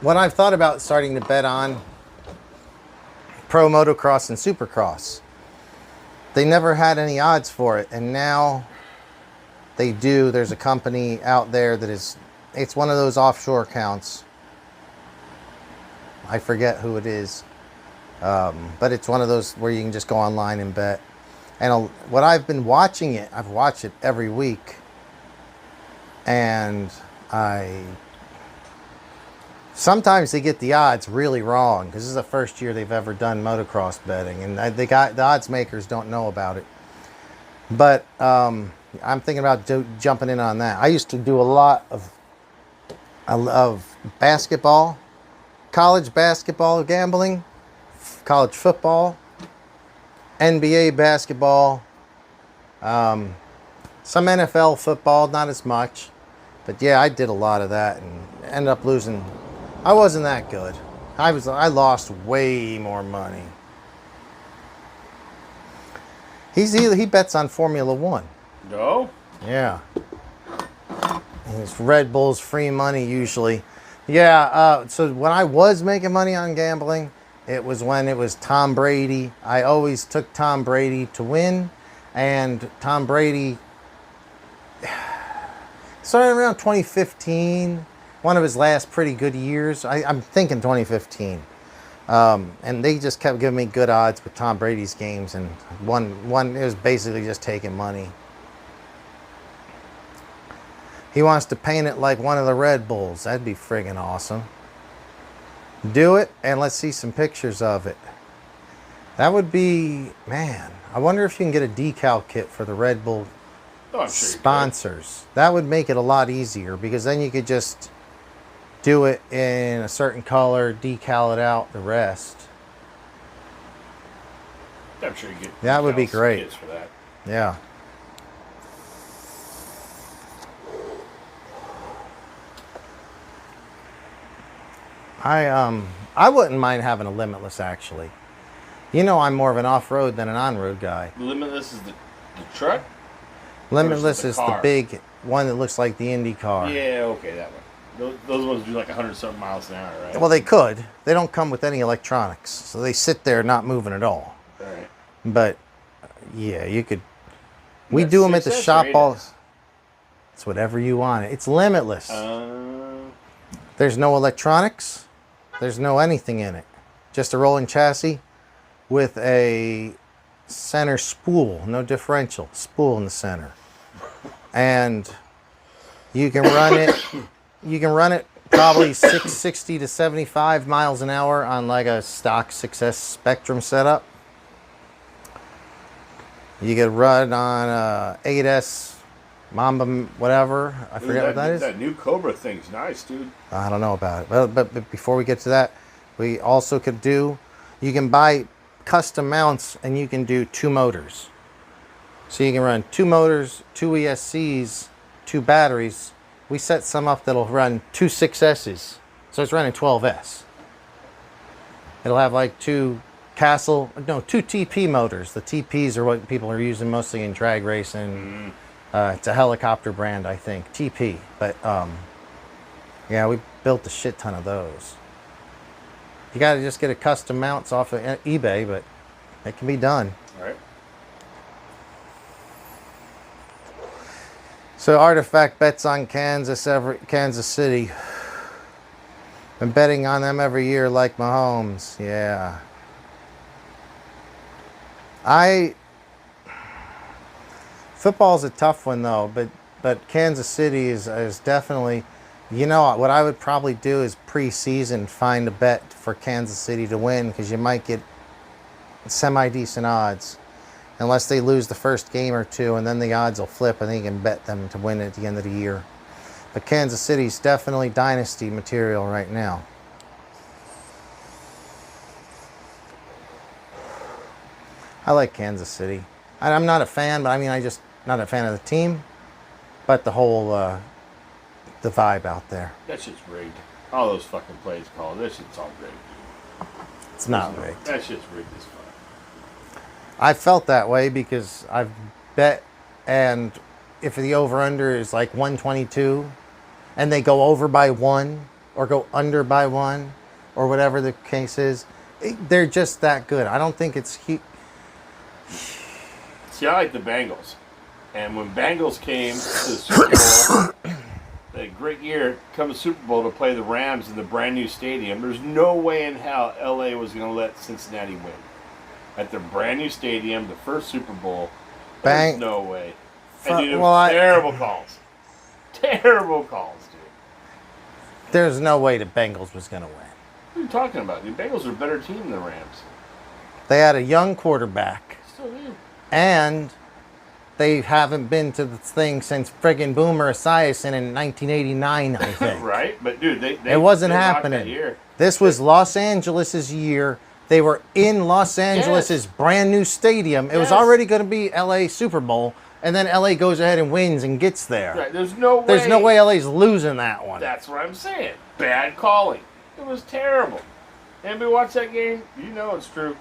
When I've thought about starting to bet on pro motocross and supercross, they never had any odds for it, and now they do. There's a company out there that is, it's one of those offshore accounts. I forget who it is, but it's one of those where you can just go online and bet. And what I've been watching it, I've watched it every week. And sometimes they get the odds really wrong because this is the first year they've ever done motocross betting, and the odds makers don't know about it. But I'm thinking about jumping in on that. I used to do a lot of basketball, college basketball gambling, college football, NBA basketball, some NFL football, not as much. But yeah, I did a lot of that and ended up losing. I wasn't that good. I lost way more money. He bets on Formula One. No? Yeah. It's Red Bull's free money usually. Yeah, so when I was making money on gambling, it was when it was Tom Brady. I always took Tom Brady to win, and Tom Brady started around 2015, one of his last pretty good years. I'm thinking 2015. And they just kept giving me good odds with Tom Brady's games, and one it was basically just taking money. He wants to paint it like one of the Red Bulls. That'd be friggin' awesome. Do it, and let's see some pictures of it. That would be, man, I wonder if you can get a decal kit for the Red Bull sponsors. That would make it a lot easier, because then you could just do it in a certain color, decal it out the rest. I'm sure you get that would be great. Kits for that. Yeah. I wouldn't mind having a Limitless, actually. You know, I'm more of an off-road than an on-road guy. Limitless is the truck? Limitless is the big one that looks like the Indy car. Yeah, okay, that one. Those ones do like 100-something miles an hour, right? Well, they could. They don't come with any electronics, so they sit there not moving at all. All right. But, yeah, you could... We do them at the shop all... It's whatever you want. It's Limitless. There's no electronics. There's no anything in it. Just a rolling chassis with a center spool. No differential. Spool in the center. And you can run it... You can run it probably 660 to 75 miles an hour on like a stock 6S Spectrum setup. You can run on a 8S Mamba, whatever. I forget what that is. That new Cobra thing's nice, dude. I don't know about it. But before we get to that, we also could do, you can buy custom mounts and you can do 2 motors. So you can run 2 motors, 2 ESCs, 2 batteries. We set some up that'll run 2 6S's. So it's running 12S. It'll have like 2 TP motors. The TPs are what people are using mostly in drag racing. It's a helicopter brand, I think. TP. But, yeah, we built a shit ton of those. You got to just get a custom mounts off of eBay, but it can be done. All right. So Artifact bets on Kansas City. Been betting on them every year like Mahomes. Yeah. Football's a tough one though, but Kansas City is definitely, you know, what I would probably do is pre-season find a bet for Kansas City to win, because you might get semi-decent odds. Unless they lose the first game or two, and then the odds will flip and you can bet them to win at the end of the year. But Kansas City's definitely dynasty material right now. I like Kansas City. I'm not a fan, but I mean, I just not a fan of the team, but the whole the vibe out there. That shit's rigged. All those fucking plays called. That shit's all rigged. It's not rigged. That shit's rigged as fuck. I felt that way because I've bet, and if the over-under is like 122, and they go over by 1, or go under by 1, or whatever the case is, they're just that good. I don't think it's... See, I like the Bengals. And when Bengals came to the Super Bowl, a great year, come to Super Bowl to play the Rams in the brand new stadium, there's no way in hell LA was going to let Cincinnati win. At their brand new stadium, the first Super Bowl, there's no way. And dude, it was terrible calls. Terrible calls, dude. There's no way the Bengals was going to win. What are you talking about? The Bengals are a better team than the Rams. They had a young quarterback. Still do. And they haven't been to the thing since friggin' Boomer Esiason in 1989, I think. Right? But, dude, it wasn't happening. This was Los Angeles' year. They were in Los Angeles' brand new stadium. It was already going to be LA Super Bowl, and then LA goes ahead and wins and gets there. Right, there's no way. There's no way LA's losing that one. That's what I'm saying. Bad calling. It was terrible. Anybody watch that game? You know it's true.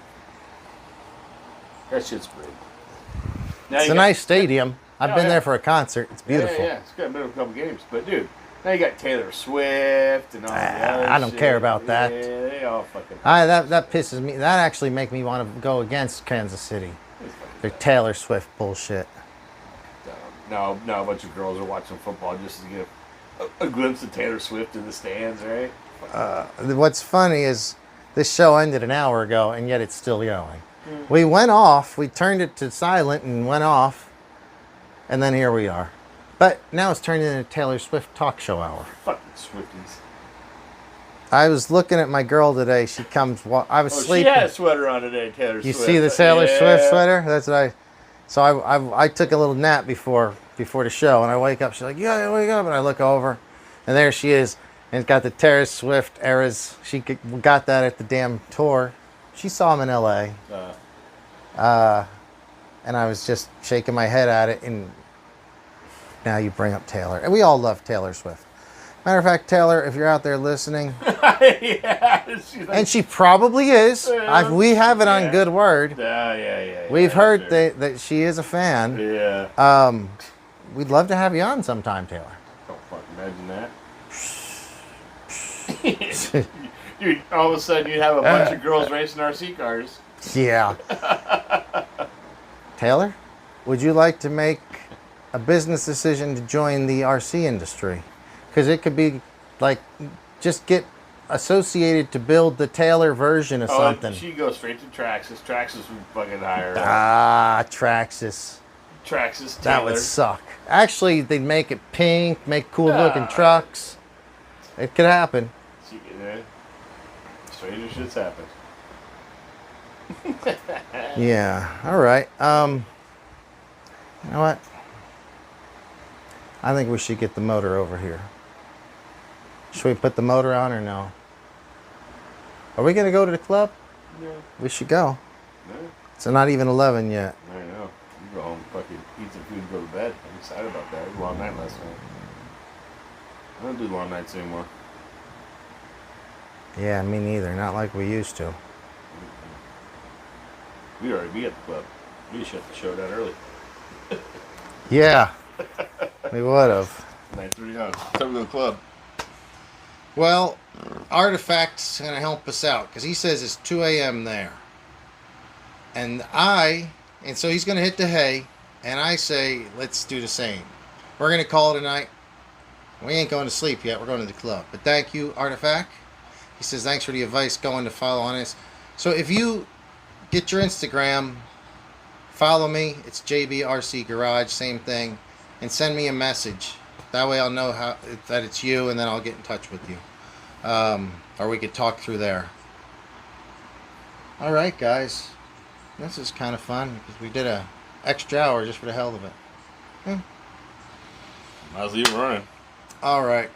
That shit's great. It's a nice stadium. I've been there for a concert. It's beautiful. Yeah. It's got been a couple games. But, dude, now you got Taylor Swift and all that. I don't care about that. Yeah, they all fucking... That pisses me. That actually makes me want to go against Kansas City. Their Taylor Swift bullshit. No, a bunch of girls are watching football just to get a glimpse of Taylor Swift in the stands, right? What's funny is this show ended an hour ago, and yet it's still going. We went off. We turned it to silent and went off. And then here we are. But now it's turned into a Taylor Swift talk show hour. Fucking Swifties. I was looking at my girl today. She comes. I was sleeping. She had a sweater on today, Taylor Swift. You see the Taylor Swift sweater? That's what I. So I took a little nap before the show, and I wake up. She's like, "Yeah, wake up!" And I look over, and there she is, and it's got the Taylor Swift eras. She got that at the damn tour. She saw him in L.A. And I was just shaking my head at it, and now you bring up Taylor. And we all love Taylor Swift. Matter of fact, Taylor, if you're out there listening, yeah, and she probably is. We have it on good word. Yeah. We've heard that she is a fan. Yeah. We'd love to have you on sometime, Taylor. Don't fucking imagine that. Dude, all of a sudden you'd have a bunch of girls racing RC cars. Yeah. Taylor, would you like to make a business decision to join the RC industry? Because it could be like, just get associated to build the Taylor version of something. She goes straight to Traxxas. Traxxas would fucking hire her. Traxxas. Traxxas Taylor. That would suck. Actually, they'd make it pink, make cool looking trucks. It could happen. Stranger shit's happened. Yeah. All right. You know what? I think we should get the motor over here. Should we put the motor on or no? Are we going to go to the club? Yeah. We should go. No. It's not even 11 yet. I know. You go home, fucking eat some food, and go to bed. I'm excited about that. It was a long night last night. I don't do long nights anymore. Yeah, me neither. Not like we used to. We'd already be at the club. We shut the show down early. Yeah. We would have. 9:30 on. Time to go to the club. Well, Artifact's going to help us out because he says it's 2 a.m. there. And so he's going to hit the hay, and I say, let's do the same. We're going to call it a night. We ain't going to sleep yet. We're going to the club. But thank you, Artifact. He says, thanks for the advice going to follow on us. So if you get your Instagram, follow me. It's JBRC Garage, same thing. And send me a message. That way I'll know that it's you, and then I'll get in touch with you. Or we could talk through there. All right, guys. This is kind of fun because we did a extra hour just for the hell of it. Might as well leave it running. All right.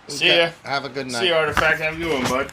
See ya. Have a good night. See you, Artifact. Have a good one, bud.